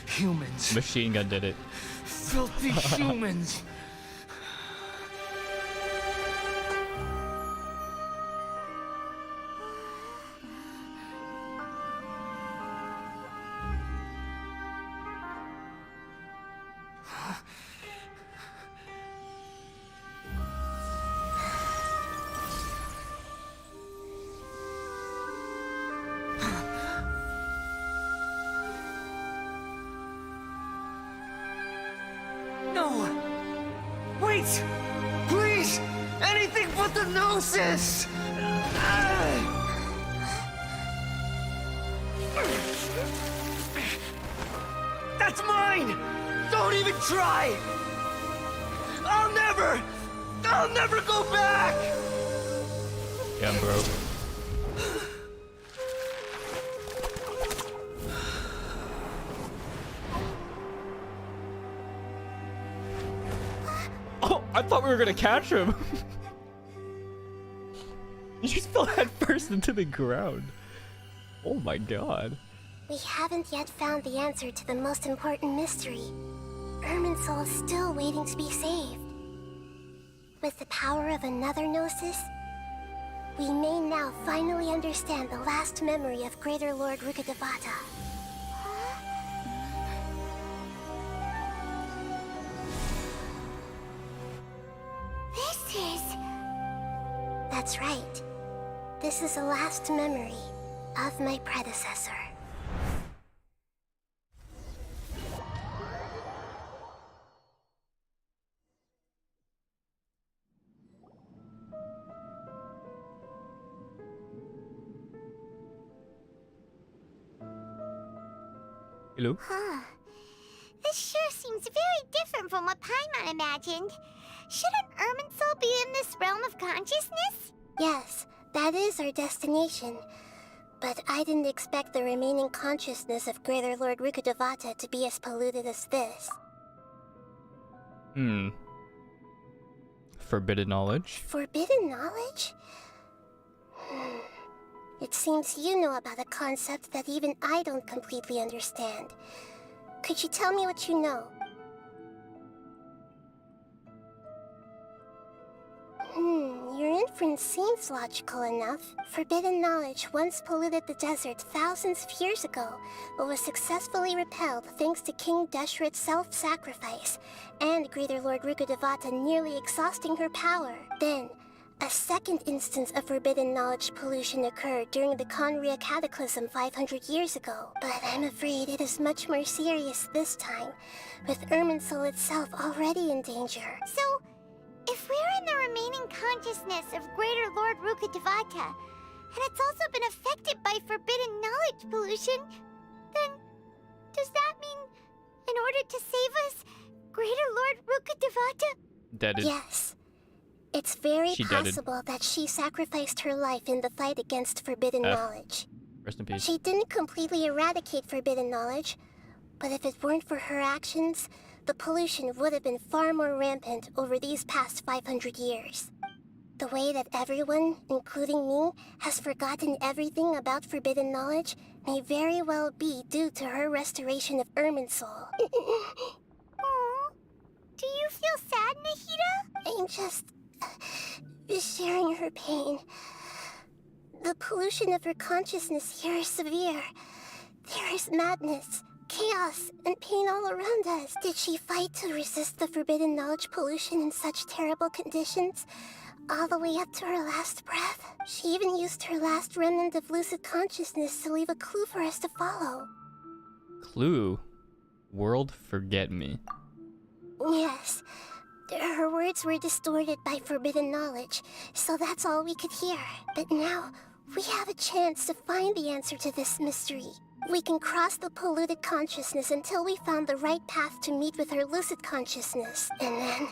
Humans. Machine gun did it. Filthy humans. Please! Please! Anything but the Gnosis! That's mine! Don't even try! I'll never go back! Yeah, bro. Oh, I thought we were gonna catch him. You just fell head first into the ground. Oh my god. We haven't yet found the answer to the most important mystery. Irminsul is still waiting to be saved. With the power of another Gnosis, we may now finally understand the last memory of Greater Lord Rukkhadevata. This is... That's right. This is the last memory of my predecessor. Hello? Huh. This sure seems very different from what Paimon imagined. Shouldn't Irminsul be in this realm of consciousness? Yes, that is our destination. But I didn't expect the remaining consciousness of Greater Lord Rukkhadevata to be as polluted as this. Forbidden knowledge? Forbidden knowledge? It seems you know about a concept that even I don't completely understand. Could you tell me what you know? Your inference seems logical enough. Forbidden knowledge once polluted the desert thousands of years ago, but was successfully repelled thanks to King Deshret's self-sacrifice, and Greater Lord Rukkhadevata nearly exhausting her power. Then, a second instance of forbidden knowledge pollution occurred during the Conria Cataclysm 500 years ago. But I'm afraid it is much more serious this time, with Irminsul itself already in danger. So, if we're in the remaining consciousness of Greater Lord Rukkhadevata, and it's also been affected by forbidden knowledge pollution, then does that mean, in order to save us, Greater Lord Rukkhadevata? Deaded. Yes. It's very possible that she sacrificed her life in the fight against forbidden knowledge. Rest in peace. She didn't completely eradicate forbidden knowledge, but if it weren't for her actions, the pollution would have been far more rampant over these past 500 years. The way that everyone, including me, has forgotten everything about forbidden knowledge may very well be due to her restoration of Irminsul. Aww. Do you feel sad, Nahida? I'm just sharing her pain. The pollution of her consciousness here is severe. There is madness, chaos, and pain all around us. Did she fight to resist the forbidden knowledge pollution in such terrible conditions, all the way up to her last breath? She even used her last remnant of lucid consciousness to leave a clue for us to follow. Clue? World forget me. Yes. Her words were distorted by forbidden knowledge, so that's all we could hear. But now, we have a chance to find the answer to this mystery. We can cross the polluted consciousness until we found the right path to meet with her lucid consciousness. And then,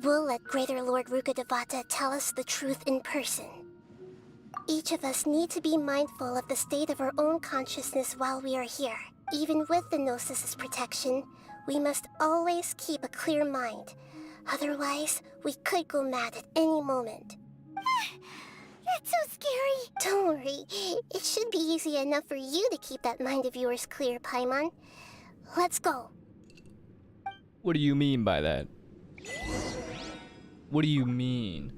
we'll let Greater Lord Rukkhadevata tell us the truth in person. Each of us need to be mindful of the state of our own consciousness while we are here. Even with the Gnosis' protection, we must always keep a clear mind. Otherwise, we could go mad at any moment. That's so scary. Don't worry. It should be easy enough for you to keep that mind of yours clear, Paimon. Let's go. What do you mean by that? What do you mean?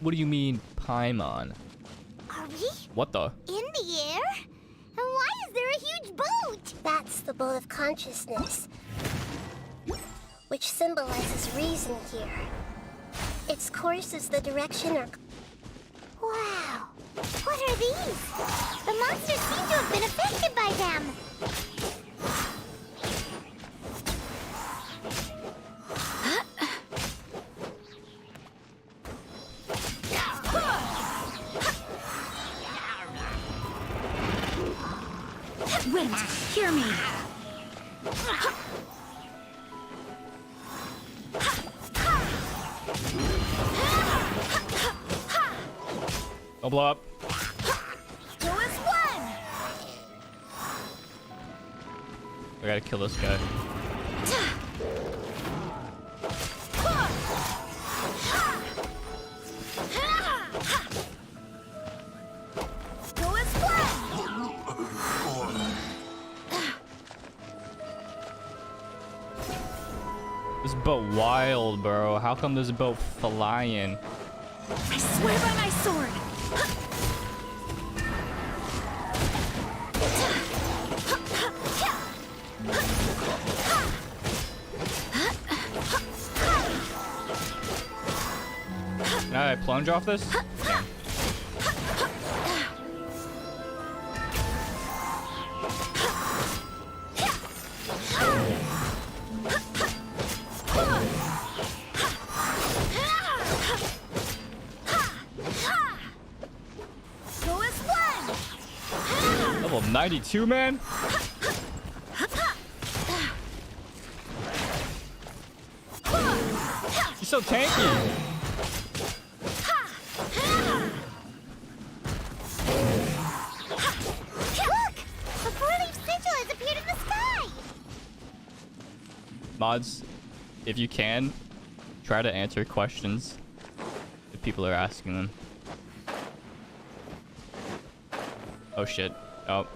What do you mean, Paimon? Are we? What the? In the air? And why is there a huge boat? That's the boat of consciousness, which symbolizes reason here. Its course is the direction our... Wow! What are these? The monsters seem to have been affected by them. hear me. Don't blow up. Go as one. I gotta kill this guy. Go as one. This boat wild, bro. How come this boat flying? I swear by my sword. Can I plunge off this? Yeah. Go as one. Level 92, man. He's so tanky. Look! A four-leaf sigil has appeared in the sky! Mods, if you can, try to answer questions if people are asking them. Oh shit. Oh.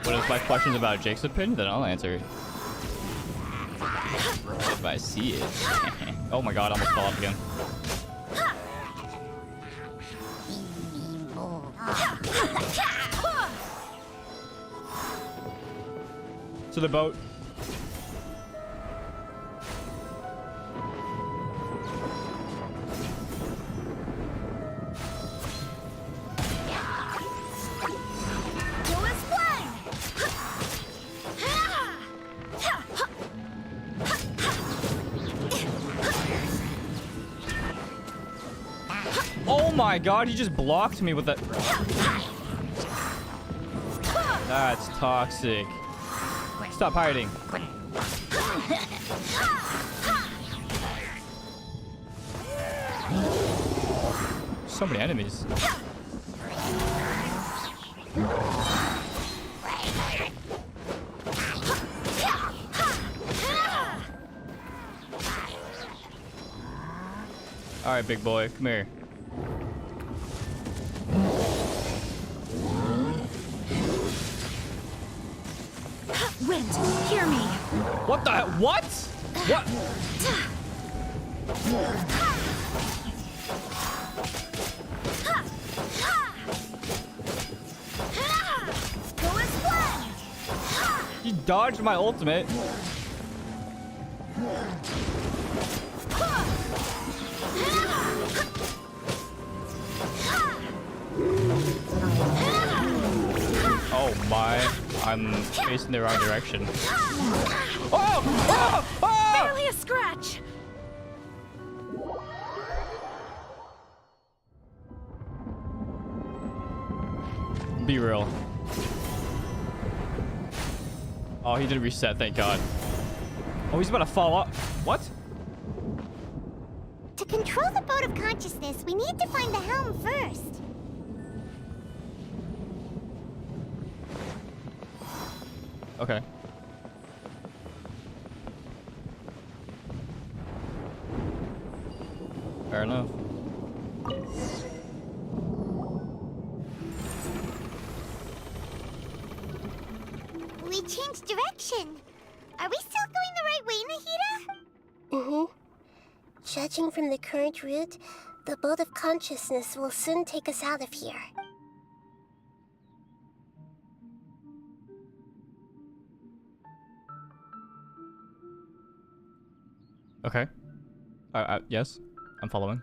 What if my question's about Jake's opinion? Then I'll answer it. If I see it. Oh my god, I almost fell off again. To the boat. Oh my god, he just blocked me with that. That's toxic. Stop hiding. So many enemies. Alright, big boy, come here. Wind, hear me. What the hell? What? What? Go as one. He dodged my ultimate. Oh my. I'm facing the wrong direction. Oh! Oh! Oh! Barely a scratch. Be real. Oh, he did reset, thank god. Oh, he's about to fall off. What? To control the boat of consciousness, we need to find the helm first. Okay. Fair enough. We changed direction. Are we still going the right way, Nahida? Mm-hmm. Judging from the current route, the boat of consciousness will soon take us out of here. Okay. Yes, I'm following.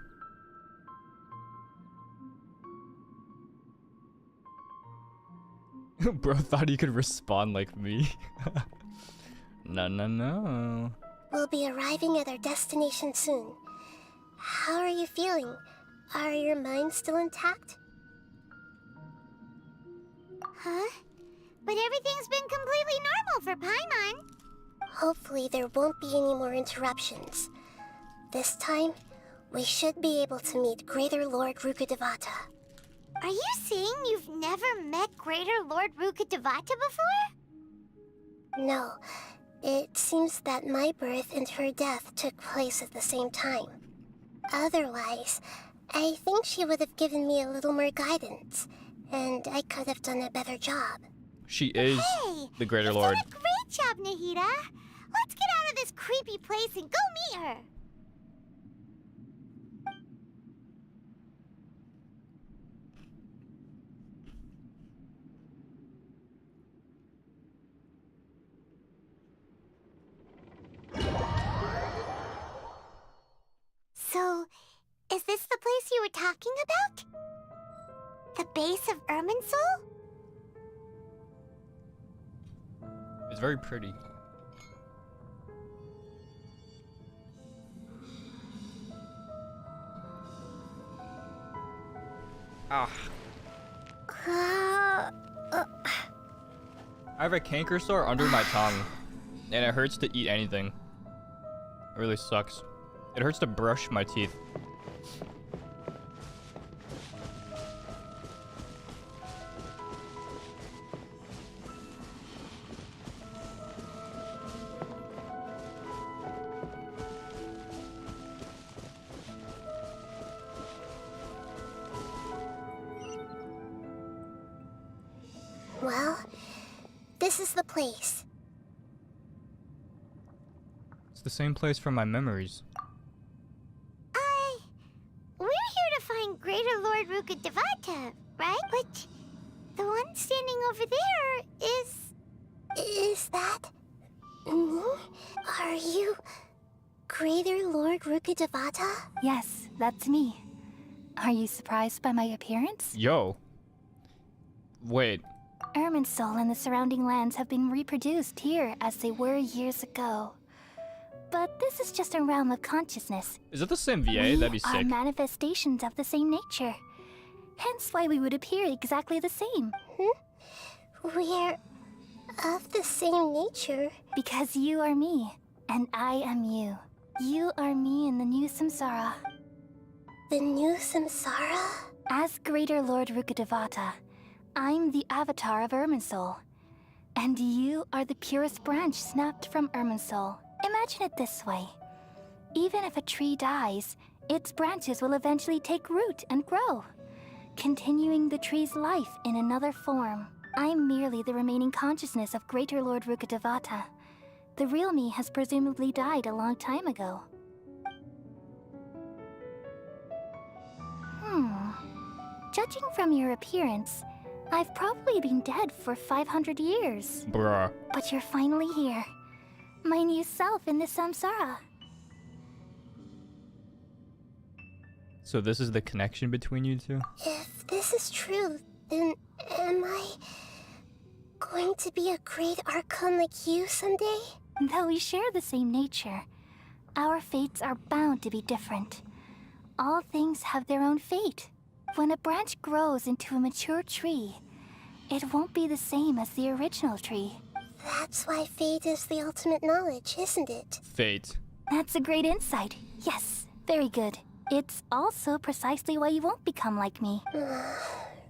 Bro thought he could respond like me. No. We'll be arriving at our destination soon. How are you feeling? Are your minds still intact? Huh? But everything's been completely normal for Paimon. Hopefully there won't be any more interruptions. This time, we should be able to meet Greater Lord Rukkhadevata. Are you saying you've never met Greater Lord Rukkhadevata before? No. It seems that my birth and her death took place at the same time. Otherwise, I think she would have given me a little more guidance, and I could have done a better job. She is the Greater Lord. You did a great job, Nahida. Let's get out of this creepy place and go meet her. So, is this the place you were talking about? The base of Irminsul? It's very pretty. Ah. I have a canker sore under my tongue, and it hurts to eat anything. It really sucks. It hurts to brush my teeth. Well, this is the place. It's the same place from my memories. We're here to find Greater Lord Rukkhadevata, right? But the one standing over there is... Is that... me? Are you... Greater Lord Rukkhadevata? Yes, that's me. Are you surprised by my appearance? Yo. Wait. Irminsul and the surrounding lands have been reproduced here as they were years ago. But this is just a realm of consciousness. Is it the same VA? That'd be sick. We are manifestations of the same nature. Hence why we would appear exactly the same. We're of the same nature. Because you are me, and I am you. You are me in the new samsara. The new samsara? As Greater Lord Rukkhadevata, I'm the avatar of Irminsul. And you are the purest branch snapped from Irminsul. Imagine it this way. Even if a tree dies, its branches will eventually take root and grow, continuing the tree's life in another form. I'm merely the remaining consciousness of Greater Lord Rukkhadevata. The real me has presumably died a long time ago. Judging from your appearance, I've probably been dead for 500 years. Bruh. But you're finally here. My new self in the samsara. So this is the connection between you two? If this is true, then am I going to be a great Archon like you someday? Though we share the same nature, our fates are bound to be different. All things have their own fate. When a branch grows into a mature tree, it won't be the same as the original tree. That's why fate is the ultimate knowledge, isn't it? Fate. That's a great insight. Yes, very good. It's also precisely why you won't become like me.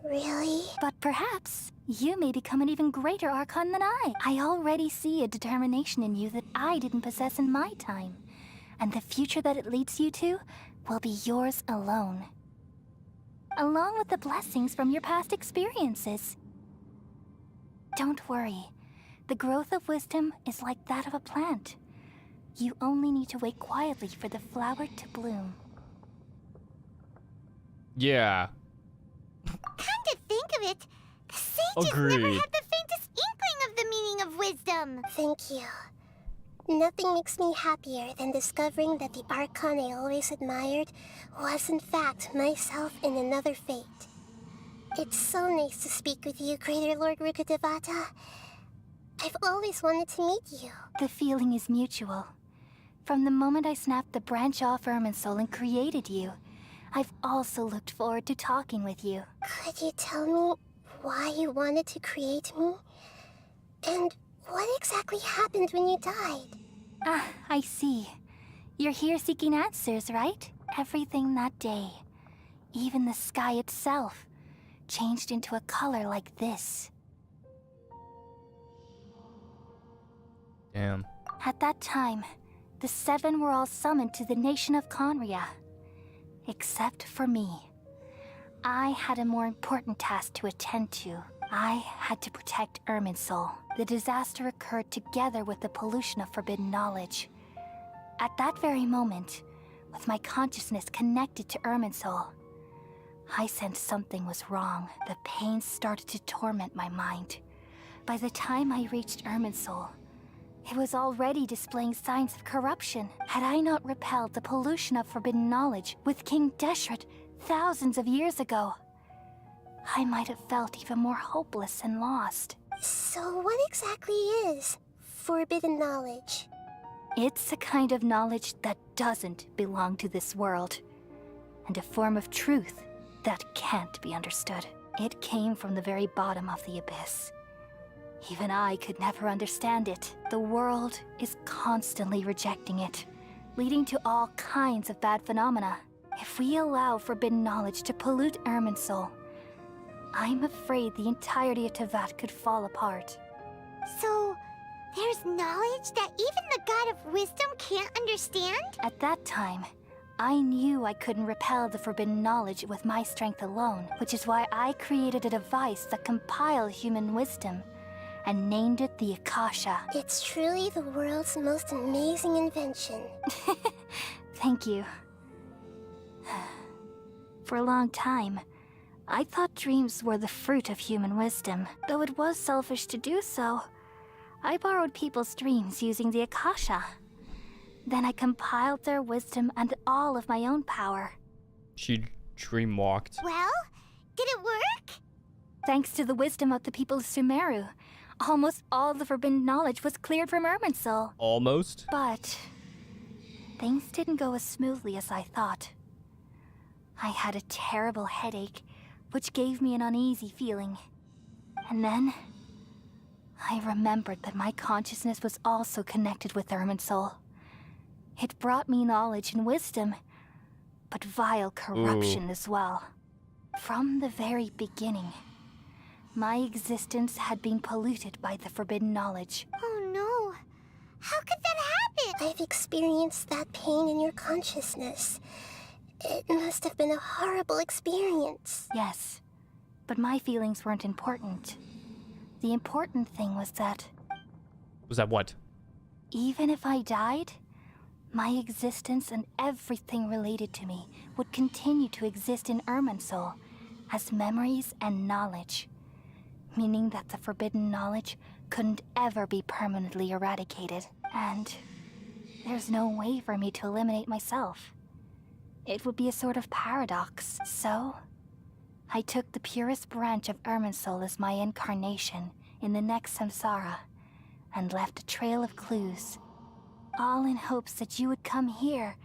Really? But perhaps you may become an even greater Archon than I. I already see a determination in you that I didn't possess in my time. And the future that it leads you to will be yours alone. Along with the blessings from your past experiences. Don't worry. The growth of wisdom is like that of a plant. You only need to wait quietly for the flower to bloom. Yeah. Come to think of it, the sages never Agreed. had the faintest inkling of the meaning of wisdom. Thank you. Nothing makes me happier than discovering that the Archon I always admired was in fact myself in another fate. It's so nice to speak with you, Greater Lord Rukkhadevata. I've always wanted to meet you. The feeling is mutual. From the moment I snapped the branch off Irminsul and created you, I've also looked forward to talking with you. Could you tell me why you wanted to create me? And what exactly happened when you died? Ah, I see. You're here seeking answers, right? Everything that day, even the sky itself, changed into a color like this. Damn. At that time, the seven were all summoned to the nation of Conria. Except for me. I had a more important task to attend to. I had to protect Irminsul. The disaster occurred together with the pollution of forbidden knowledge. At that very moment, with my consciousness connected to Irminsul, I sensed something was wrong. The pain started to torment my mind. By the time I reached Irminsul, it was already displaying signs of corruption. Had I not repelled the pollution of forbidden knowledge with King Deshret thousands of years ago, I might have felt even more hopeless and lost. So what exactly is forbidden knowledge? It's a kind of knowledge that doesn't belong to this world, and a form of truth that can't be understood. It came from the very bottom of the abyss. Even I could never understand it. The world is constantly rejecting it, leading to all kinds of bad phenomena. If we allow forbidden knowledge to pollute Irminsul, I'm afraid the entirety of Teyvat could fall apart. So, there's knowledge that even the God of Wisdom can't understand? At that time, I knew I couldn't repel the forbidden knowledge with my strength alone, which is why I created a device that compiled human wisdom and named it the Akasha. It's truly the world's most amazing invention. Thank you. For a long time, I thought dreams were the fruit of human wisdom. Though it was selfish to do so, I borrowed people's dreams using the Akasha. Then I compiled their wisdom and all of my own power. She dreamwalked. Well, did it work? Thanks to the wisdom of the people of Sumeru, almost all the forbidden knowledge was cleared from Irminsul. Almost? But things didn't go as smoothly as I thought. I had a terrible headache, which gave me an uneasy feeling. And then I remembered that my consciousness was also connected with Irminsul. It brought me knowledge and wisdom, but vile corruption as well. From the very beginning, my existence had been polluted by the forbidden knowledge. Oh no. How could that happen? I've experienced that pain in your consciousness. It must have been a horrible experience. Yes, but my feelings weren't important. The important thing was that... Was that what? Even if I died, my existence and everything related to me would continue to exist in Irminsul as memories and knowledge, meaning that the forbidden knowledge couldn't ever be permanently eradicated, and there's no way for me to eliminate myself. It would be a sort of paradox. So, I took the purest branch of Irminsul as my incarnation in the next samsara, and left a trail of clues, all in hopes that you would come here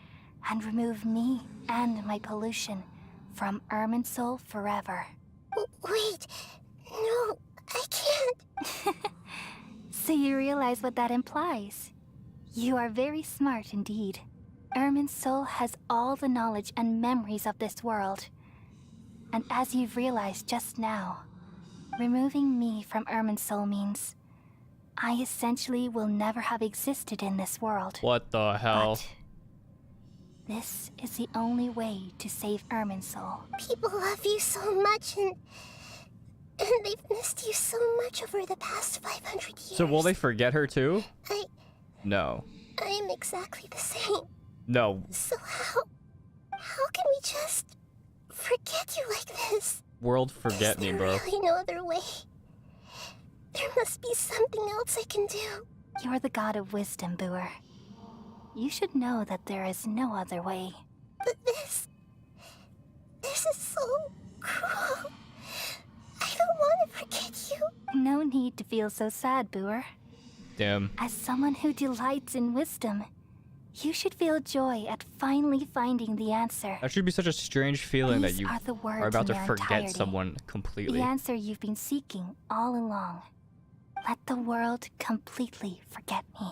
and remove me and my pollution from Irminsul forever. Wait, no, I can't. So you realize what that implies? You are very smart indeed. Irminsul has all the knowledge and memories of this world. And as you've realized just now, removing me from Irminsul means I essentially will never have existed in this world. What the hell? But this is the only way to save Irminsul. People love you so much, and they've missed you so much over the past 500 years. So will they forget her too? No. I am exactly the same. No. So how can we just forget you like this? World forget me, bro. There's really no other way. There must be something else I can do. You're the god of wisdom, Booer. You should know that there is no other way. But this is so cruel. I don't want to forget you. No need to feel so sad, Booer. Damn. As someone who delights in wisdom, you should feel joy at finally finding the answer. That should be such a strange feeling that you are the words are about to in their forget entirety. someone completely. The answer you've been seeking all along. Let the world completely forget me.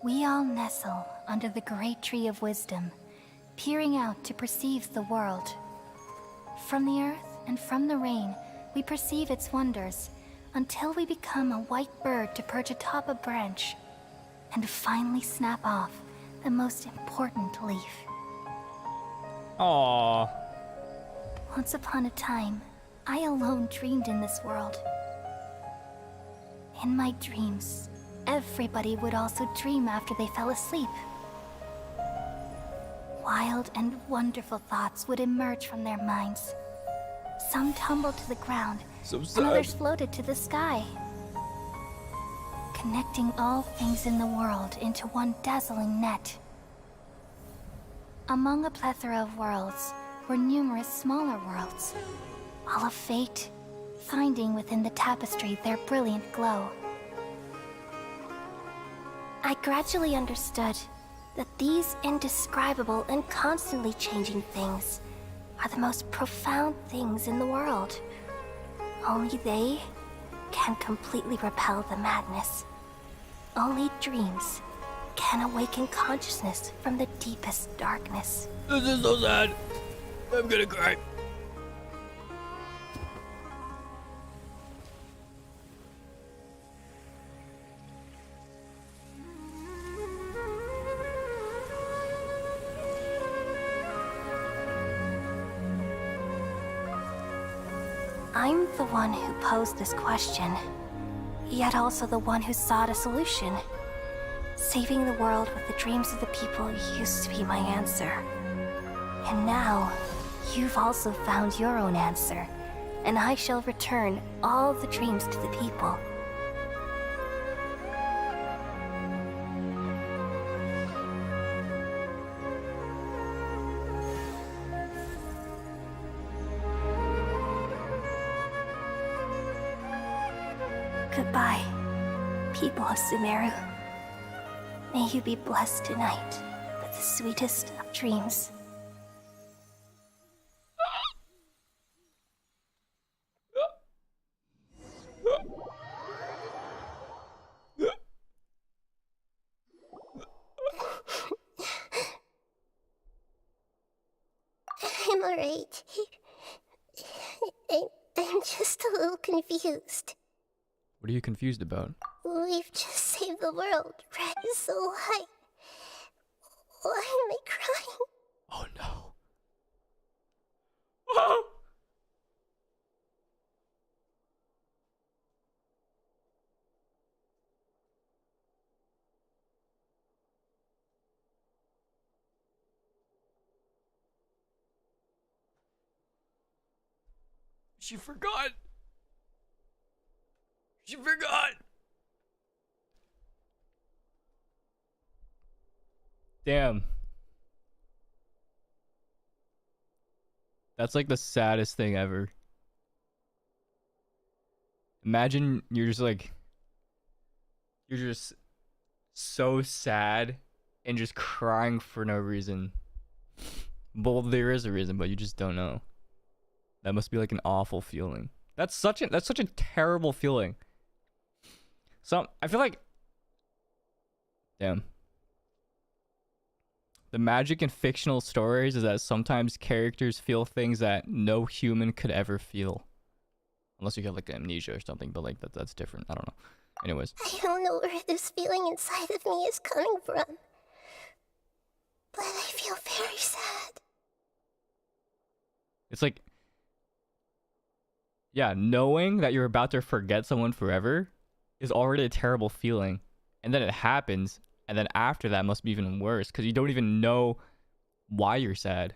We all nestle under the great tree of wisdom, peering out to perceive the world. From the earth and from the rain, we perceive its wonders, until we become a white bird to perch atop a branch, and finally snap off the most important leaf. Aww. Once upon a time, I alone dreamed in this world. In my dreams, everybody would also dream after they fell asleep. Wild and wonderful thoughts would emerge from their minds. Some tumbled to the ground, and others floated to the sky, connecting all things in the world into one dazzling net. Among a plethora of worlds were numerous smaller worlds, all of fate, finding within the tapestry their brilliant glow. I gradually understood that these indescribable and constantly changing things are the most profound things in the world. Only they can completely repel the madness. Only dreams can awaken consciousness from the deepest darkness. This is so sad. I'm gonna cry. I'm the one who posed this question, yet also the one who sought a solution. Saving the world with the dreams of the people used to be my answer. And now, you've also found your own answer, and I shall return all the dreams to the people. Goodbye, people of Sumeru. May you be blessed tonight with the sweetest of dreams. I'm alright. I'm just a little confused. What are you confused about? We've just saved the world, right? So why? Why am I crying? Oh no. She forgot. She forgot. Damn. That's like the saddest thing ever. Imagine you're just so sad and just crying for no reason. Well, there is a reason, but you just don't know. That must be like an awful feeling. That's such a terrible feeling. So I feel like, damn. The magic in fictional stories is that sometimes characters feel things that no human could ever feel. Unless you have like amnesia or something, but like that's different. I don't know. Anyways. I don't know where this feeling inside of me is coming from. But I feel very sad. It's like, yeah, knowing that you're about to forget someone forever is already a terrible feeling. And then it happens. And then after that must be even worse because you don't even know why you're sad.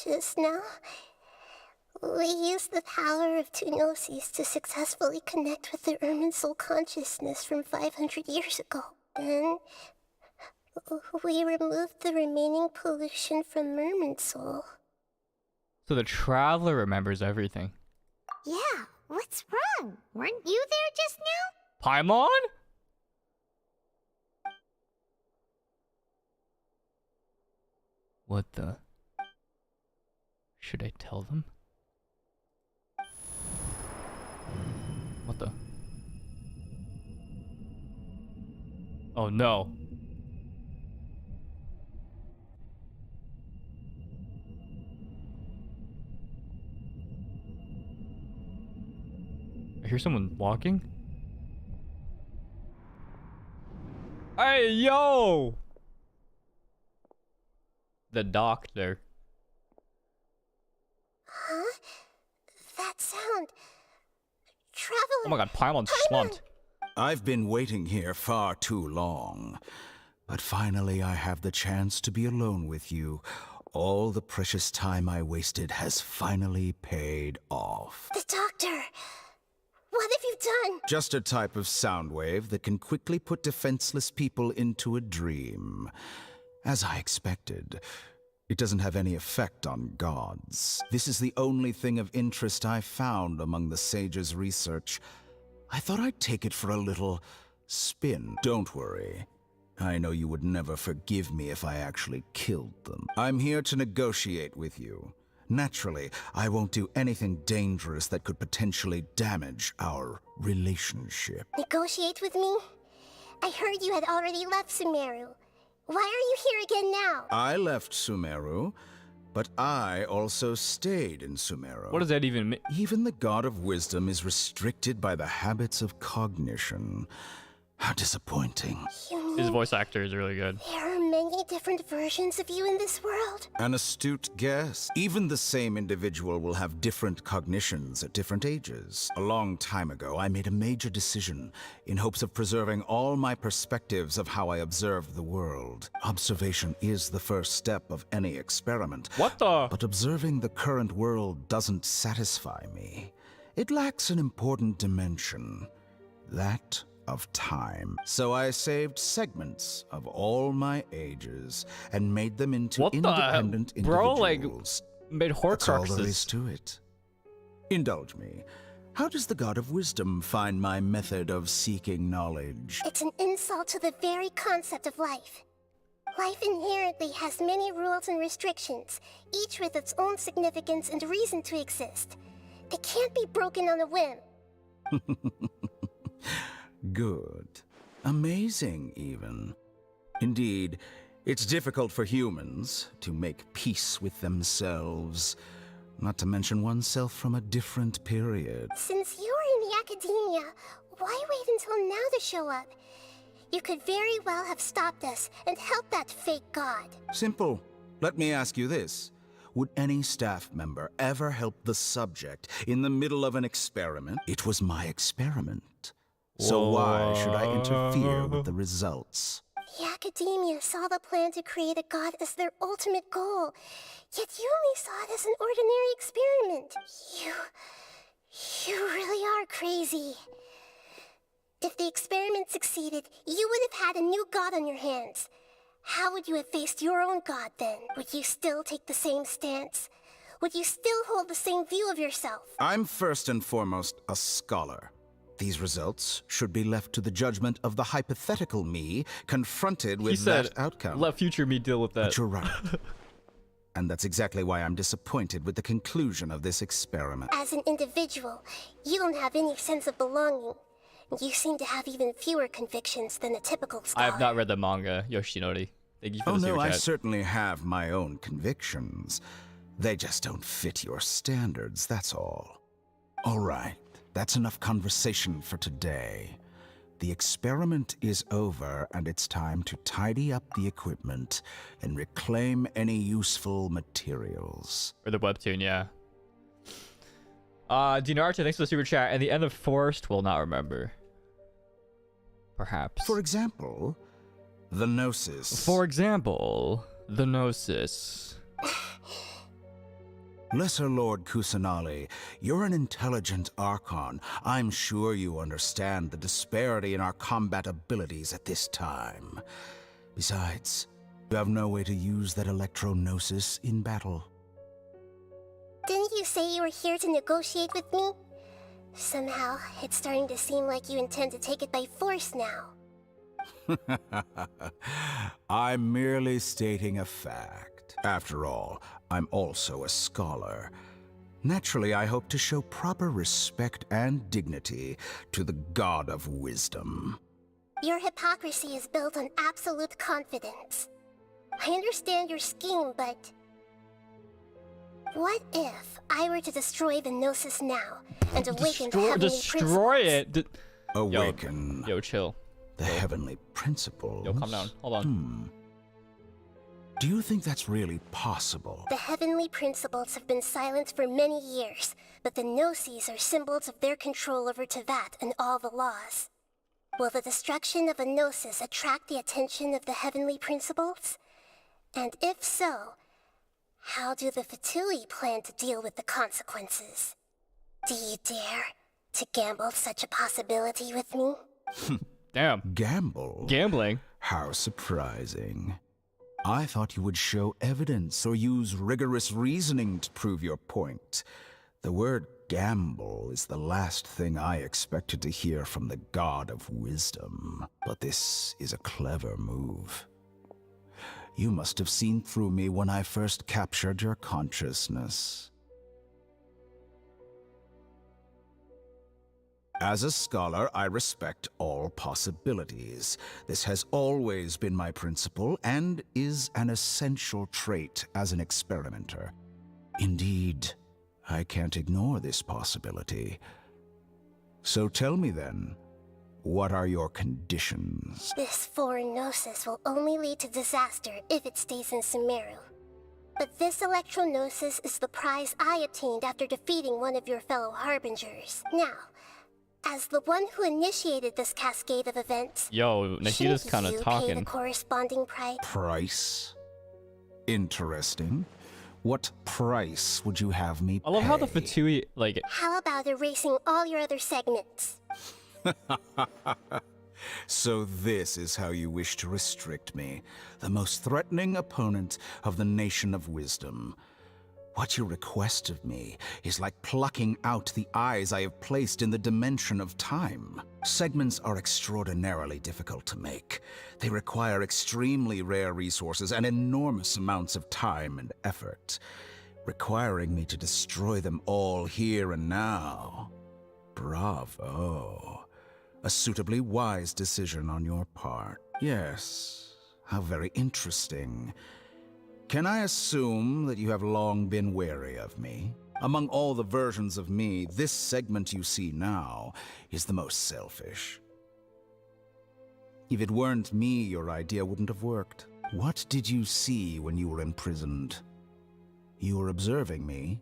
Just now, We used the power of two gnosis to successfully connect with the Irminsul consciousness from 500 years ago. Then, we removed the remaining pollution from Irminsul. So the Traveler remembers everything. Yeah, what's wrong? Weren't you there just now? Paimon? What the? Should I tell them? What the? Oh no. I hear someone walking. Hey, yo! The doctor. Huh? That sound. Traveler. Oh my god, Paimon's slumped. I've been waiting here far too long. But finally I have the chance to be alone with you. All the precious time I wasted has finally paid off. The doctor. What have you done? Just a type of sound wave that can quickly put defenseless people into a dream. As I expected, it doesn't have any effect on gods. This is the only thing of interest I found among the sage's research. I thought I'd take it for a little spin. Don't worry. I know you would never forgive me if I actually killed them. I'm here to negotiate with you. Naturally, I won't do anything dangerous that could potentially damage our relationship. Negotiate with me? I heard you had already left Sumeru. Why are you here again now? I left Sumeru, but I also stayed in Sumeru. What does that even mean? Even the God of Wisdom is restricted by the habits of cognition. How disappointing. His voice actor is really good. There are many different versions of you in this world. An astute guess. Even the same individual will have different cognitions at different ages. A long time ago, I made a major decision in hopes of preserving all my perspectives of how I observed the world. Observation is the first step of any experiment. What the? But observing the current world doesn't satisfy me. It lacks an important dimension. That of time. So I saved segments of all my ages and made them into independent individuals. Made That's all there Horcruxes. is to it. Indulge me. How does the God of Wisdom find my method of seeking knowledge? It's an insult to the very concept of life. Life inherently has many rules and restrictions, each with its own significance and reason to exist. They can't be broken on a whim. Good. Amazing, even. Indeed, it's difficult for humans to make peace with themselves, not to mention oneself from a different period. Since you were in the Akademiya, why wait until now to show up? You could very well have stopped us and helped that fake god. Simple. Let me ask you this. Would any staff member ever help the subject in the middle of an experiment? It was my experiment. So why should I interfere with the results? The Akademiya saw the plan to create a god as their ultimate goal, yet you only saw it as an ordinary experiment. You really are crazy. If the experiment succeeded, you would have had a new god on your hands. How would you have faced your own god then? Would you still take the same stance? Would you still hold the same view of yourself? I'm first and foremost a scholar. These results should be left to the judgment of the hypothetical me confronted with that outcome. Let future me deal with that. But you're right. And that's exactly why I'm disappointed with the conclusion of this experiment. As an individual, you don't have any sense of belonging. You seem to have even fewer convictions than a typical scholar. I have not read the manga, Yoshinori. Thank you for the super I chat. certainly have my own convictions. They just don't fit your standards, that's all. All right. That's enough conversation for today. The experiment is over, and it's time to tidy up the equipment and reclaim any useful materials. Or the webtoon, yeah. Dinarta, thanks for the super chat. And the end of Forest will not remember. Perhaps. For example, the Gnosis. For example, the Gnosis. Lesser Lord Kusanali, you're an intelligent Archon. I'm sure you understand the disparity in our combat abilities at this time. Besides, you have no way to use that electro-gnosis in battle. Didn't you say you were here to negotiate with me? Somehow, it's starting to seem like you intend to take it by force now. I'm merely stating a fact. After all, I'm also a scholar. Naturally, I hope to show proper respect and dignity to the God of Wisdom. Your hypocrisy is built on absolute confidence. I understand your scheme, but... what if I were to destroy the Gnosis now and awaken the heavenly Destroy it? Awaken. Yo, chill. The heavenly principles. Yo, calm down. Hold on. Do you think that's really possible? The heavenly principles have been silent for many years, but the Gnosis are symbols of their control over Tevat and all the laws. Will the destruction of a Gnosis attract the attention of the heavenly principles? And if so, how do the Fatui plan to deal with the consequences? Do you dare to gamble such a possibility with me? Damn. Gamble? Gambling? How surprising. I thought you would show evidence or use rigorous reasoning to prove your point. The word gamble is the last thing I expected to hear from the God of Wisdom. But this is a clever move. You must have seen through me when I first captured your consciousness. As a scholar, I respect all possibilities. This has always been my principle and is an essential trait as an experimenter. Indeed, I can't ignore this possibility. So tell me then, what are your conditions? This foreign Gnosis will only lead to disaster if it stays in Sumeru. But this electro-Gnosis is the prize I obtained after defeating one of your fellow Harbingers. Now, as the one who initiated this cascade of events, yo, Nahida's kind of talking. Pay the corresponding price. Price? Interesting. What price would you have me pay? I love how the Fatui, like... How about erasing all your other segments? So this is how you wish to restrict me, the most threatening opponent of the Nation of Wisdom. What you request of me is like plucking out the eyes I have placed in the dimension of time. Segments are extraordinarily difficult to make. They require extremely rare resources and enormous amounts of time and effort, requiring me to destroy them all here and now. Bravo. A suitably wise decision on your part. Yes, how very interesting. Can I assume that you have long been wary of me? Among all the versions of me, this segment you see now is the most selfish. If it weren't me, your idea wouldn't have worked. What did you see when you were imprisoned? You were observing me,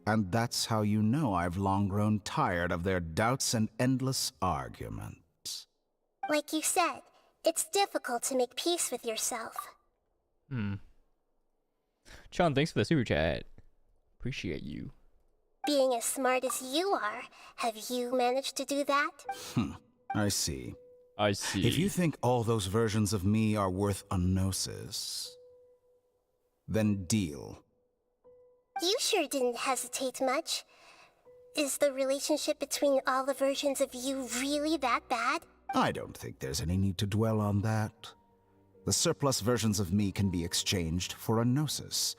and that's how you know I've long grown tired of their doubts and endless arguments. Like you said, it's difficult to make peace with yourself. Sean, thanks for the super chat. Appreciate you. Being as smart as you are, have you managed to do that? I see. I see. If you think all those versions of me are worth a gnosis, then deal. You sure didn't hesitate much. Is the relationship between all the versions of you really that bad? I don't think there's any need to dwell on that. The surplus versions of me can be exchanged for a gnosis.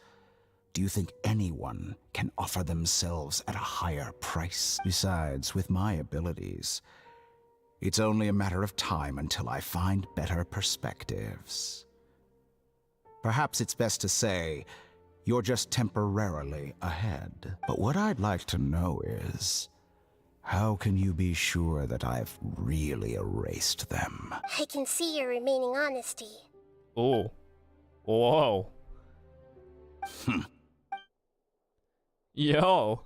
Do you think anyone can offer themselves at a higher price? Besides, with my abilities, it's only a matter of time until I find better perspectives. Perhaps it's best to say, you're just temporarily ahead. But what I'd like to know is, how can you be sure that I've really erased them? I can see your remaining honesty. Oh. Whoa. Yo.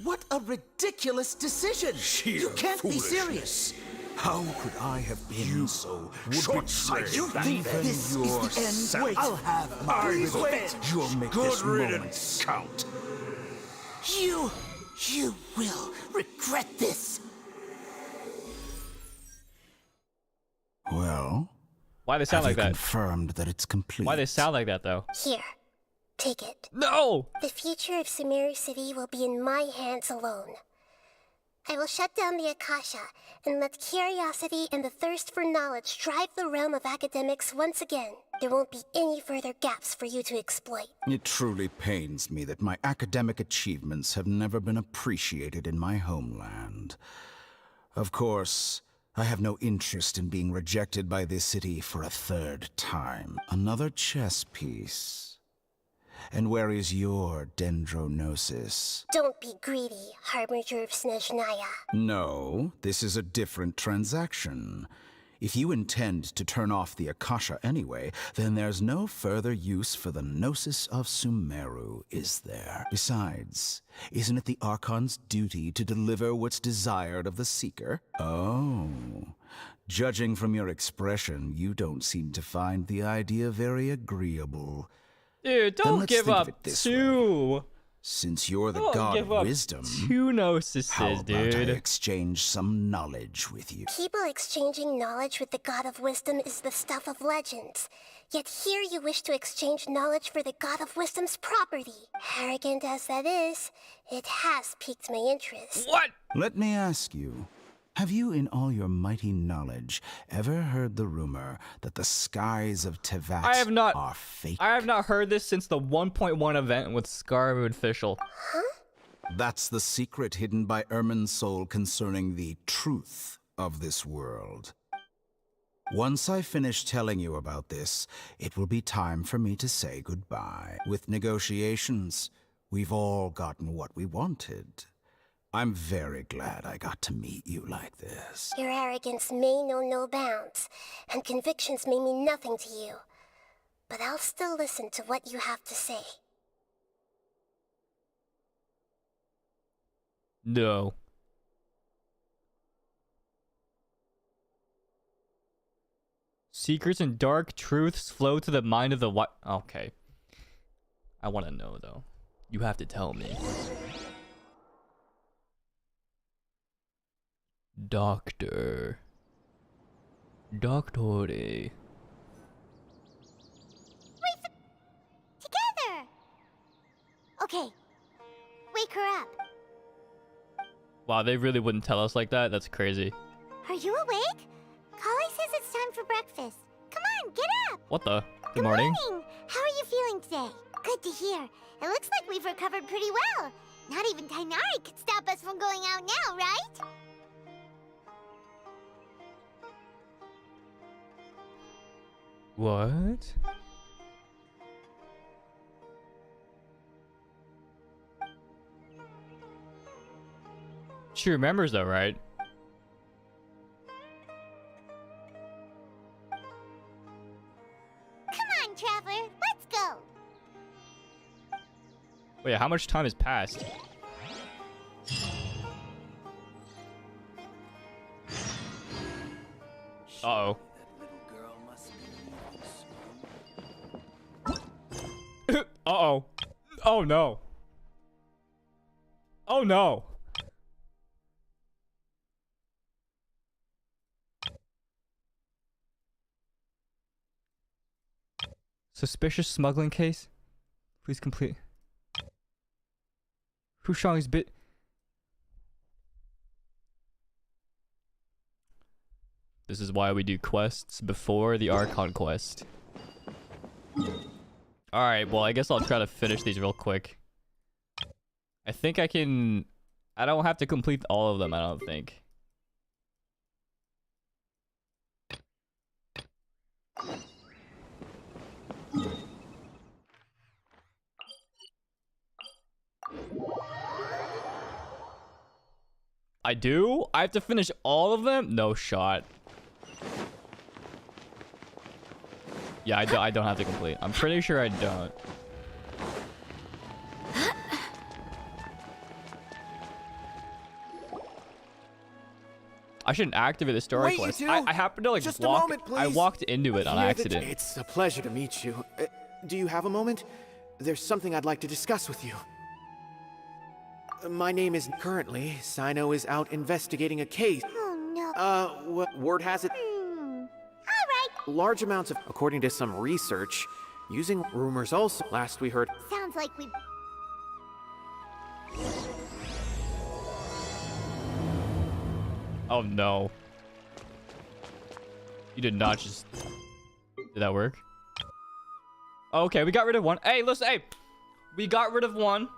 What a ridiculous decision! Sheer You can't be foolishness. serious. How could I have been so short-sighted? You think this is the end? Wait, I'll have my revenge. You'll make this moment count. You will regret this. Well, why they sound like that? Confirmed that it's complete. Why they sound like that though? Here, take it. No! The future of Sumeru City will be in my hands alone. I will shut down the Akasha and let curiosity and the thirst for knowledge drive the realm of academics once again. There won't be any further gaps for you to exploit. It truly pains me that my academic achievements have never been appreciated in my homeland. Of course, I have no interest in being rejected by this city for a third time. Another chess piece. And where is your dendronosis? Don't be greedy, Harbinger of Snezhnaya. No, this is a different transaction. If you intend to turn off the Akasha anyway, then there's no further use for the Gnosis of Sumeru, is there? Besides, isn't it the Archon's duty to deliver what's desired of the Seeker? Oh, judging from your expression, you don't seem to find the idea very agreeable. Dude, don't give up two. Since you're the god of wisdom, two Gnosises, how about dude? I exchange some knowledge with you? People exchanging knowledge with the god of wisdom is the stuff of legends. Yet here you wish to exchange knowledge for the god of wisdom's property. Arrogant as that is, it has piqued my interest. What? Let me ask you. Have you, in all your mighty knowledge, ever heard the rumor that the skies of Tevat are fake? I have not heard this since the 1.1 event with Scarwood Official. Huh? That's the secret hidden by Irminsul concerning the truth of this world. Once I finish telling you about this, it will be time for me to say goodbye. With negotiations, we've all gotten what we wanted. I'm very glad I got to meet you like this. Your arrogance may know no bounds, and convictions may mean nothing to you. But I'll still listen to what you have to say. No. Secrets and dark truths flow to the mind of the Okay. I want to know, though. You have to tell me. Doctor. Doctore. Wait together! Okay. Wake her up. Wow, they really wouldn't tell us like that? That's crazy. Are you awake? Kali says it's time for breakfast. Come on, get up! What the? Good morning. How are you feeling today? Good to hear. It looks like we've recovered pretty well. Not even Tainari could stop us from going out now, right? What? She remembers though, right? Come on, Traveler, let's go. Wait, how much time has passed? Uh-oh. Uh-oh. Oh no. Oh no. Suspicious smuggling case? Please complete. Hushang's bit. This is why we do quests before the Archon quest. Alright, well, I guess I'll try to finish these real quick. I think I can... I don't have to complete all of them, I don't think. I do? I have to finish all of them? No shot. Yeah, I don't have to complete. I'm pretty sure I don't. I shouldn't activate the story Wait, quest. you two! I happened to like Just walk. a moment, please. I walked into it on Hear the- accident. It's a pleasure to meet you. Do you have a moment? There's something I'd like to discuss with you. My name is currently. Sino is out investigating a case. Oh no. Word has it. Alright. Large amounts of, according to some research, using rumors also. Last we heard. Sounds like we... Oh no. You did not just... Did that work? Okay, we got rid of one. Hey, listen, hey! We got rid of one.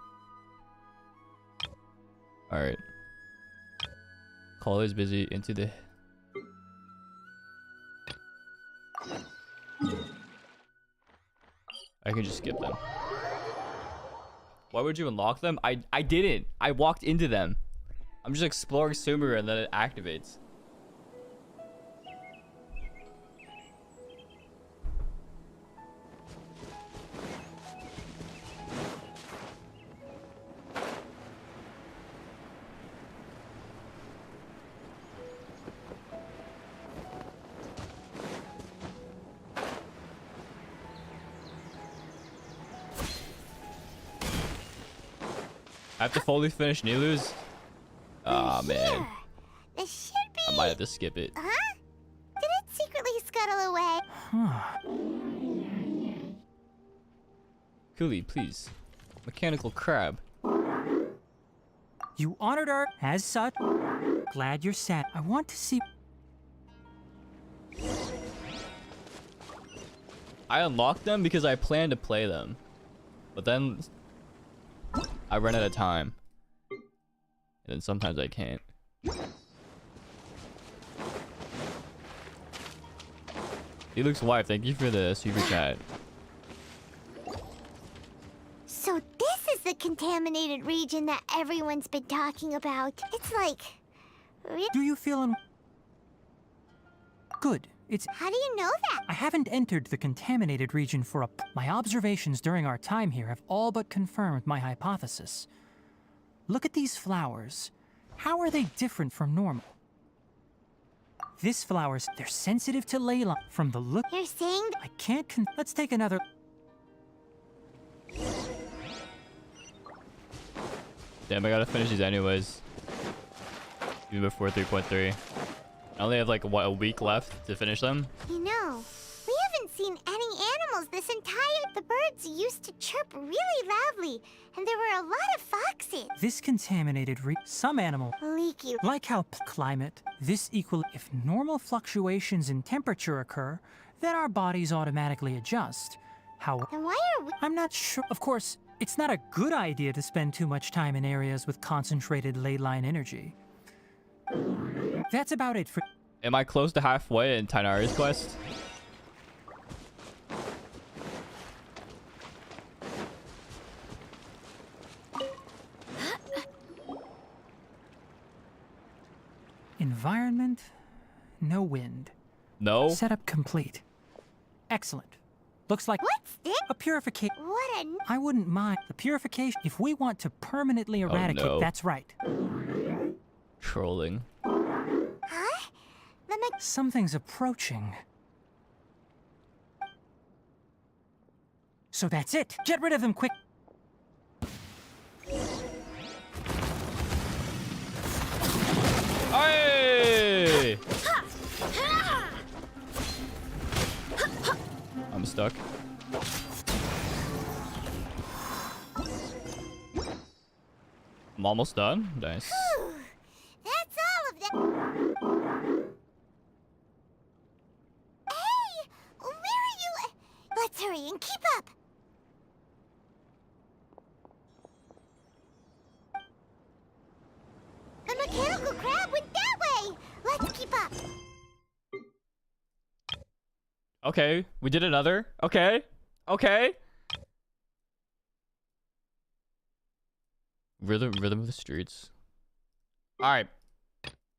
Alright. Call is busy into the... I can just skip them. Why would you unlock them? I didn't. I walked into them. I'm just exploring Sumeru and then it activates. I have to fully finish Nilou's. Aw, man. This should be... I might have to skip it. Huh? Did it secretly scuttle away? Cooley, please. Mechanical crab. You honored her as such. Glad you're sad. I want to see... I unlocked them because I planned to play them. But then... I run out of time. And then sometimes I can't. Luke's wife, thank you for the super chat. So this is the contaminated region that everyone's been talking about. It's like... Do you feel Good. It's... How do you know that? I haven't entered the contaminated region for a... My observations during our time here have all but confirmed my hypothesis. Look at these flowers. How are they different from normal? These flowers, they're sensitive to ley line. From the look... You're saying... I can't Let's take another... Damn, I gotta finish these anyways. Even before 3.3. I only have like, what, a week left to finish them? You know, we haven't seen any animals this entire... The birds used to chirp really loudly, and there were a lot of foxes. This contaminated some animal... Leaky. Like how climate, this equal... If normal fluctuations in temperature occur, then our bodies automatically adjust. How... Then why are we... I'm not sure... Of course, it's not a good idea to spend too much time in areas with concentrated ley line energy. That's about it for... Am I close to halfway in Tainari's quest? Environment, no wind. No? Setup complete. Excellent. Looks like... What's this? A purification. What a... I wouldn't mind. The purification... If we want to permanently eradicate... no. That's right. Trolling. Huh? Something's approaching. So that's it. Get rid of them quick. Hey! I'm stuck. I'm almost done. Nice. That's all of them. Hey! Where are you? Let's hurry and keep up. The mechanical crab went that way. Let's keep up. Okay, we did another. Okay. Okay. Rhythm of the streets. All right.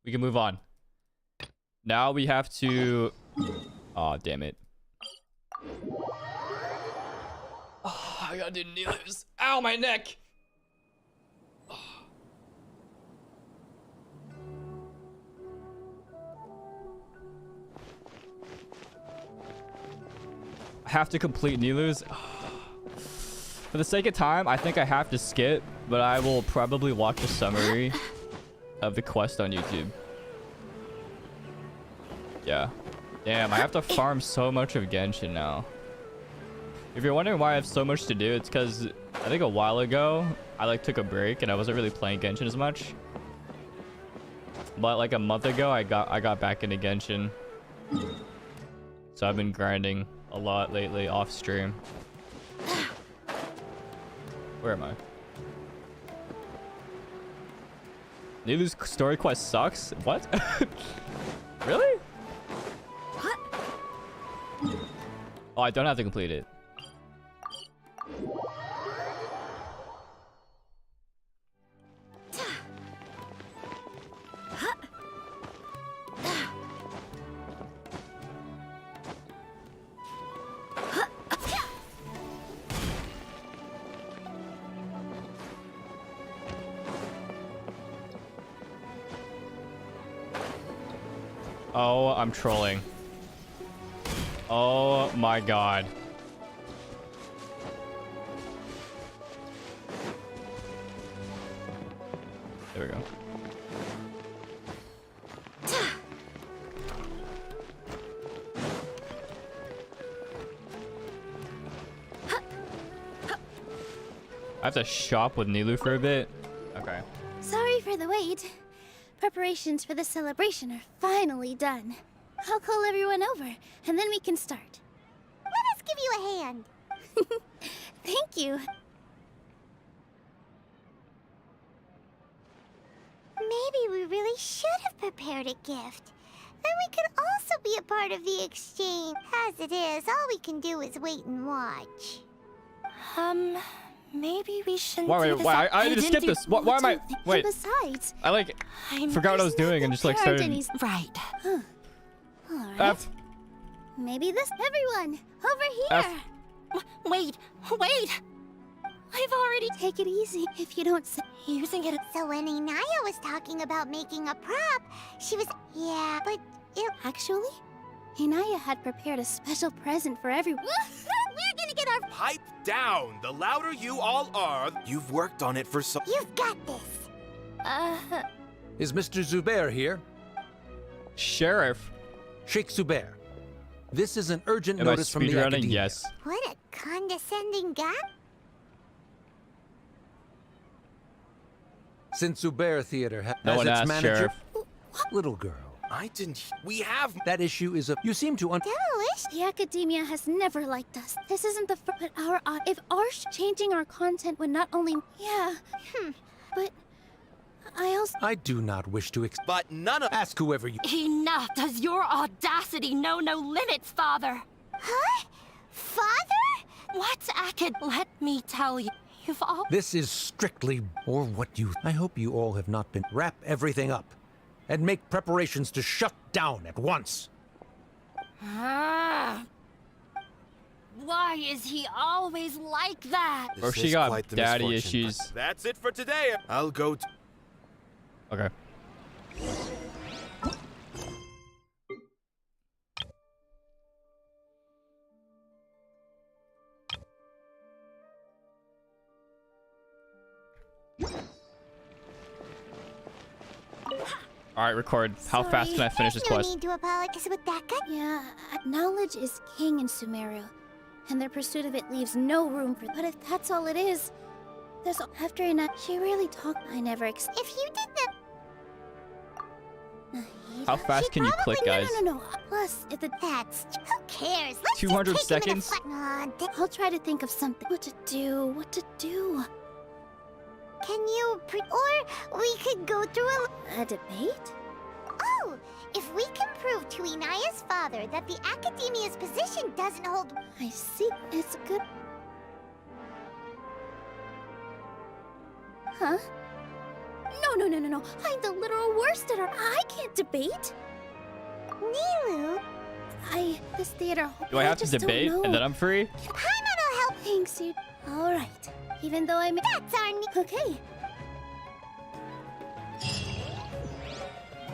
We can move on. Now we have to... Aw, damn it. Oh, I gotta do Nilou's. Ow, my neck! have to complete Nilou's. For the sake of time, I think I have to skip, but I will probably watch a summary of the quest on YouTube. Yeah. Damn, I have to farm so much of Genshin now. If you're wondering why I have so much to do, it's because I think a while ago, I like took a break and I wasn't really playing Genshin as much. But like a month ago, I got back into Genshin. So I've been grinding a lot lately off stream. Where am I? Nilou's story quest sucks? What? Really? What? Oh, I don't have to complete it. Oh, I'm trolling. Oh my god. There we go. I have to shop with Nilou for a bit. Okay. Sorry for the wait. Preparations for the celebration are finally done. I'll call everyone over, and then we can start. Let us give you a hand. Thank you. Maybe we really should have prepared a gift. Then we could also be a part of the exchange. As it is, all we can do is wait and watch. Maybe we shouldn't Wait, I need to skip this. Why am I? Wait. Besides, I like forgot what I was doing and just like started. Right. Huh. All right. F. Maybe this. Everyone, over here. Wait. I've already. Take it easy. If you don't say using it. So when Inaya was talking about making a prop, she was... Yeah, but it... Actually, Inaya had prepared a special present for everyone. We're gonna get our... Pipe down! The louder you all are, you've worked on it for so... You've got this! Is Mr. Zubair here? Sheriff. Sheikh Zubair. This is an urgent Am I notice from the Akademiya. Yes. What a condescending guy. Since Zubair Theater No has one its asked, manager... Sheriff. Little girl. I didn't... We have... That issue is a... You seem to Devilish? The Akademiya has never liked us. This isn't the first... But our... if changing our content would not only... Yeah. But... I also... I do not wish to But none of... Ask whoever you... Enough! Does your audacity know no limits, Father? Huh? Father? What, Akad? Let me tell you, you've all... This is strictly... Or what you... I hope you all have not been... Wrap everything up. And make preparations to shut down at once. Why is he always like that? Or she got daddy issues. That's it for today. I'll go to... Okay. Alright, record. How fast can I finish this quest? No need to apologize with that guy. Yeah, knowledge is king in Sumeru, and their pursuit of it leaves no room for... But if that's all it is, there's... After Ina, she really talked... I never... If you did that... Nahida? How fast can you click, guys? No. Plus, if the... Who cares? Let's 200 just take him in seconds? I'll try to think of something. What to do? Can you... Or we could go through A debate? Oh! If we can prove to Inaya's father that the Akademiya's position doesn't hold... I see. It's good... Huh? No. I'm the literal worst at art. I can't debate. Nilou? This theater... Do I have to debate and then I'm free? Paimon will help. Thanks, you... Alright. Even though I'm... That's our... Okay.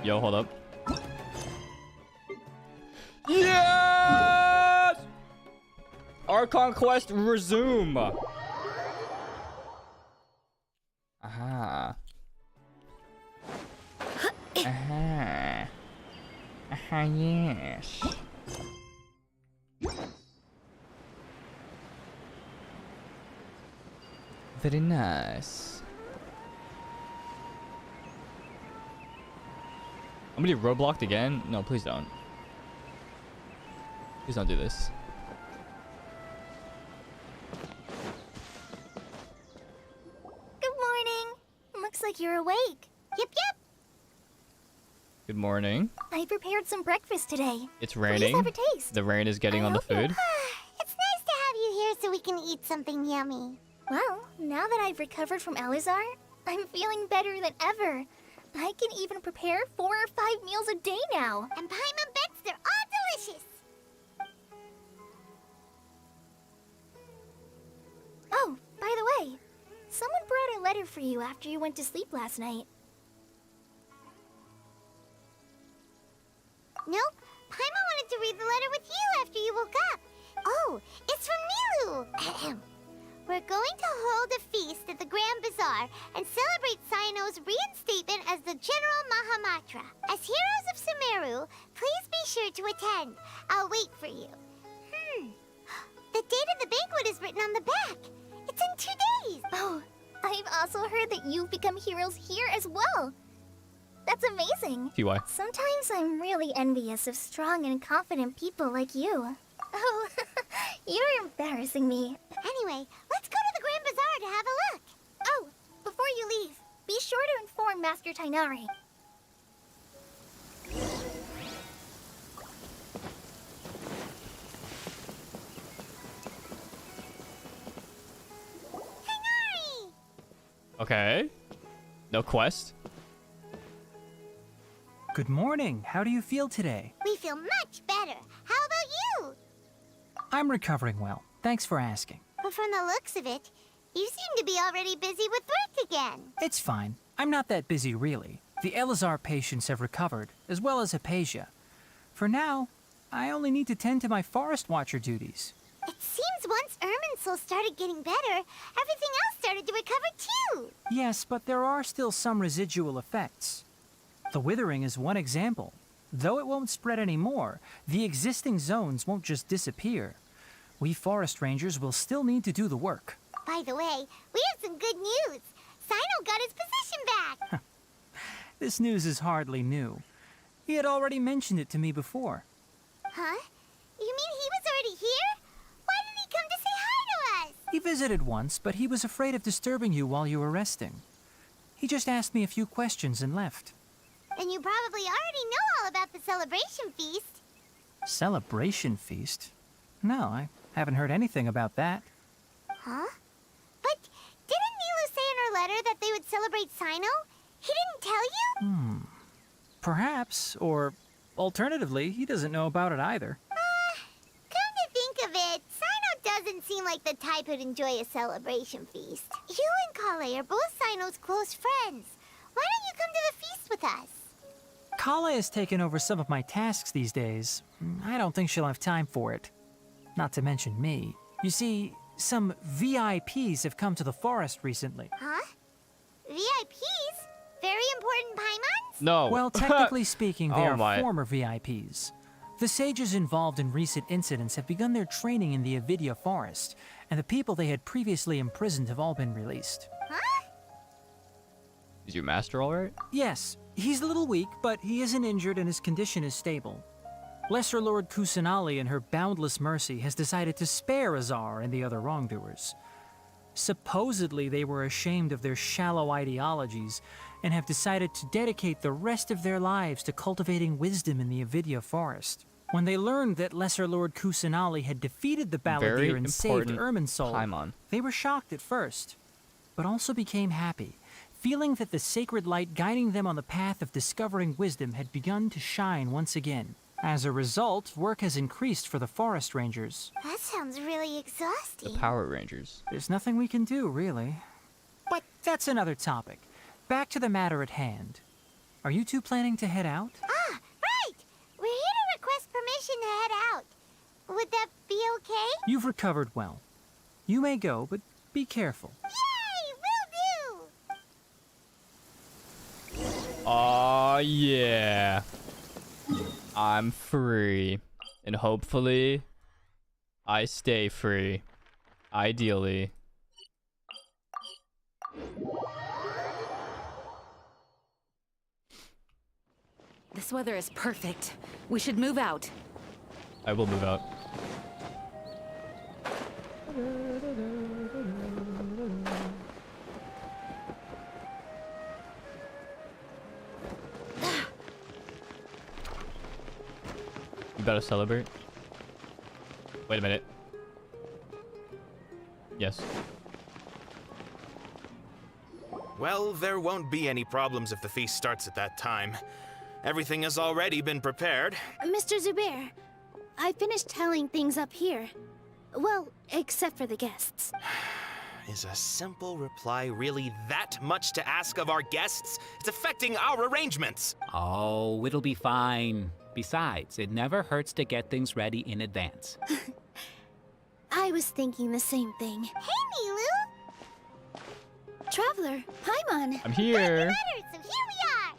Yo, hold up. Yes! Archon quest resume. Aha. Aha. Aha, yes. Very nice. I'm gonna get roadblocked again? No, please don't. Please don't do this. Good morning. Looks like you're awake. Yep, yep. Good morning. I prepared some breakfast today. It's raining. Please have a taste. The rain is getting on the food. It's nice to have you here so we can eat something yummy. Well, now that I've recovered from Azar, I'm feeling better than ever. I can even prepare 4 or 5 meals a day now. And Paimon bets they're all delicious. Oh, by the way, someone brought a letter for you after you went to sleep last night. Nope. Paimon wanted to read the letter with you after you woke up. Oh, it's from Nilou. We're going to hold a feast at the Grand Bazaar and celebrate Cyno's reinstatement as the General Mahamatra. As heroes of Sumeru, please be sure to attend. I'll wait for you. The date of the banquet is written on the back. It's in 2 days. Oh, I've also heard that you've become heroes here as well. That's amazing. TY. Sometimes I'm really envious of strong and confident people like you. Oh, you're embarrassing me. Anyway, let's go to the Grand Bazaar to have a look. Oh, before you leave, be sure to inform Master Tainari. Tainari! Okay. No quest. Good morning. How do you feel today? We feel much better. How about you? I'm recovering well. Thanks for asking. But from the looks of it, you seem to be already busy with work again. It's fine. I'm not that busy, really. The Azar patients have recovered, as well as Hypatia. For now, I only need to tend to my Forest Watcher duties. It seems once Irminsul started getting better, everything else started to recover too. Yes, but there are still some residual effects. The withering is one example. Though it won't spread anymore, the existing zones won't just disappear. We forest rangers will still need to do the work. By the way, we have some good news. Cyno got his position back. This news is hardly new. He had already mentioned it to me before. Huh? You mean he was already here? Why did he come to say hi to us? He visited once, but he was afraid of disturbing you while you were resting. He just asked me a few questions and left. Then you probably already know all about the celebration feast. Celebration feast? No, I haven't heard anything about that. Huh? But didn't Nilou say in her letter that they would celebrate Cyno? He didn't tell you? Perhaps, or alternatively, he doesn't know about it either. Come to think of it, Cyno doesn't seem like the type who'd enjoy a celebration feast. You and Kale are both Cyno's close friends. Why don't you come to the feast with us? Kala has taken over some of my tasks these days. I don't think she'll have time for it. Not to mention me. You see, some VIPs have come to the forest recently. Huh? VIPs? Very important Paimons? No. Well, technically speaking, they are my. former VIPs. The sages involved in recent incidents have begun their training in the Avidya forest, and the people they had previously imprisoned have all been released. Huh? Is your master alright? Yes, he's a little weak, but he isn't injured and his condition is stable. Lesser Lord Kusanali, in her boundless mercy, has decided to spare Azar and the other wrongdoers. Supposedly, they were ashamed of their shallow ideologies and have decided to dedicate the rest of their lives to cultivating wisdom in the Avidya forest. When they learned that Lesser Lord Kusanali had defeated the Balladeer and saved Irminsul, they were shocked at first, but also became happy, feeling that the sacred light guiding them on the path of discovering wisdom had begun to shine once again. As a result, work has increased for the forest rangers. That sounds really exhausting. The Power Rangers. There's nothing we can do, really. But that's another topic. Back to the matter at hand. Are you two planning to head out? Ah, right! We're here to request permission to head out. Would that be okay? You've recovered well. You may go, but be careful. Yay! Will do! Aw, yeah. I'm free. And hopefully, I stay free. Ideally. This weather is perfect. We should move out. I will move out. You better celebrate. Wait a minute. Yes. Well, there won't be any problems if the feast starts at that time. Everything has already been prepared. Mr. Zubair, I finished telling things up here. Well, except for the guests. Is a simple reply really that much to ask of our guests? It's affecting our arrangements. Oh, it'll be fine. Besides, it never hurts to get things ready in advance. I was thinking the same thing. Hey, Nilou! Traveler, Paimon! I'm here! So here we are!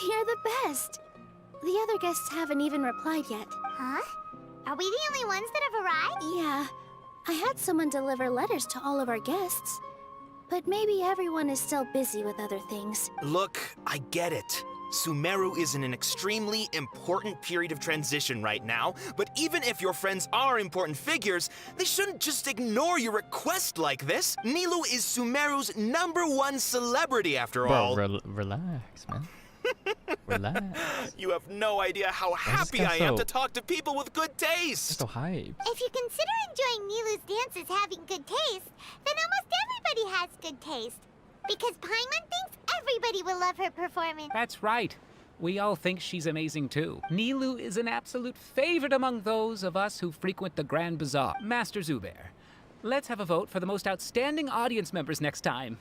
You're the best! The other guests haven't even replied yet. Huh? Are we the only ones that have arrived? Yeah. I had someone deliver letters to all of our guests. But maybe everyone is still busy with other things. Look, I get it. Sumeru is in an extremely important period of transition right now, but even if your friends are important figures, they shouldn't just ignore your request like this. Nilou is Sumeru's #1 celebrity after all. Bro, relax, man. Relax. You have no idea how happy I am to talk to people with good taste. So hype. If you consider enjoying Nilou's dances having good taste, then almost everybody has good taste. Because Paimon thinks everybody will love her performance. That's right. We all think she's amazing too. Nilou is an absolute favorite among those of us who frequent the Grand Bazaar. Master Zubair, let's have a vote for the most outstanding audience members next time.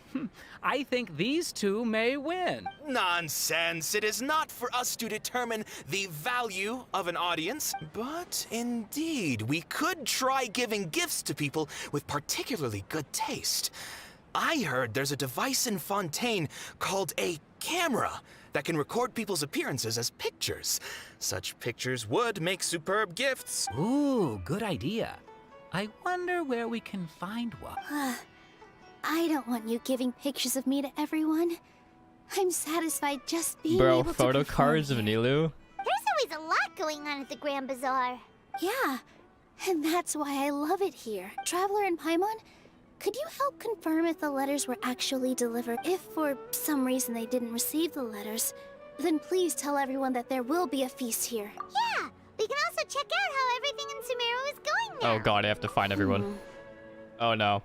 I think these two may win. Nonsense. It is not for us to determine the value of an audience. But indeed, we could try giving gifts to people with particularly good taste. I heard there's a device in Fontaine called a camera that can record people's appearances as pictures. Such pictures would make superb gifts. Ooh, good idea. I wonder where we can find one. I don't want you giving pictures of me to everyone. I'm satisfied just being Bro, able to photo perform cards of here. Nilou? There's always a lot going on at the Grand Bazaar. Yeah, and that's why I love it here. Traveler and Paimon, could you help confirm if the letters were actually delivered? If for some reason they didn't receive the letters, then please tell everyone that there will be a feast here. Yeah, we can also check out how everything in Sumeru is going now. Oh god, I have to find everyone. Oh no.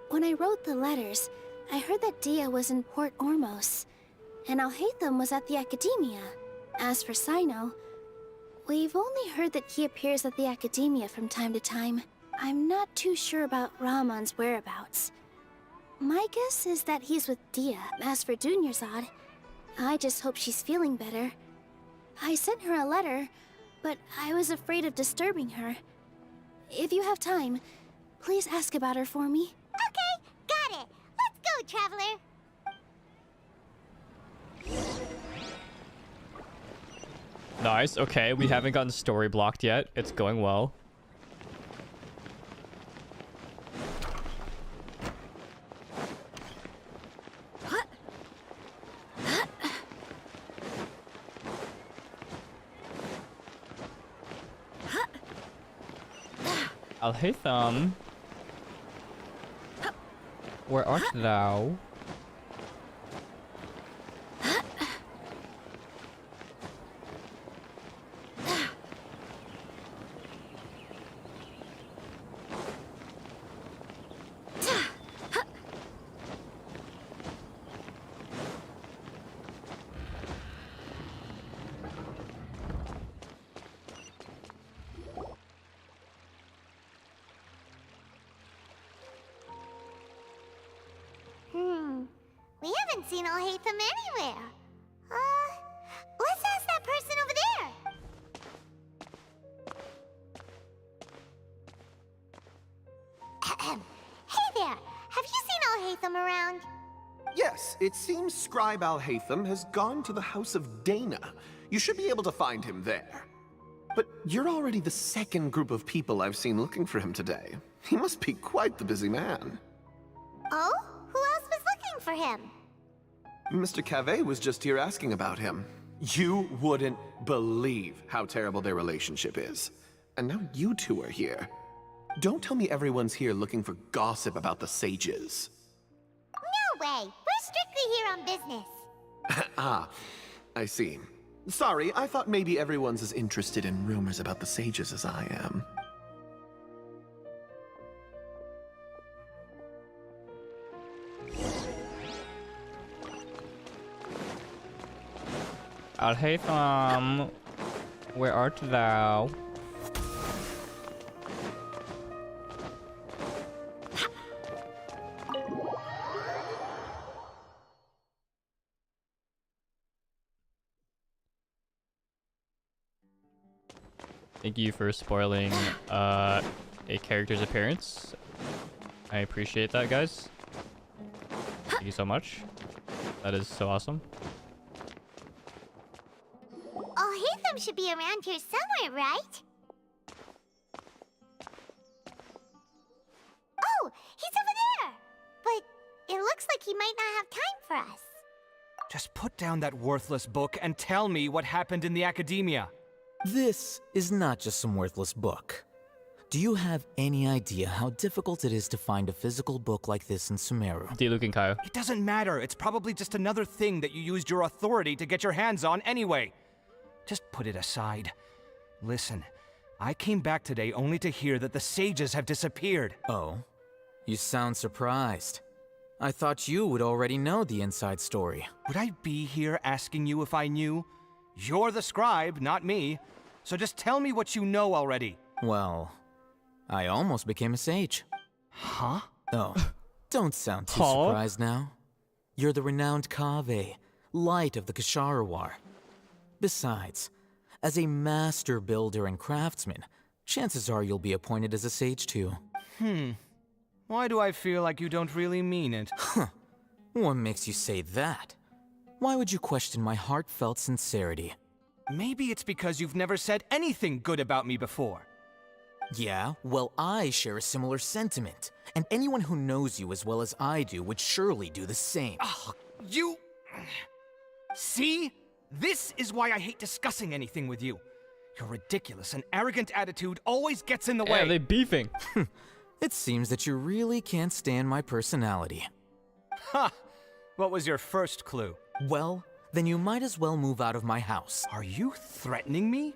When I wrote the letters, I heard that Dia was in Port Ormos, and Alhaitham was at the Akademiya. As for Sino, we've only heard that he appears at the Akademiya from time to time. I'm not too sure about Rahman's whereabouts. My guess is that he's with Dia. As for Dunyarzad, I just hope she's feeling better. I sent her a letter, but I was afraid of disturbing her. If you have time, please ask about her for me. Okay, got it. Let's go, Traveler. Nice, okay, we haven't gotten story blocked yet. It's going well. Alhaitham, where art thou? We haven't seen Alhaitham anywhere. Let's ask that person over there. Al-Haytham around? Yes, it seems Scribe Al-Haytham has gone to the House of Dana. You should be able to find him there. But you're already the second group of people I've seen looking for him today. He must be quite the busy man. Oh? Who else was looking for him? Mr. Cavey was just here asking about him. You wouldn't believe how terrible their relationship is. And now you two are here. Don't tell me everyone's here looking for gossip about the sages. No way! We're strictly here on business. Ah, I see. Sorry, I thought maybe everyone's as interested in rumors about the sages as I am. Al-Haytham, where art thou? Thank you for spoiling a character's appearance. I appreciate that, guys. Thank you so much. That is so awesome. Al-Haytham should be around here somewhere, right? Oh, he's over there! But it looks like he might not have time for us. Just put down that worthless book and tell me what happened in the Akademiya. This is not just some worthless book. Do you have any idea how difficult it is to find a physical book like this in Sumeru? Diluc and Kaio. It doesn't matter. It's probably just another thing that you used your authority to get your hands on anyway. Just put it aside. Listen, I came back today only to hear that the sages have disappeared. Oh, you sound surprised. I thought you would already know the inside story. Would I be here asking you if I knew? You're the scribe, not me. So just tell me what you know already. Well, I almost became a sage. Huh? Oh, don't sound too surprised now. You're the renowned Kaveh, light of the Ksharawar. Besides, as a master builder and craftsman, chances are you'll be appointed as a sage too. Why do I feel like you don't really mean it? Huh. What makes you say that? Why would you question my heartfelt sincerity? Maybe it's because you've never said anything good about me before. Yeah, well, I share a similar sentiment. And anyone who knows you as well as I do would surely do the same. Oh, you... See? This is why I hate discussing anything with you. Your ridiculous and arrogant attitude always gets in the way. Are they beefing? It seems that you really can't stand my personality. Ha! What was your first clue? Well, then you might as well move out of my house. Are you threatening me?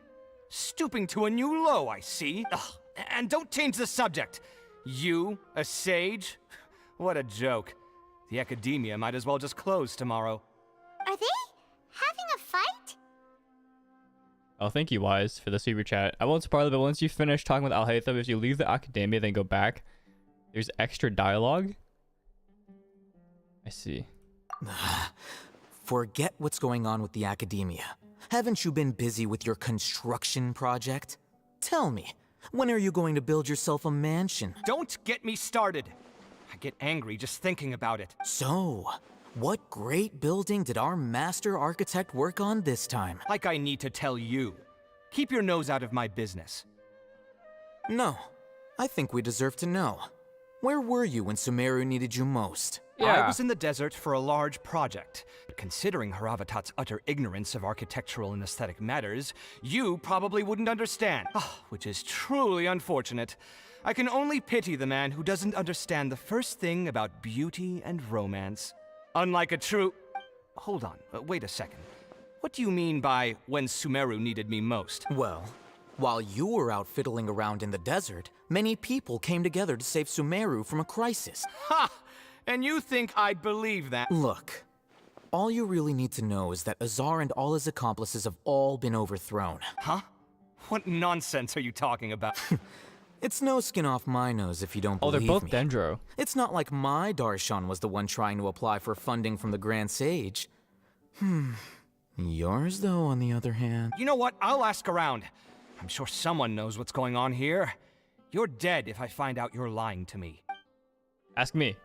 Stooping to a new low, I see. Ugh. And don't change the subject. You, a sage? What a joke. The Akademiya might as well just close tomorrow. Are they having a fight? Oh, thank you, Wise, for the super chat. I won't spoil it, but once you finish talking with Al-Haytham, if you leave the Akademiya, then go back, there's extra dialogue. I see. Forget what's going on with the Akademiya. Haven't you been busy with your construction project? Tell me, when are you going to build yourself a mansion? Don't get me started. I get angry just thinking about it. So, what great building did our master architect work on this time? Like I need to tell you. Keep your nose out of my business. No, I think we deserve to know. Where were you when Sumeru needed you most? I was in the desert for a large project. But considering Haravatat's utter ignorance of architectural and aesthetic matters, you probably wouldn't understand. Which is truly unfortunate. I can only pity the man who doesn't understand the first thing about beauty and romance. Unlike a true... Hold on, wait a second. What do you mean by when Sumeru needed me most? Well, while you were out fiddling around in the desert, many people came together to save Sumeru from a crisis. Ha! And you think I'd believe that? Look, all you really need to know is that Azar and all his accomplices have all been overthrown. Huh? What nonsense are you talking about? It's no skin off my nose if you don't believe me. Oh, they're both Dendro. It's not like my Darshan was the one trying to apply for funding from the Grand Sage. Yours, though, on the other hand... You know what? I'll ask around. I'm sure someone knows what's going on here. You're dead if I find out you're lying to me. Ask me.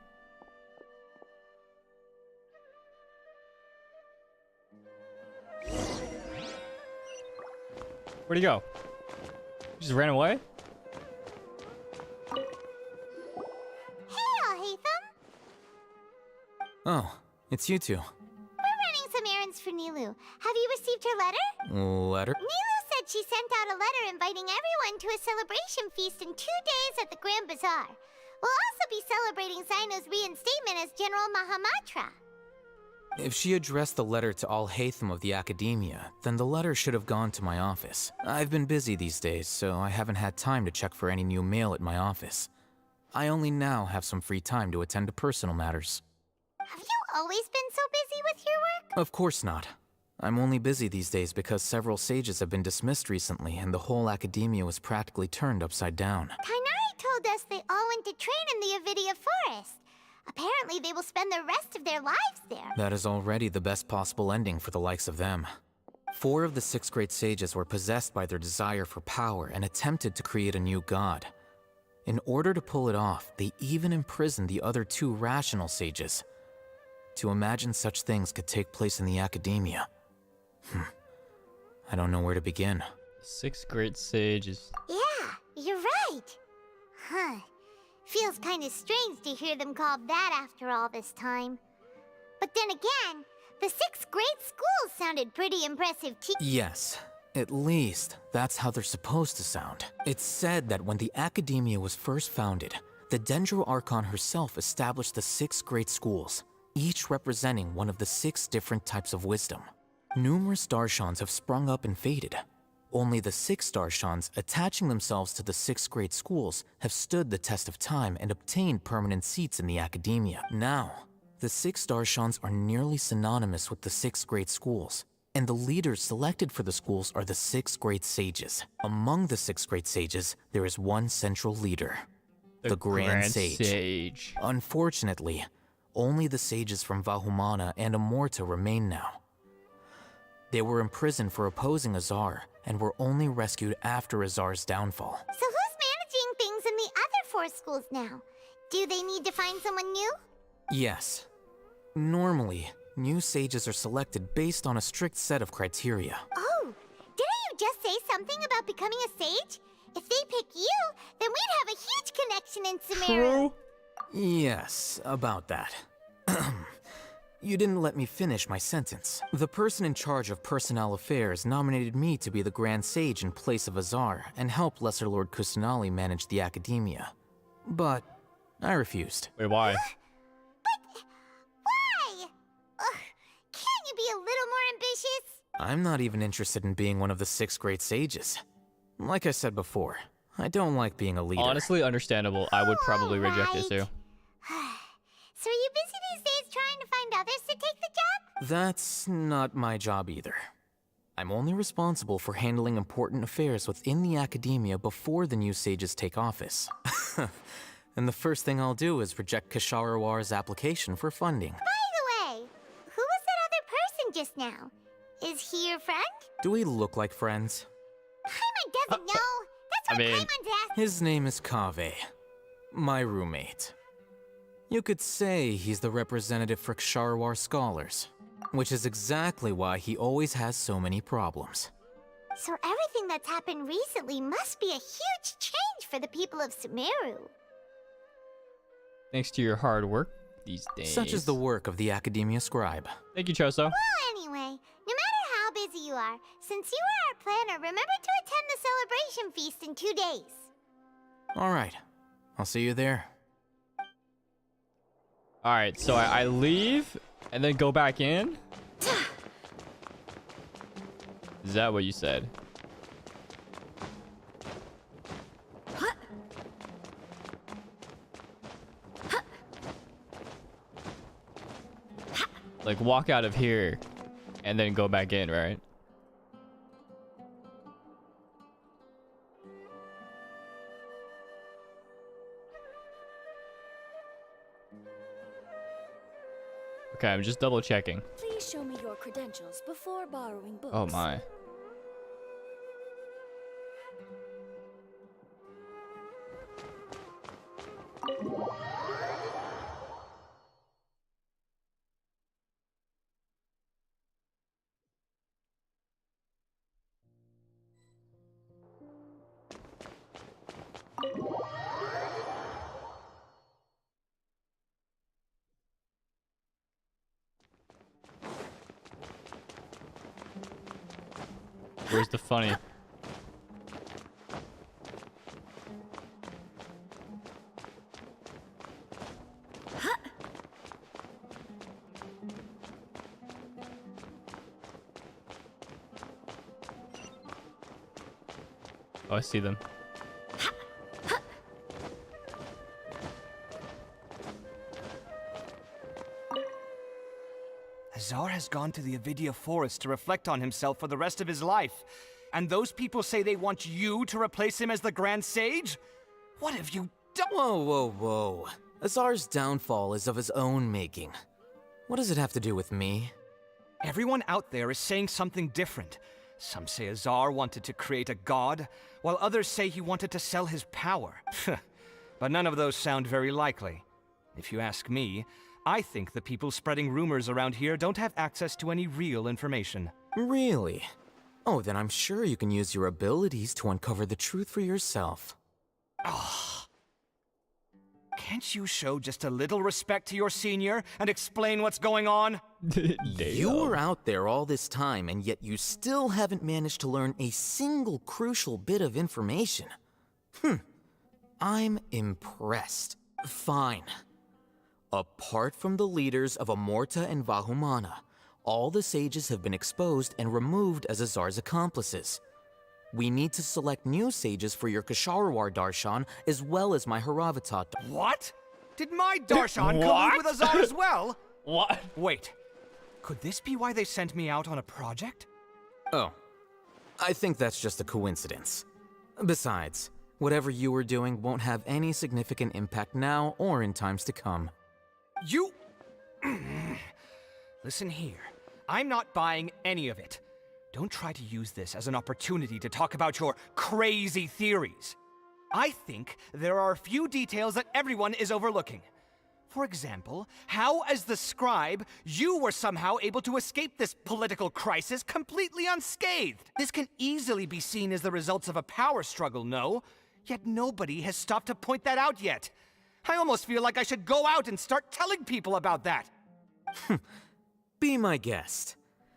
Where'd he go? He just ran away? Hey, Alhaitham! Oh, it's you two. We're running some errands for Nilou. Have you received her letter? Letter? Nilou said she sent out a letter inviting everyone to a celebration feast in 2 days at the Grand Bazaar. We'll also be celebrating Zaino's reinstatement as General Mahamatra. If she addressed the letter to Alhaitham of the Akademiya, then the letter should have gone to my office. I've been busy these days, so I haven't had time to check for any new mail at my office. I only now have some free time to attend to personal matters. Have you always been so busy with your work? Of course not. I'm only busy these days because several sages have been dismissed recently and the whole Akademiya was practically turned upside down. Kainari told us they all went to train in the Avidia Forest. Apparently they will spend the rest of their lives there. That is already the best possible ending for the likes of them. 4 of the 6 great sages were possessed by their desire for power and attempted to create a new god. In order to pull it off, they even imprisoned the other 2 rational sages. To imagine such things could take place in the Akademiya. I don't know where to begin. 6 great sages. Yeah, you're right. Huh. Feels kind of strange to hear them called that after all this time. But then again, the 6 great schools sounded pretty impressive too. Yes, at least that's how they're supposed to sound. It's said that when the Akademiya was first founded, the Dendro Archon herself established the 6 great schools, each representing one of the 6 different types of wisdom. Numerous Darshans have sprung up and faded. Only the 6 Darshans, attaching themselves to the 6 great schools, have stood the test of time and obtained permanent seats in the Akademiya. Now, the 6 Darshans are nearly synonymous with the 6 great schools, and the leaders selected for the schools are the 6 great sages. Among the 6 great sages, there is one central leader, the Grand Sage. Unfortunately, only the sages from Vahumana and Amorta remain now. They were imprisoned for opposing Azar, and were only rescued after Azar's downfall. So who's managing things in the other 4 schools now? Do they need to find someone new? Yes. Normally, new sages are selected based on a strict set of criteria. Oh, didn't you just say something about becoming a sage? If they pick you, then we'd have a huge connection in Sumeru. Yes, about that. You didn't let me finish my sentence. The person in charge of personnel affairs nominated me to be the Grand Sage in place of Azar and help Lesser Lord Kusanali manage the Akademiya. But I refused. Wait, why? But why? Can't you be a little more ambitious? I'm not even interested in being one of the 6 great sages. Like I said before, I don't like being a leader. Honestly, understandable. I would probably reject it too. So are you busy these days trying to find others to take the job? That's not my job either. I'm only responsible for handling important affairs within the Akademiya before the new sages take office. And the first thing I'll do is reject Kasharawar's application for funding. By the way, who was that other person just now? Is he your friend? Do we look like friends? Paimon doesn't know. That's what Paimon's asking. His name is Kaveh, my roommate. You could say he's the representative for Ksharawar scholars, which is exactly why he always has so many problems. So everything that's happened recently must be a huge change for the people of Sumeru. Thanks to your hard work these days. Such is the work of the Akademiya scribe. Thank you, Choso. Well, anyway, no matter how busy you are, since you are our planner, remember to attend the celebration feast in 2 days. All right, I'll see you there. All right, so I leave and then go back in? Is that what you said? Like walk out of here and then go back in, right? Okay, I'm just double checking. Please show me your credentials before borrowing books. Oh my. Where's the funny? Oh, I see them. Azar has gone to the Avidia Forest to reflect on himself for the rest of his life. And those people say they want you to replace him as the Grand Sage? What have you done? Whoa, whoa, whoa. Azar's downfall is of his own making. What does it have to do with me? Everyone out there is saying something different. Some say Azar wanted to create a god, while others say he wanted to sell his power. But none of those sound very likely. If you ask me, I think the people spreading rumors around here don't have access to any real information. Really? Oh, then I'm sure you can use your abilities to uncover the truth for yourself. Ah. Can't you show just a little respect to your senior and explain what's going on? You were out there all this time, and yet you still haven't managed to learn a single crucial bit of information. I'm impressed. Fine. Apart from the leaders of Amorta and Vahumana, all the sages have been exposed and removed as Azar's accomplices. We need to select new sages for your Kshahrewar Darshan, as well as my Haravatat. What? Did my Darshan collude with Azar as well? What? Wait. Could this be why they sent me out on a project? Oh. I think that's just a coincidence. Besides, whatever you were doing won't have any significant impact now or in times to come. You... Listen here. I'm not buying any of it. Don't try to use this as an opportunity to talk about your crazy theories. I think there are a few details that everyone is overlooking. For example, how as the scribe, you were somehow able to escape this political crisis completely unscathed. This can easily be seen as the results of a power struggle, no? Yet nobody has stopped to point that out yet. I almost feel like I should go out and start telling people about that. Be my guest.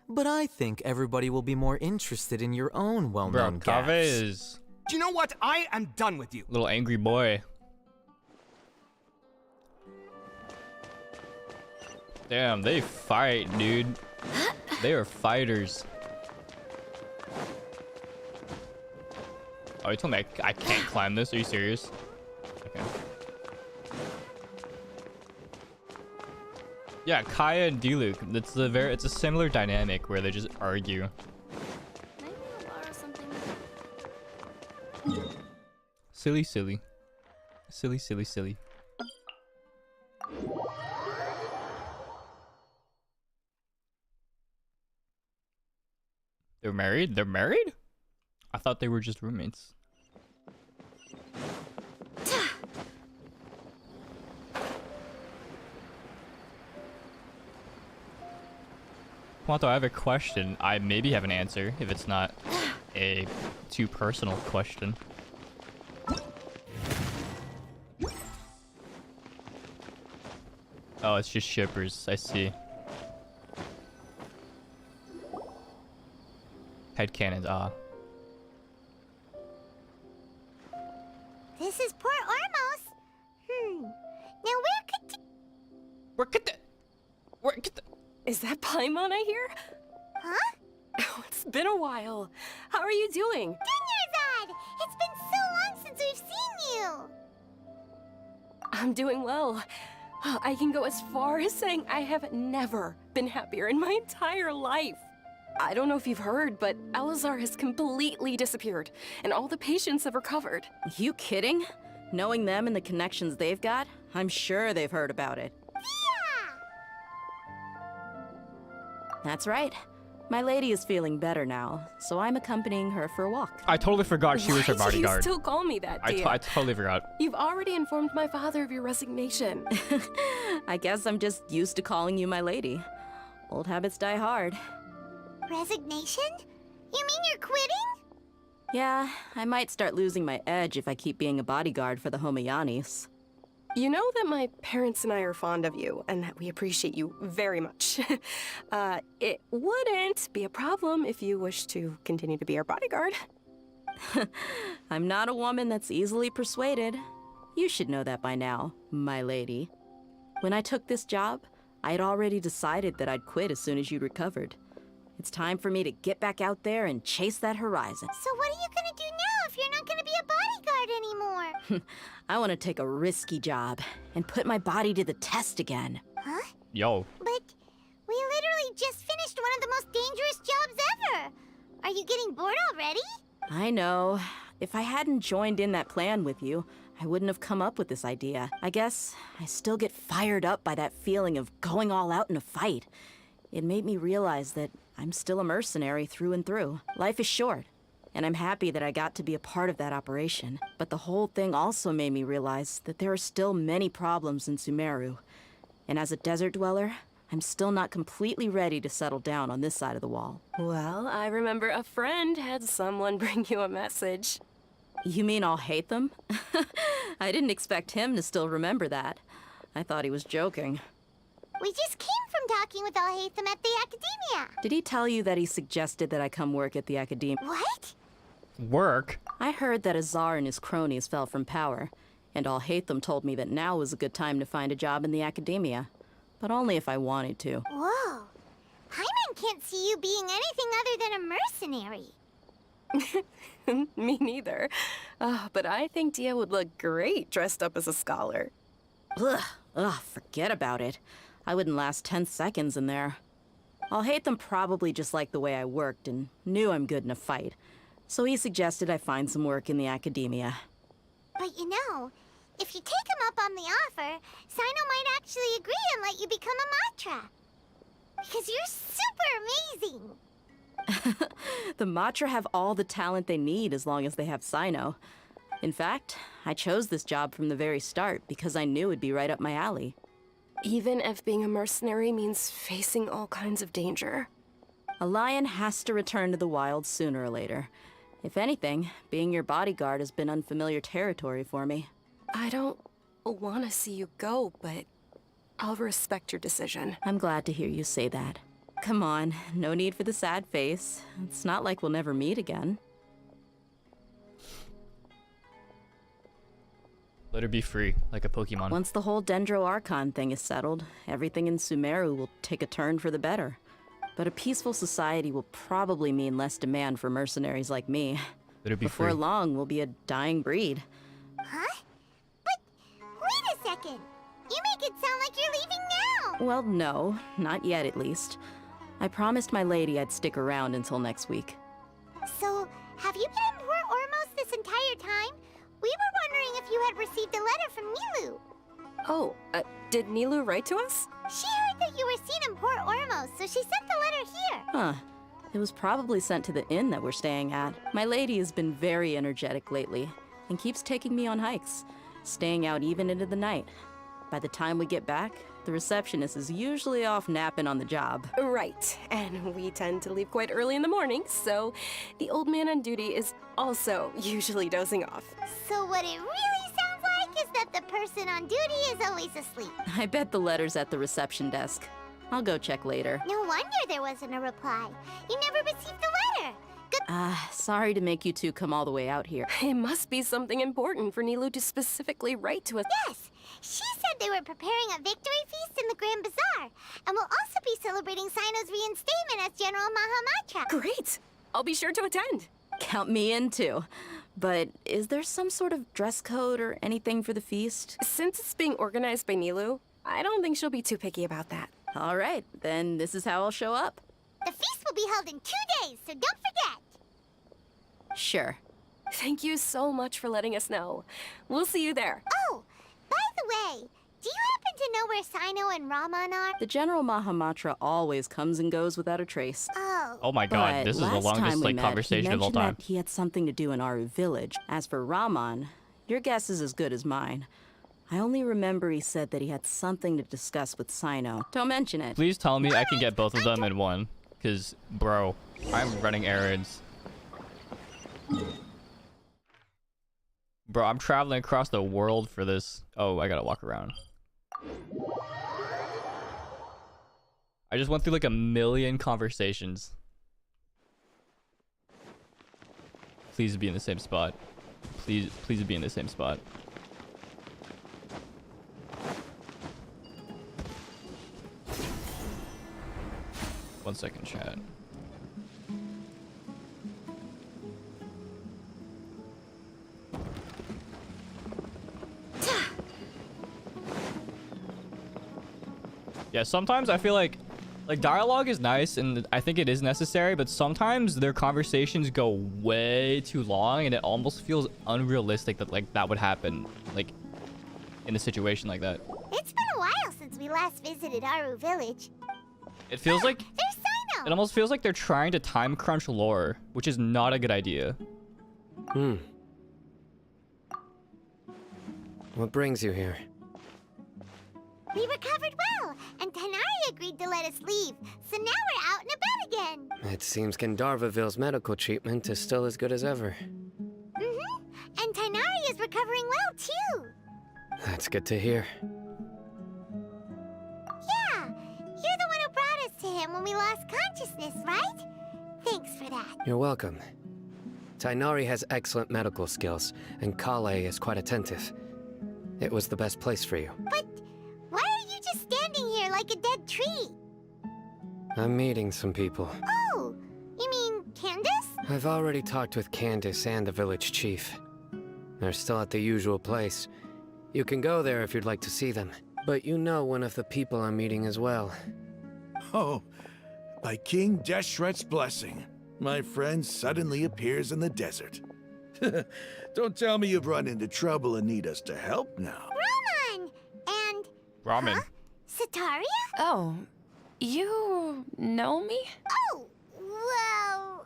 But I think everybody will be more interested in your own well-known gaffes. Kaveh is... Do you know what? I am done with you. Little angry boy. Damn, they fight, dude. They are fighters. Oh, you told me I can't climb this? Are you serious? Okay. Yeah, Kaya and Diluc. It's a similar dynamic where they just argue. Maybe I'll borrow something. Silly, silly. Silly, silly, silly. They're married? They're married? I thought they were just roommates. Tuonto, I have a question. I maybe have an answer if it's not a too personal question. Oh, it's just shippers. I see. Headcanons, ah. This is Port Ormos. Now where could Is that Paimon I hear? Huh? Oh, it's been a while. How are you doing? Dinyarzad! It's been so long since we've seen you! I'm doing well. I can go as far as saying I have never been happier in my entire life. I don't know if you've heard, but Elazar has completely disappeared, and all the patients have recovered. You kidding? Knowing them and the connections they've got, I'm sure they've heard about it. That's right. My lady is feeling better now, so I'm accompanying her for a walk. I totally forgot she was her Why do bodyguard. you still call me that, dear? I totally forgot. You've already informed my father of your resignation. I guess I'm just used to calling you my lady. Old habits die hard. Resignation? You mean you're quitting? Yeah, I might start losing my edge if I keep being a bodyguard for the Homayanis. You know that my parents and I are fond of you, and that we appreciate you very much. It wouldn't be a problem if you wish to continue to be our bodyguard. I'm not a woman that's easily persuaded. You should know that by now, my lady. When I took this job, I had already decided that I'd quit as soon as you'd recovered. It's time for me to get back out there and chase that horizon. So what are you gonna do now if you're not gonna be a bodyguard anymore? I want to take a risky job and put my body to the test again. Huh? Yo. But we literally just finished one of the most dangerous jobs ever. Are you getting bored already? I know. If I hadn't joined in that plan with you, I wouldn't have come up with this idea. I guess I still get fired up by that feeling of going all out in a fight. It made me realize that I'm still a mercenary through and through. Life is short, and I'm happy that I got to be a part of that operation. But the whole thing also made me realize that there are still many problems in Sumeru. And as a desert dweller, I'm still not completely ready to settle down on this side of the wall. Well, I remember a friend had someone bring you a message. You mean I'll hate them? I didn't expect him to still remember that. I thought he was joking. We just came from talking with Al-Haytham at the Akademiya. Did he tell you that he suggested that I come work at the Akademiya? What? Work? I heard that Azar and his cronies fell from power, and Al-Haytham told me that now was a good time to find a job in the Akademiya. But only if I wanted to. Whoa. Paimon can't see you being anything other than a mercenary. Me neither. But I think Dia would look great dressed up as a scholar. Ugh, forget about it. I wouldn't last 10 seconds in there. Al-Haytham probably just liked the way I worked and knew I'm good in a fight. So he suggested I find some work in the Akademiya. But you know, if you take him up on the offer, Sino might actually agree and let you become a Matra. Because you're super amazing. The Matra have all the talent they need as long as they have Sino. In fact, I chose this job from the very start because I knew it'd be right up my alley. Even if being a mercenary means facing all kinds of danger. A lion has to return to the wild sooner or later. If anything, being your bodyguard has been unfamiliar territory for me. I don't want to see you go, but I'll respect your decision. I'm glad to hear you say that. Come on, no need for the sad face. It's not like we'll never meet again. Let her be free, like a Pokemon. Once the whole Dendro Archon thing is settled, everything in Sumeru will take a turn for the better. But a peaceful society will probably mean less demand for mercenaries like me. Let her be Before free. long, we'll be a dying breed. Huh? But wait a second. You make it sound like you're leaving now. Well, no, not yet at least. I promised my lady I'd stick around until next week. So, have you been in Port Ormos this entire time? We were wondering if you had received a letter from Nilou. Oh, did Nilou write to us? She heard that you were seen in Port Ormos, so she sent the letter here. Huh. It was probably sent to the inn that we're staying at. My lady has been very energetic lately, and keeps taking me on hikes, staying out even into the night. By the time we get back, the receptionist is usually off napping on the job. Right, and we tend to leave quite early in the morning, so the old man on duty is also usually dozing off. So what it really sounds like is that the person on duty is always asleep. I bet the letter's at the reception desk. I'll go check later. No wonder there wasn't a reply. You never received the letter. Sorry to make you two come all the way out here. It must be something important for Nilou to specifically write to us. Yes! She said they were preparing a victory feast in the Grand Bazaar, and will also be celebrating Sino's reinstatement as General Mahamatra. Great! I'll be sure to attend. Count me in too. But is there some sort of dress code or anything for the feast? Since it's being organized by Nilou, I don't think she'll be too picky about that. All right, then this is how I'll show up. The feast will be held in 2 days, so don't forget. Sure. Thank you so much for letting us know. We'll see you there. Oh, by the way, do you happen to know where Sino and Raman are? The General Mahamatra always comes and goes without a trace. Oh my god, But this is the last longest time we like met, conversation he of all mentioned time. that he had something to do in Aru village. As for Raman, your guess is as good as mine. I only remember he said that he had something to discuss with Sino. Don't mention it. Please tell me I can get both of them in one. Because, bro, I'm running errands. Bro, I'm traveling across the world for this. Oh, I gotta walk around. I just went through like 1,000,000 conversations. Please be in the same spot. Please be in the same spot. One second, chat. Yeah, sometimes I feel like dialogue is nice and I think it is necessary, but sometimes their conversations go way too long and it almost feels unrealistic that like that would happen like in a situation like that. It's been a while since we last visited Aru Village. It feels like There's Sino! it almost feels like they're trying to time crunch lore, which is not a good idea. What brings you here? We recovered well, and Tanari agreed to let us leave, so now we're out and about again. It seems Gandharvaville's medical treatment is still as good as ever. And Tanari is recovering well, too. That's good to hear. Yeah, you're the one who brought us to him when we lost consciousness, right? Thanks for that. You're welcome. Tainari has excellent medical skills, and Kale is quite attentive. It was the best place for you. But why are you just standing here like a dead tree? I'm meeting some people. Oh, you mean Candace? I've already talked with Candace and the village chief. They're still at the usual place. You can go there if you'd like to see them. But you know one of the people I'm meeting as well. Oh, by King Deshret's blessing, my friend suddenly appears in the desert. Don't tell me you've run into trouble and need us to help now. Raman! And... Ramen. Sataria? Oh, you know me? Oh, well,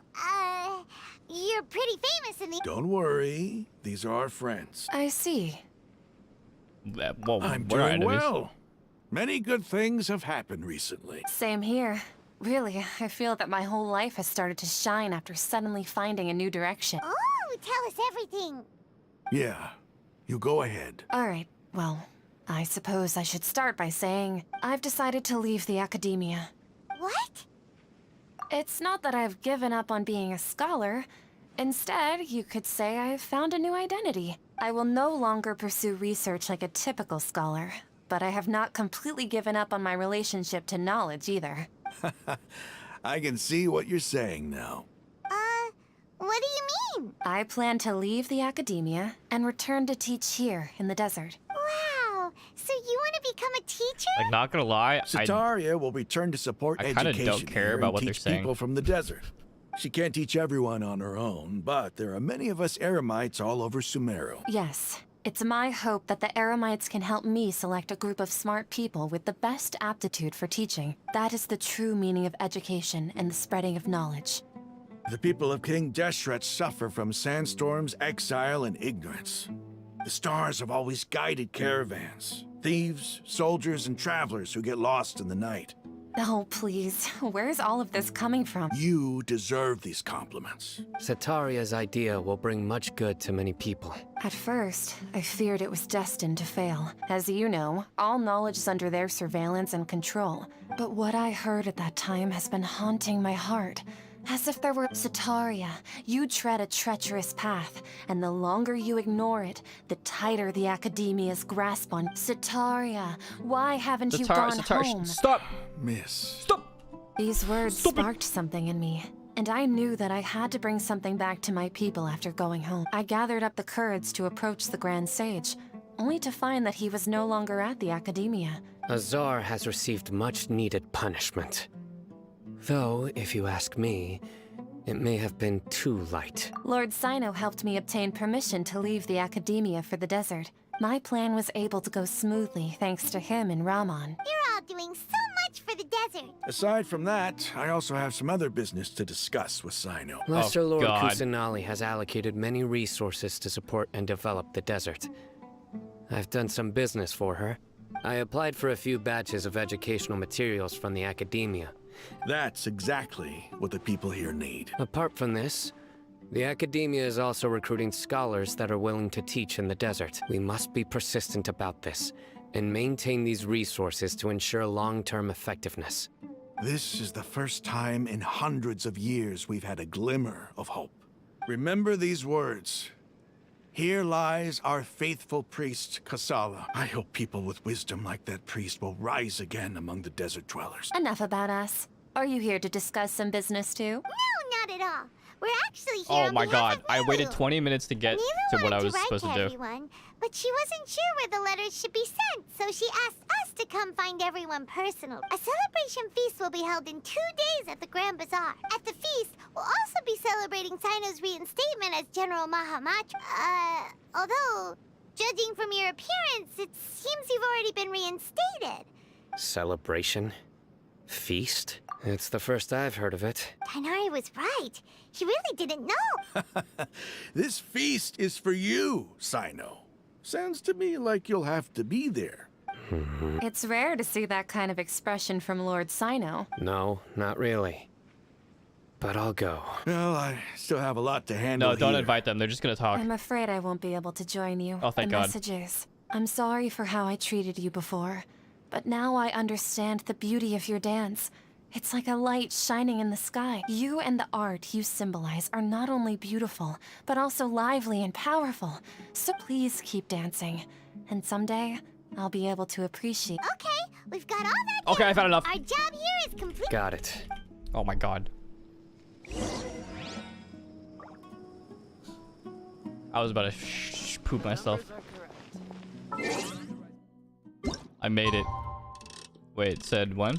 you're pretty famous in the... Don't worry, these are our friends. I see. Well, I'm we're not doing enemies. well. Many good things have happened recently. Same here. Really, I feel that my whole life has started to shine after suddenly finding a new direction. Oh, tell us everything. Yeah, you go ahead. All right, well, I suppose I should start by saying I've decided to leave the Akademiya. What? It's not that I've given up on being a scholar. Instead, you could say I've found a new identity. I will no longer pursue research like a typical scholar, but I have not completely given up on my relationship to knowledge either. I can see what you're saying now. What do you mean? I plan to leave the Akademiya and return to teach here in the desert. Wow, so you want to become a teacher? Like, not gonna lie, Sataria will return to support I kinda education don't care here about and what they're teach saying. people from the desert. She can't teach everyone on her own, but there are many of us Eremites all over Sumeru. Yes. It's my hope that the Eremites can help me select a group of smart people with the best aptitude for teaching. That is the true meaning of education and the spreading of knowledge. The people of King Deshret suffer from sandstorms, exile, and ignorance. The stars have always guided caravans, thieves, soldiers, and travelers who get lost in the night. Oh, please. Where's all of this coming from? You deserve these compliments. Sataria's idea will bring much good to many people. At first, I feared it was destined to fail. As you know, all knowledge is under their surveillance and control. But what I heard at that time has been haunting my heart. As if there were Sataria, you tread a treacherous path, and the longer you ignore it, the tighter the Akademiya's grasp on Sataria. Why haven't you gone home? Stop! Miss. Stop! These words sparked something in me, and I knew that I had to bring something back to my people after going home. I gathered up the courage to approach the Grand Sage, only to find that he was no longer at the Akademiya. Azar has received much-needed punishment. Though, if you ask me, it may have been too light. Lord Sino helped me obtain permission to leave the Akademiya for the desert. My plan was able to go smoothly thanks to him and Raman. You're all doing so much for the desert. Aside from that, I also have some other business to discuss with Sino. Lesser Lord Kusanali has allocated many resources to support and develop the desert. I've done some business for her. I applied for a few batches of educational materials from the Akademiya. That's exactly what the people here need. Apart from this, The Akademiya is also recruiting scholars that are willing to teach in the desert. We must be persistent about this, and maintain these resources to ensure long-term effectiveness. This is the first time in hundreds of years we've had a glimmer of hope. Remember these words. Here lies our faithful priest, Kasala. I hope people with wisdom like that priest will rise again among the desert dwellers. Enough about us. Are you here to discuss some business too? No, not at all. We're actually here Oh my god, I waited 20 minutes to get to what I was supposed to do. Everyone, but she wasn't sure where the letters should be sent, so she asked us to come find everyone personally. A celebration feast will be held in 2 days at the Grand Bazaar. At the feast, we'll also be celebrating Sino's reinstatement as General Mahamatra. Although, judging from your appearance, it seems you've already been reinstated. Celebration? Feast? It's the first I've heard of it. Tighnari was right. He really didn't know. This feast is for you, Sino. Sounds to me like you'll have to be there. It's rare to see that kind of expression from Lord Sino. No, not really. But I'll go. Well, I still have a lot to handle. No, don't here. invite them. They're just gonna talk. I'm afraid I won't be able to join you. Oh, thank the God. Messages. I'm sorry for how I treated you before, but now I understand the beauty of your dance. It's like a light shining in the sky. You and the art you symbolize are not only beautiful, but also lively and powerful. So please keep dancing. And someday, I'll be able to appreciate... Okay, we've got all that Okay, I found enough. Our job here is complete. Got it. Oh my god. I was about to poop myself. I made it. Wait, it said when?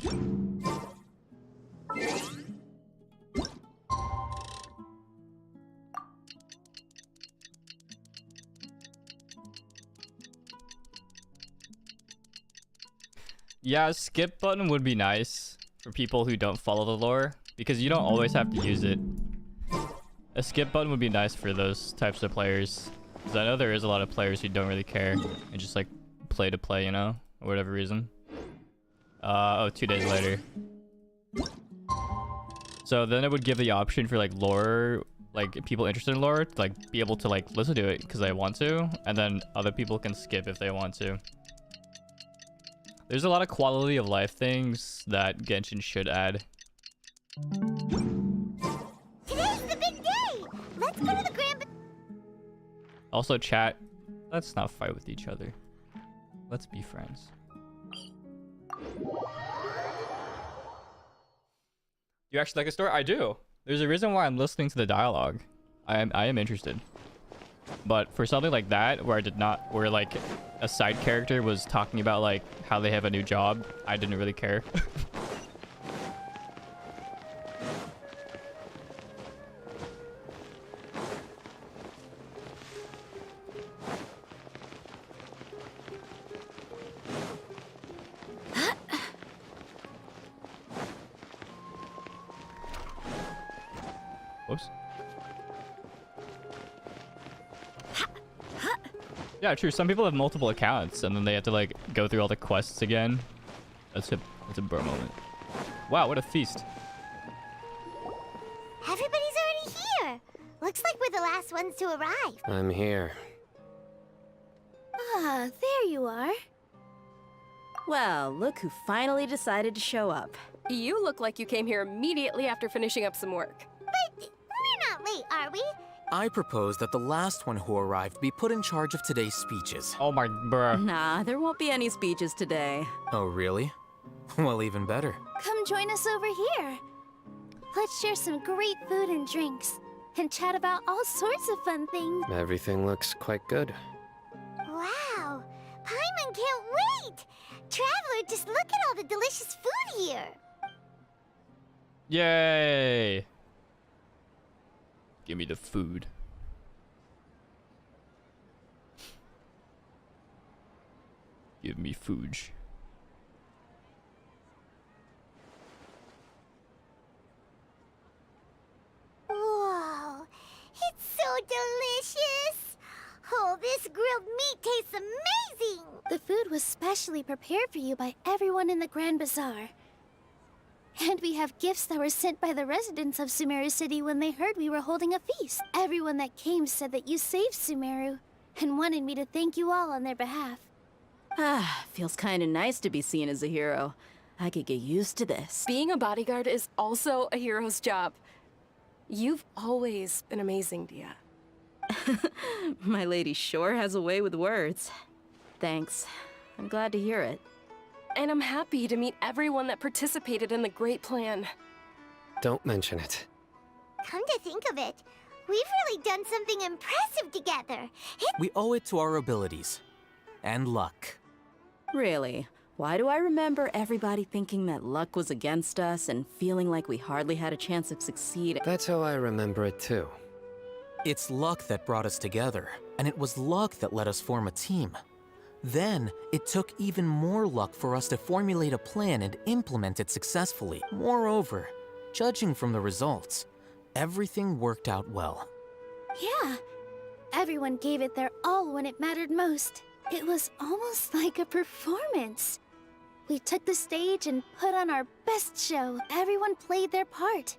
Yeah, a skip button would be nice for people who don't follow the lore, because you don't always have to use it. A skip button would be nice for those types of players, because I know there is a lot of players who don't really care and just like play to play, you know, or whatever reason. Oh, 2 days later. So then it would give the option for like lore, like people interested in lore, to like be able to like listen to it because they want to, and then other people can skip if they want to. There's a lot of quality of life things that Genshin should add. Today's the big day. Let's go to the Grand... Also, chat, let's not fight with each other. Let's be friends. You actually like the story? I do. There's a reason why I'm listening to the dialogue. I am interested. But for something like that, where where like a side character was talking about like how they have a new job, I didn't really care. Whoops. Yeah, true. Some people have multiple accounts, and then they have to like go through all the quests again. That's a bro moment. Wow, what a feast! Everybody's already here. Looks like we're the last ones to arrive. I'm here. Ah, there you are. Well, look who finally decided to show up. You look like you came here immediately after finishing up some work. But we're not late, are we? I propose that the last one who arrived be put in charge of today's speeches. Oh my bruh. Nah, there won't be any speeches today. Oh, really? Well, even better. Come join us over here. Let's share some great food and drinks, and chat about all sorts of fun things. Everything looks quite good. Wow, Paimon can't wait! Traveler, just look at all the delicious food here. Yay! Give me the food. Give me food. Whoa, it's so delicious! Oh, this grilled meat tastes amazing! The food was specially prepared for you by everyone in the Grand Bazaar. And we have gifts that were sent by the residents of Sumeru City when they heard we were holding a feast. Everyone that came said that you saved Sumeru, and wanted me to thank you all on their behalf. Ah, feels kinda nice to be seen as a hero. I could get used to this. Being a bodyguard is also a hero's job. You've always been amazing, Dia. My lady sure has a way with words. Thanks. I'm glad to hear it. And I'm happy to meet everyone that participated in the great plan. Don't mention it. Come to think of it, we've really done something impressive together. We owe it to our abilities. And luck. Really? Why do I remember everybody thinking that luck was against us and feeling like we hardly had a chance of succeeding? That's how I remember it too. It's luck that brought us together, and it was luck that let us form a team. Then, it took even more luck for us to formulate a plan and implement it successfully. Moreover, judging from the results, everything worked out well. Yeah, everyone gave it their all when it mattered most. It was almost like a performance. We took the stage and put on our best show. Everyone played their part.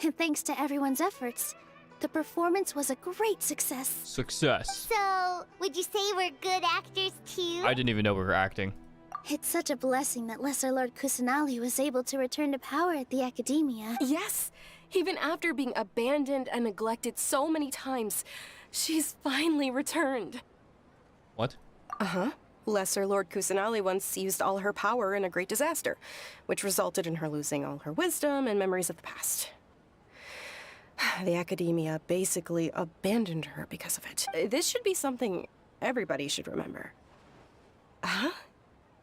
And thanks to everyone's efforts, the performance was a great success. Success. So, would you say we're good actors too? I didn't even know we were acting. It's such a blessing that Lesser Lord Kusanali was able to return to power at the Akademiya. Yes! Even after being abandoned and neglected so many times, she's finally returned. What? Uh-huh. Lesser Lord Kusanali once used all her power in a great disaster, which resulted in her losing all her wisdom and memories of the past. The Akademiya basically abandoned her because of it. This should be something everybody should remember. Huh?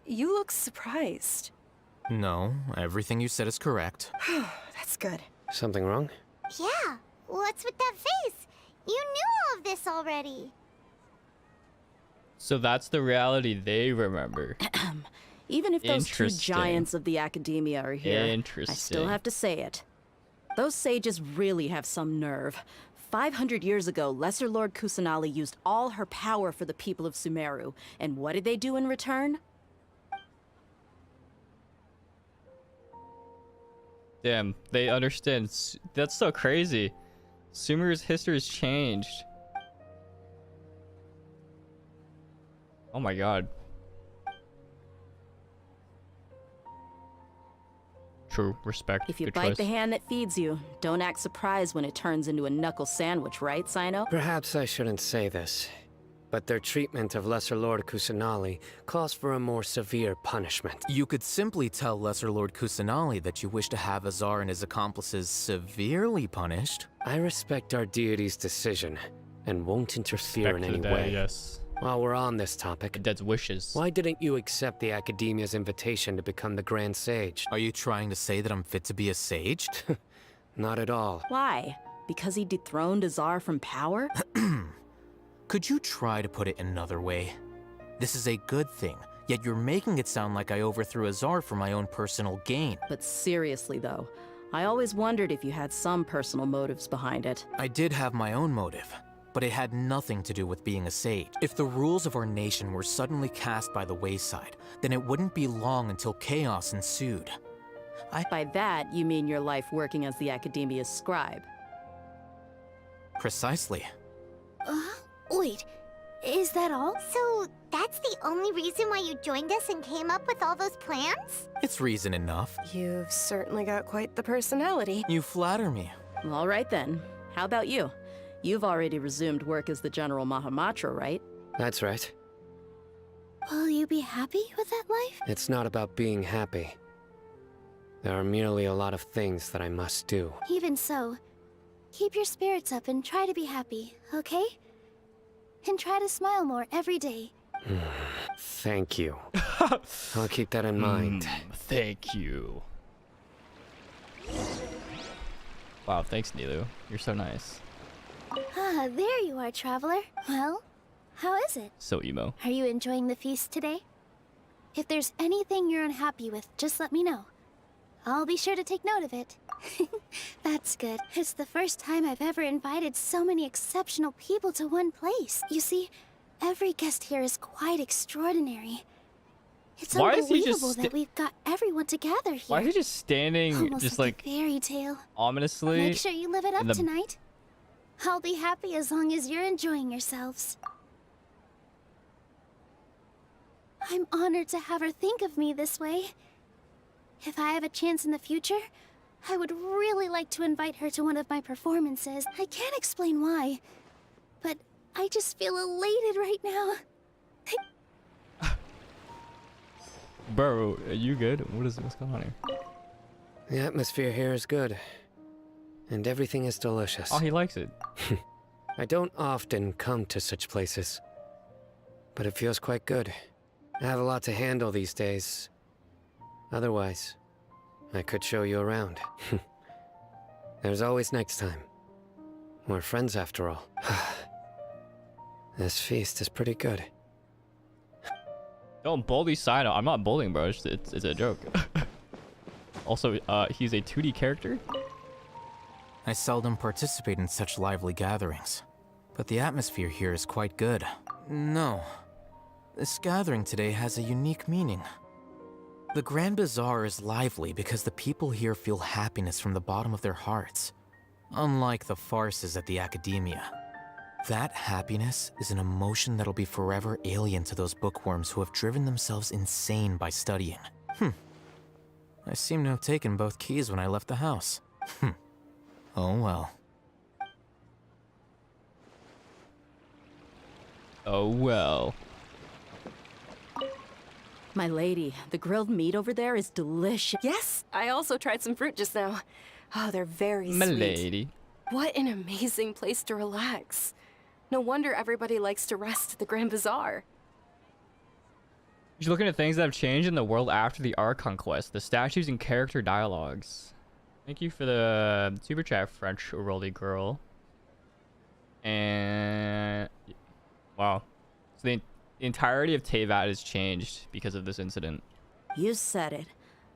You look surprised. No, everything you said is correct. That's good. Something wrong? Yeah, what's with that face? You knew all of this already. So that's the reality they remember. Even if those two giants of the Akademiya are here, I still have to say it. Those sages really have some nerve. 500 years ago, Lesser Lord Kusanali used all her power for the people of Sumeru. And what did they do in return? Damn, they understand. That's so crazy. Sumeru's history has changed. Oh my god. True, respect. If you good bite choice. the hand that feeds you, don't act surprised when it turns into a knuckle sandwich, right, Sino? Perhaps I shouldn't say this, but their treatment of Lesser Lord Kusanali calls for a more severe punishment. You could simply tell Lesser Lord Kusanali that you wish to have Azar and his accomplices severely punished. I respect our deity's decision and won't interfere in any way. Yes. While we're on this topic, The dead's wishes. why didn't you accept the Akademiya's invitation to become the Grand Sage? Are you trying to say that I'm fit to be a sage? Not at all. Why? Because he dethroned Azar from power? Could you try to put it another way? This is a good thing, yet you're making it sound like I overthrew Azar for my own personal gain. But seriously though, I always wondered if you had some personal motives behind it. I did have my own motive, but it had nothing to do with being a sage. If the rules of our nation were suddenly cast by the wayside, then it wouldn't be long until chaos ensued. By that, you mean your life working as the Akademiya's scribe. Precisely. Wait, is that all? So, that's the only reason why you joined us and came up with all those plans? It's reason enough. You've certainly got quite the personality. You flatter me. All right then. How about you? You've already resumed work as the General Mahamatra, right? That's right. Will you be happy with that life? It's not about being happy. There are merely a lot of things that I must do. Even so, keep your spirits up and try to be happy, okay? And try to smile more every day. Thank you. I'll keep that in mind. Thank you. Wow, thanks, Nilou. You're so nice. Ah, there you are, traveler. Well, how is it? So emo. Are you enjoying the feast today? If there's anything you're unhappy with, just let me know. I'll be sure to take note of it. That's good. It's the first time I've ever invited so many exceptional people to one place. You see, every guest here is quite extraordinary. It's Why is he just unbelievable that we've got everyone together here. Why is he just standing, Almost just like a fairy tale. ominously? Make sure you live it in up tonight. I'll be happy as long as you're enjoying yourselves. I'm honored to have her think of me this way. If I have a chance in the future, I would really like to invite her to one of my performances. I can't explain why, but I just feel elated right now. Bro, are you good? What's going on here? The atmosphere here is good. And everything is delicious. Oh, he likes it. I don't often come to such places. But it feels quite good. I have a lot to handle these days. Otherwise, I could show you around. There's always next time. We're friends after all. This feast is pretty good. Don't bully Sino. I'm not bullying, bro. It's a joke. Also, he's a 2D character. I seldom participate in such lively gatherings, but the atmosphere here is quite good. No, this gathering today has a unique meaning. The Grand Bazaar is lively because the people here feel happiness from the bottom of their hearts, unlike the farces at the Akademiya. That happiness is an emotion that'll be forever alien to those bookworms who have driven themselves insane by studying. I seem to have taken both keys when I left the house. Oh well. Oh well. My lady, the grilled meat over there is delicious. Yes, I also tried some fruit just now. Oh, they're very My sweet. lady. What an amazing place to relax. No wonder everybody likes to rest at the Grand Bazaar. You're looking at things that have changed in the world after the Archon quest, the statues and character dialogues. Thank you for the super chat, French Rolly girl. And wow, so the entirety of Teyvat has changed because of this incident. You said it.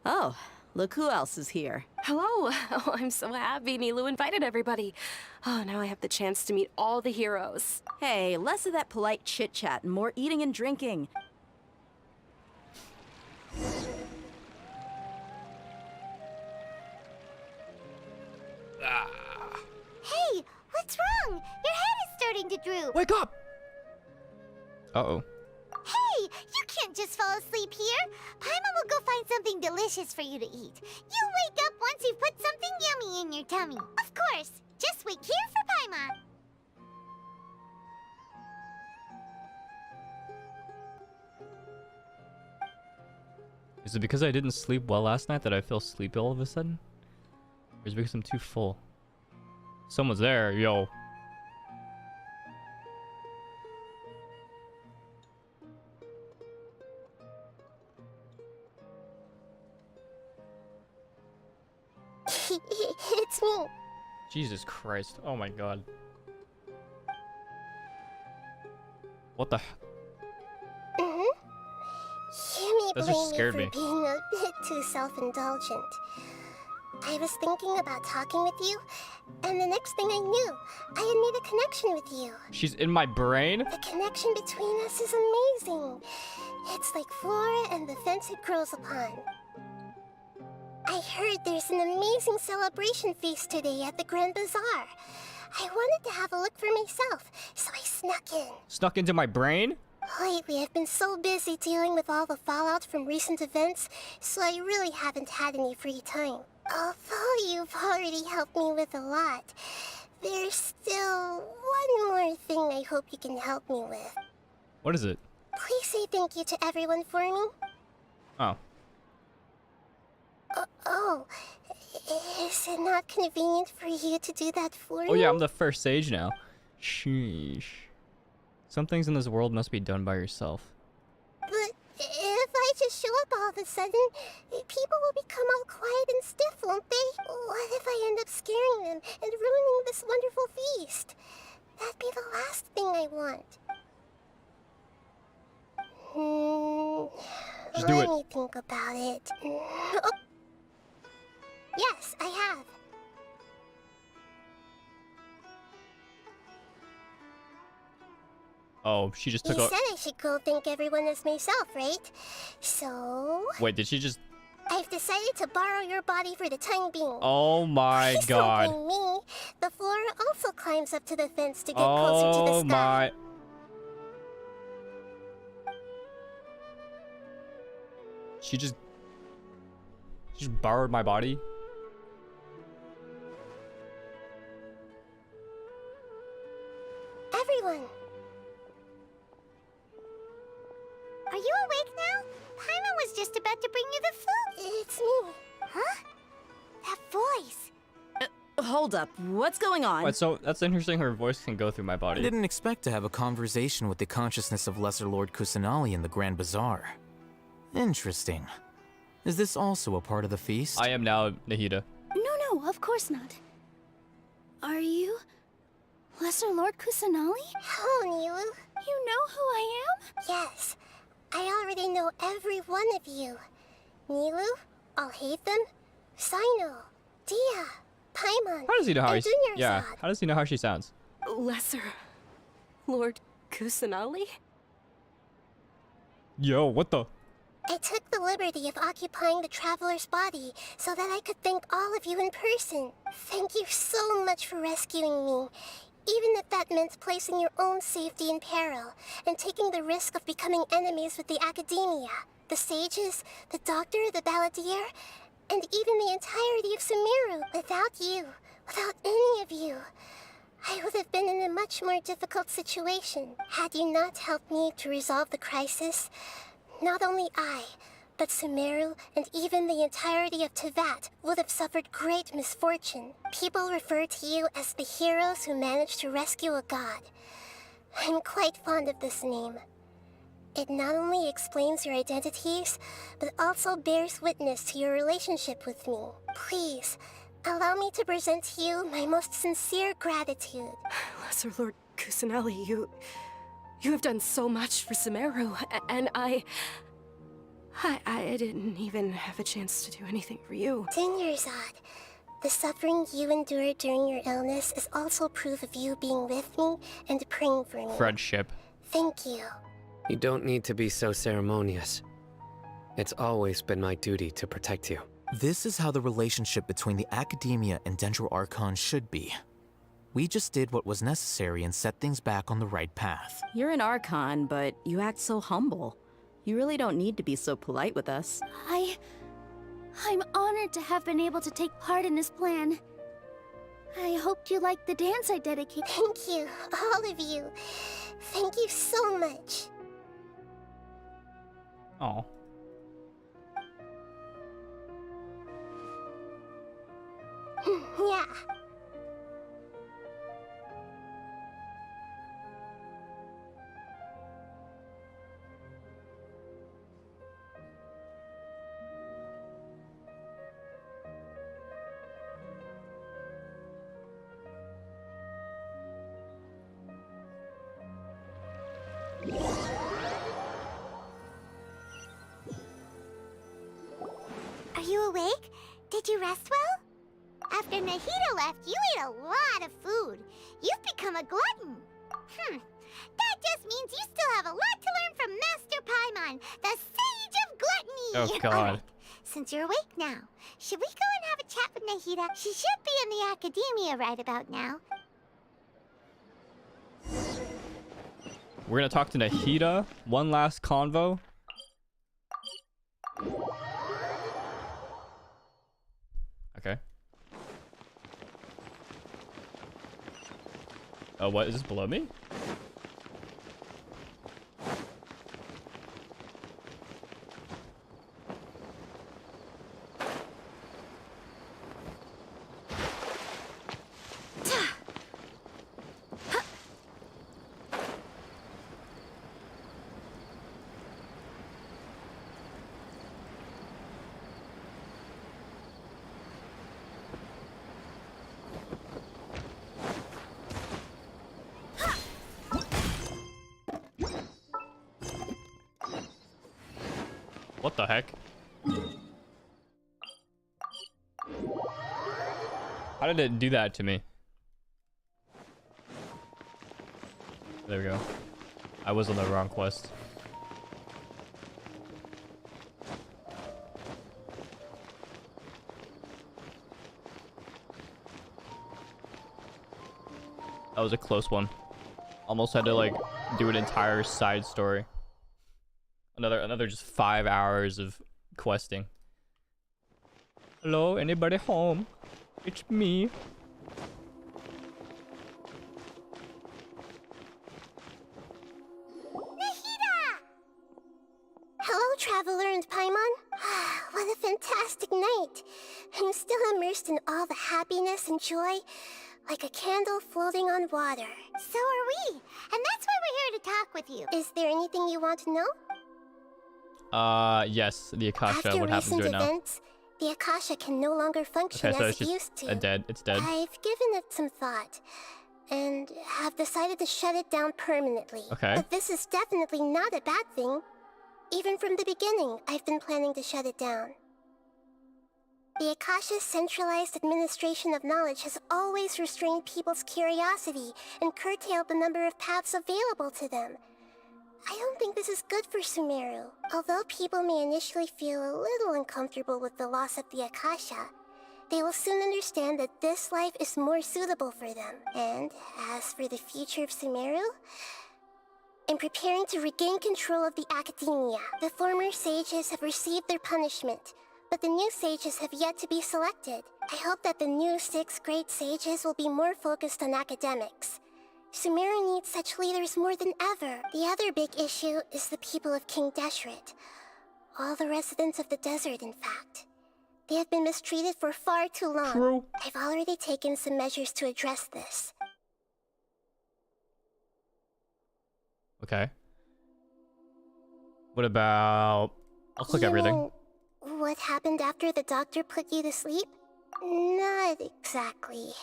Oh, look who else is here. Hello. Oh, I'm so happy Nilou invited everybody. Oh, now I have the chance to meet all the heroes. Hey, less of that polite chit-chat and more eating and drinking. Hey, what's wrong? Your head is starting to droop. Wake up! Uh-oh. Hey, you can't just fall asleep here. Paimon will go find something delicious for you to eat. You'll wake up once you've put something yummy in your tummy. Of course. Just wait here for Paimon. Is it because I didn't sleep well last night that I feel sleepy all of a sudden? Or is it because I'm too full? Someone's there, yo. It's me. Jesus Christ. Oh my god. What the? You may That just blame scared me me. for being a bit too self-indulgent. I was thinking about talking with you, and the next thing I knew, I had made a connection with you. She's in my brain? The connection between us is amazing. It's like flora and the fence it grows upon. I heard there's an amazing celebration feast today at the Grand Bazaar. I wanted to have a look for myself, so I snuck in. Snuck into my brain? Lately, I've been so busy dealing with all the fallout from recent events, so I really haven't had any free time. Although you've already helped me with a lot, there's still one more thing I hope you can help me with. What is it? Please say thank you to everyone for me. Oh. Oh, is it not convenient for you to do that for me? Oh yeah, I'm the first sage now. Sheesh. Some things in this world must be done by yourself. But if I just show up all of a sudden, people will become all quiet and stiff, won't they? What if I end up scaring them and ruining this wonderful feast? That'd be the last thing I want. Just do Let it. me think about it. Oh. Yes, I have. Oh, she just took You a... said I should go thank everyone as myself, right? So... Wait, did she just... I've decided to borrow your body for the time being. Oh my Please god. don't blame me. The floor also climbs up to the fence to get closer to the Oh sky. my... She just borrowed my body? Everyone. Are you awake now? Paimon was just about to bring you the food. It's me. Huh? That voice. Hold up. What's going on? Wait, so that's interesting. Her voice can go through my body. I didn't expect to have a conversation with the consciousness of Lesser Lord Kusanali in the Grand Bazaar. Interesting. Is this also a part of the feast? I am now Nahida. No, of course not. Are you Lesser Lord Kusanali? Hello, Nilou. You know who I am? Yes. I already know every one of you. Nilou, I'll hate them. Sino, Dia, Paimon, How does he know how and he... Yeah, how does he know how she sounds? Lesser Lord Kusanali? Yo, what the... I took the liberty of occupying the traveler's body so that I could thank all of you in person. Thank you so much for rescuing me, even if that meant placing your own safety in peril and taking the risk of becoming enemies with the Akademiya, the sages, the doctor, the Balladeer, and even the entirety of Sumeru. Without you, without any of you, I would have been in a much more difficult situation. Had you not helped me to resolve the crisis, not only I, but Sumeru and even the entirety of Teyvat would have suffered great misfortune. People refer to you as the heroes who managed to rescue a god. I'm quite fond of this name. It not only explains your identities, but also bears witness to your relationship with me. Please, allow me to present to you my most sincere gratitude. Lesser Lord Kusanali, you have done so much for Sumeru, and I didn't even have a chance to do anything for you. Dinyarzad, the suffering you endured during your illness is also proof of you being with me and praying for me. Friendship. Thank you. You don't need to be so ceremonious. It's always been my duty to protect you. This is how the relationship between the Akademiya and Dendro Archon should be. We just did what was necessary and set things back on the right path. You're an Archon, but you act so humble. You really don't need to be so polite with us. I'm honored to have been able to take part in this plan. I hoped you liked the dance I dedicated. Thank you, all of you. Thank you so much. Oh. Yeah. Are you awake? Did you rest well? After Nahida left, you ate a lot of food. You've become a glutton. That just means you still have a lot to learn from Master Paimon, the Sage of Gluttony. Oh, God. All right, since you're awake now, should we go and have a chat with Nahida? She should be in the Akademiya right about now. We're gonna talk to Nahida. One last convo. Okay. Oh, what? Is this below me? What the heck? How did it do that to me? There we go. I was on the wrong quest. That was a close one. Almost had to like do an entire side story. Another just 5 hours of questing. Hello, anybody home? It's me. Hello, Traveler and Paimon. What a fantastic night. I'm still immersed in all the happiness and joy, like a candle floating on water. So are we, and that's why we're here to talk with you. Is there anything you want to know? Yes, the Akasha. After what happens recent right now? events, the Akasha can no longer function Okay, so as it's it just used to. It's dead. I've given it some thought, and have decided to shut it down permanently. Okay. But this is definitely not a bad thing. Even from the beginning, I've been planning to shut it down. The Akasha's centralized administration of knowledge has always restrained people's curiosity and curtailed the number of paths available to them. I don't think this is good for Sumeru. Although people may initially feel a little uncomfortable with the loss of the Akasha, they will soon understand that this life is more suitable for them. And as for the future of Sumeru, I'm preparing to regain control of the Akademiya. The former sages have received their punishment, but the new sages have yet to be selected. I hope that the new 6 great sages will be more focused on academics. Sumeru needs such leaders more than ever. The other big issue is the people of King Deshret. All the residents of the desert, in fact. They have been mistreated for far too long. True. I've already taken some measures to address this. Okay. What about... I'll click everything. Mean, what happened after the doctor put you to sleep? Not exactly.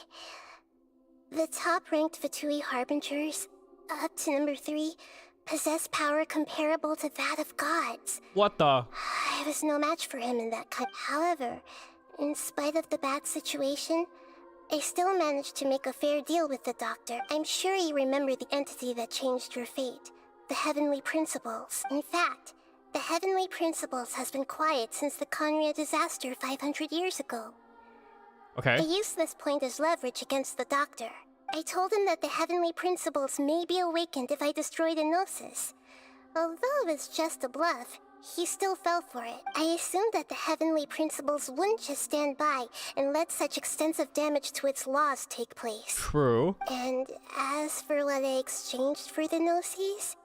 The top-ranked Fatui Harbingers, up to number 3, possess power comparable to that of gods. What the? I was no match for him in that kind. However, in spite of the bad situation, I still managed to make a fair deal with the doctor. I'm sure you remember the entity that changed your fate. The Heavenly Principles. In fact, the Heavenly Principles has been quiet since the Conria disaster 500 years ago. Okay. I used this point as leverage against the doctor. I told him that the Heavenly Principles may be awakened if I destroy the Gnosis. Although it's just a bluff, he still fell for it. I assumed that the Heavenly Principles wouldn't just stand by and let such extensive damage to its laws take place. True. And as for what I exchanged for the Gnosis...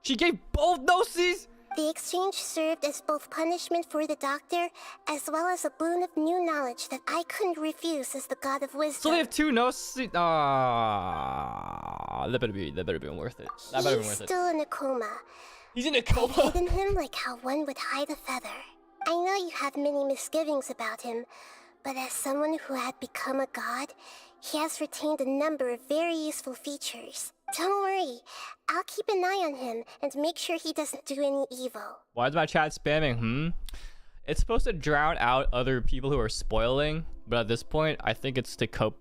She gave both Gnosis?! The exchange served as both punishment for the doctor, as well as a boon of new knowledge that I couldn't refuse as the god of wisdom. So they have 2 Gnosis? That better be worth it. That better be worth He's it. still in a coma. He's in a coma? I've hidden him like how one would hide a feather. I know you have many misgivings about him, but as someone who had become a god, he has retained a number of very useful features. Don't worry, I'll keep an eye on him and make sure he doesn't do any evil. Why is my chat spamming? It's supposed to drown out other people who are spoiling, but at this point, I think it's to cope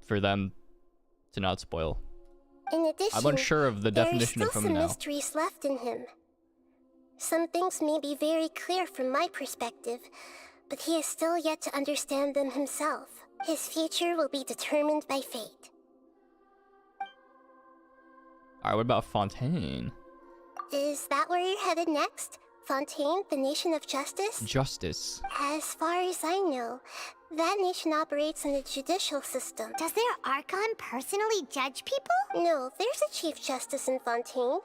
for them to not spoil. In addition, I'm unsure of the definition of there are him still some now. mysteries left in him. Some things may be very clear from my perspective, but he is still yet to understand them himself. His future will be determined by fate. Alright, what about Fontaine? Is that where you're headed next? Fontaine, the nation of justice? Justice. As far as I know, that nation operates in a judicial system. Does their Archon personally judge people? No, there's a Chief Justice in Fontaine.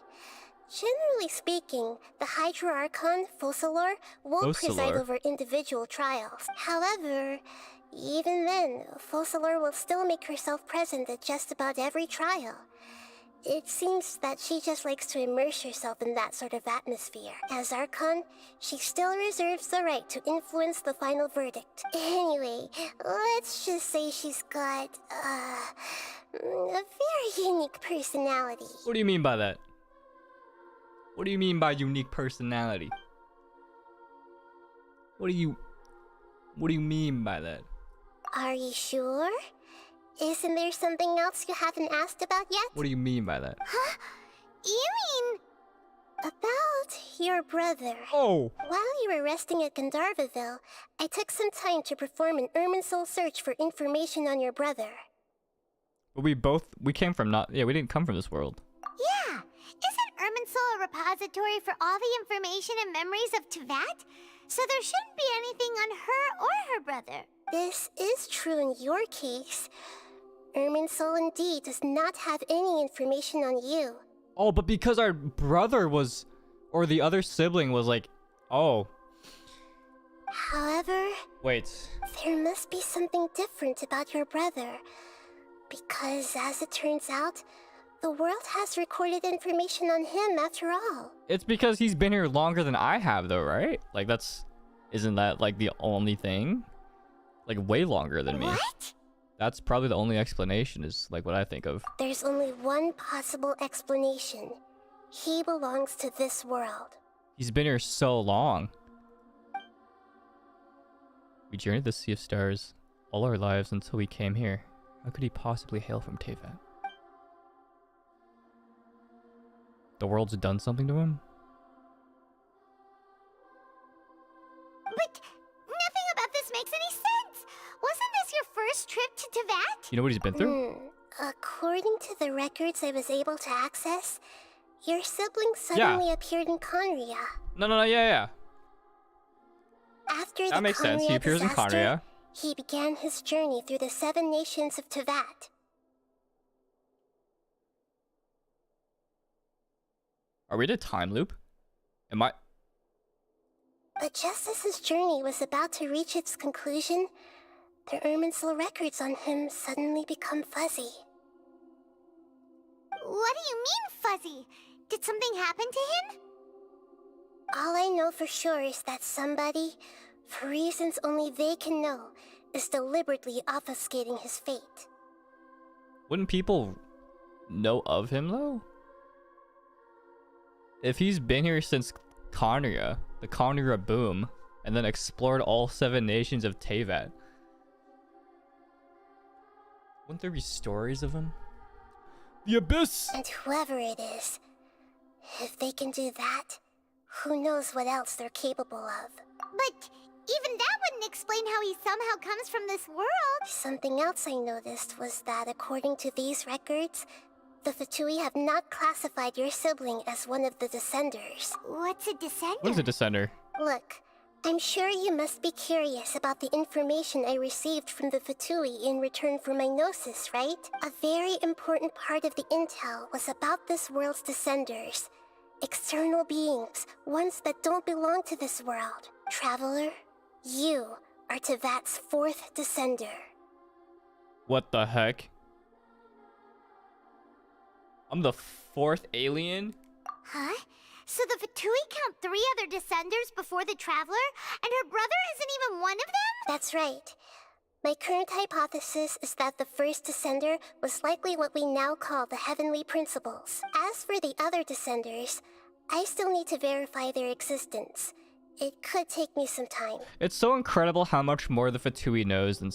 Generally speaking, the Hydra Archon, Focalor, will preside over individual trials. However, even then, Focalor will still make herself present at just about every trial. It seems that she just likes to immerse herself in that sort of atmosphere. As Archon, she still reserves the right to influence the final verdict. Anyway, let's just say she's got, a very unique personality. What do you mean by that? What do you mean by unique personality? What do you mean by that? Are you sure? Isn't there something else you haven't asked about yet? What do you mean by that? Huh? You mean About your brother. Oh. While you were resting at Gandharvaville, I took some time to perform an Irminsul search for information on your brother. But we came from we didn't come from this world. Yeah! Isn't Irminsul a repository for all the information and memories of Teyvat? So there shouldn't be anything on her or her brother. This is true in your case. Irminsul indeed does not have any information on you. Oh, but because our brother was, or the other sibling was like, oh. However, Wait. there must be something different about your brother. Because, as it turns out, the world has recorded information on him after all. It's because he's been here longer than I have, though, right? Like, isn't that, like, the only thing? Like, way longer than me. What? That's probably the only explanation, is, like, what I think of. There's only one possible explanation. He belongs to this world. He's been here so long. We journeyed the Sea of Stars all our lives until we came here. How could he possibly hail from Teyvat? The world's done something to him? But nothing about this makes any sense! Wasn't this your first trip to Teyvat? You know what he's been through? According to the records I was able to access, your sibling suddenly appeared in Conria. No, yeah. After That the makes sense. He Conria appears in disaster, Conria. he began his journey through the 7 nations of Teyvat. Are we in a time loop? Am I... But just as his journey was about to reach its conclusion, the Irminsul records on him suddenly become fuzzy. What do you mean, fuzzy? Did something happen to him? All I know for sure is that somebody, for reasons only they can know, is deliberately obfuscating his fate. Wouldn't people know of him, though? If he's been here since Conria, the Conria boom, and then explored all 7 nations of Teyvat, wouldn't there be stories of him? The Abyss! And whoever it is, if they can do that, who knows what else they're capable of. But even that wouldn't explain how he somehow comes from this world. Something else I noticed was that according to these records, the Fatui have not classified your sibling as one of the Descenders. What's a Descender? What is a Descender? Look, I'm sure you must be curious about the information I received from the Fatui in return for my gnosis, right? A very important part of the intel was about this world's Descenders. External beings, ones that don't belong to this world. Traveler, you are Teyvat's 4th Descender. What the heck? I'm the 4th alien? Huh? So the Fatui count 3 other Descenders before the Traveler, and her brother isn't even one of them? That's right. My current hypothesis is that the first Descender was likely what we now call the Heavenly Principles. As for the other Descenders, I still need to verify their existence. It could take me some time. It's so incredible how much more the Fatui knows than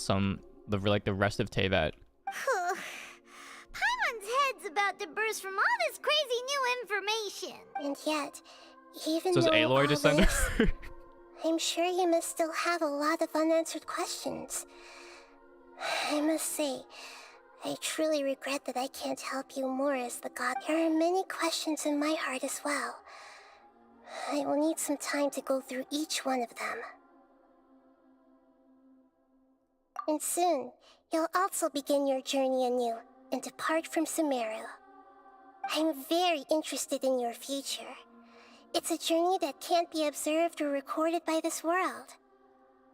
the rest of Teyvat. Paimon's head's about to burst from all this crazy new information. And yet, even So is though Aloy all Descender? this, I'm sure you must still have a lot of unanswered questions. I must say, I truly regret that I can't help you more as the god. There are many questions in my heart as well. I will need some time to go through each one of them. And soon, you'll also begin your journey anew and depart from Sumeru. I'm very interested in your future. It's a journey that can't be observed or recorded by this world.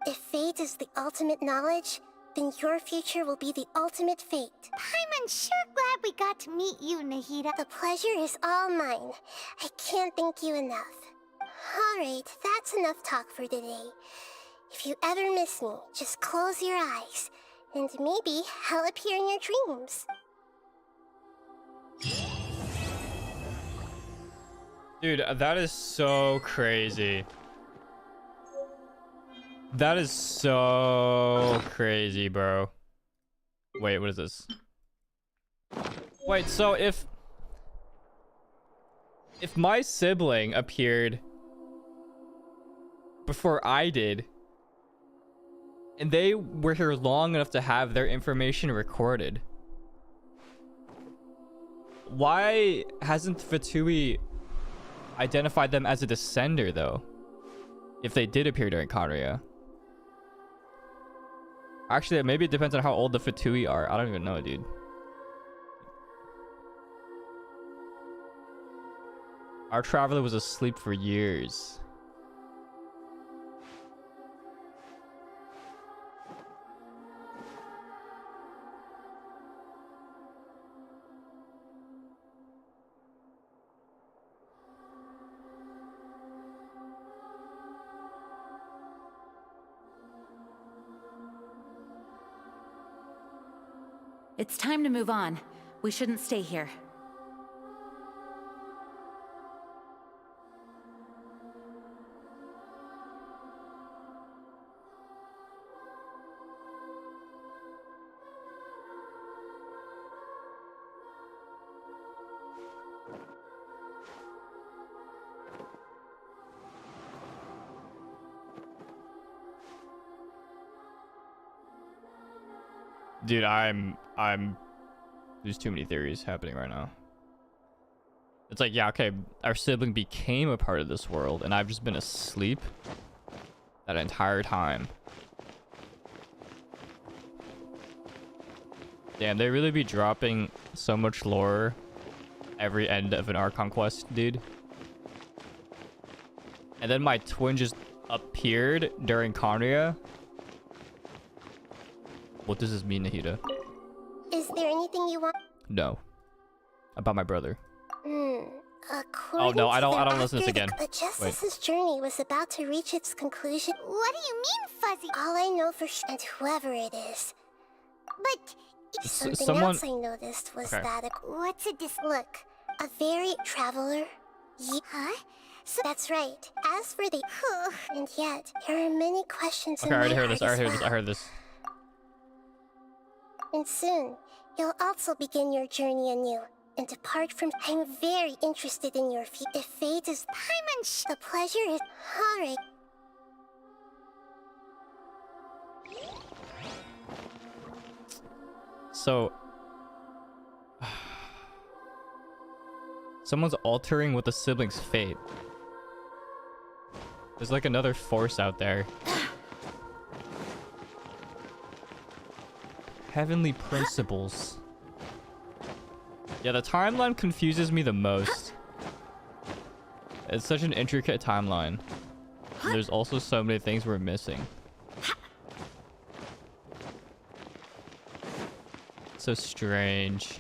If fate is the ultimate knowledge, then your future will be the ultimate fate. Paimon's sure glad we got to meet you, Nahida. The pleasure is all mine. I can't thank you enough. Alright, that's enough talk for today. If you ever miss me, just close your eyes, and maybe I'll appear in your dreams. Dude, that is so crazy. That is so crazy, bro. Wait, what is this? Wait, so if... if my sibling appeared before I did, and they were here long enough to have their information recorded, why hasn't Fatui identified them as a descender, though? If they did appear during Kanria. Actually, maybe it depends on how old the Fatui are. I don't even know, dude. Our traveler was asleep for years. It's time to move on. We shouldn't stay here. Dude, there's too many theories happening right now. It's like, yeah, okay, our sibling became a part of this world, and I've just been asleep that entire time. Damn, they really be dropping so much lore every end of an Archon quest, dude. And then my twin just appeared during Kanria. What does this mean, Nahida? Is there anything you want? No. About my brother. According Oh no, I don't to listen to this again. The Justice's journey was about to reach its conclusion. What do you mean, Fuzzy? All I know for sure, and whoever it is. But Something else I noticed was Okay. that what's a look, a very traveler. Huh? So that's right. As for the and yet there are many questions Okay, in I already my heard this. heart I as heard this. I well. heard this. And soon, you'll also begin your journey anew and depart from. I'm very interested in your feet. If fate is the pleasure is alright. So, someone's altering with the sibling's fate. There's like another force out there. Heavenly principles. Yeah, the timeline confuses me the most. It's such an intricate timeline. And there's also so many things we're missing. So strange.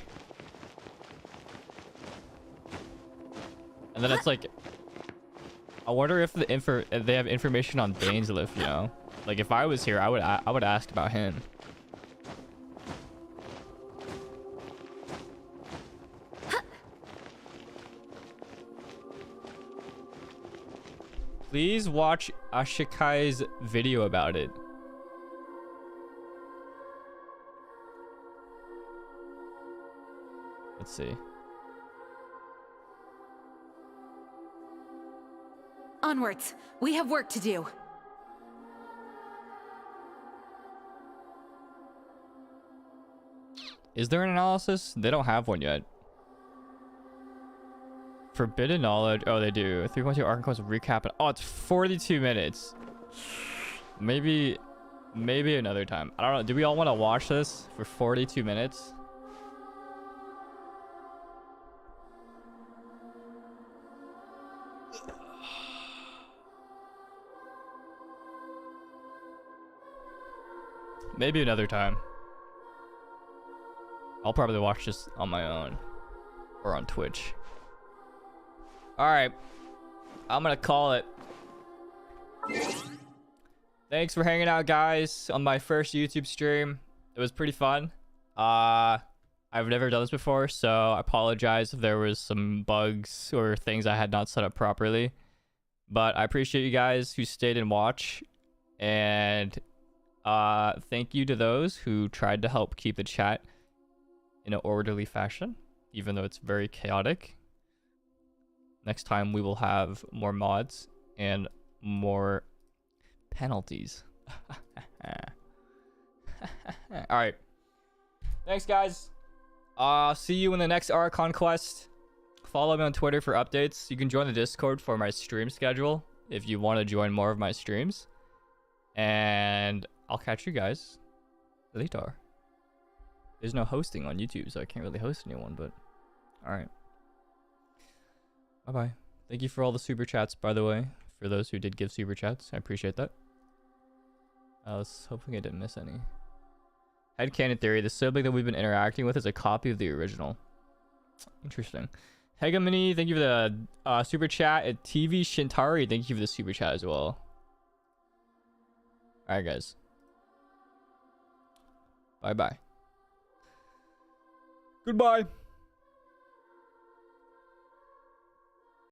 And then it's like, I wonder if if they have information on Dainsliff, you know? Like if I was here, I would ask about him. Please watch Ashikai's video about it. Let's see. Onwards. We have work to do. Is there an analysis? They don't have one yet. Forbidden knowledge. Oh, they do. 3.2 Archon quest recap. Oh, it's 42 minutes. Maybe another time. I don't know. Do we all want to watch this for 42 minutes? Maybe another time. I'll probably watch this on my own or on Twitch. All right, I'm gonna call it. Thanks for hanging out, guys, on my first YouTube stream. It was pretty fun. I've never done this before, so I apologize if there was some bugs or things I had not set up properly. But I appreciate you guys who stayed and watched, and thank you to those who tried to help keep the chat in an orderly fashion, even though it's very chaotic. next time we will have more mods and more penalties. All right. Thanks, guys. See you in the next Archon quest. Follow me on Twitter for updates. You can join the Discord for my stream schedule if you want to join more of my streams. And I'll catch you guys later. There's no hosting on YouTube, so I can't really host anyone, but alright. Bye-bye. Thank you for all the super chats, by the way. For those who did give super chats, I appreciate that. I was hoping I didn't miss any. Headcanon theory, the sibling that we've been interacting with is a copy of the original. Interesting. Hegemony, thank you for the super chat. And TV Shintari, thank you for the super chat as well. Alright, guys. Bye-bye. Goodbye.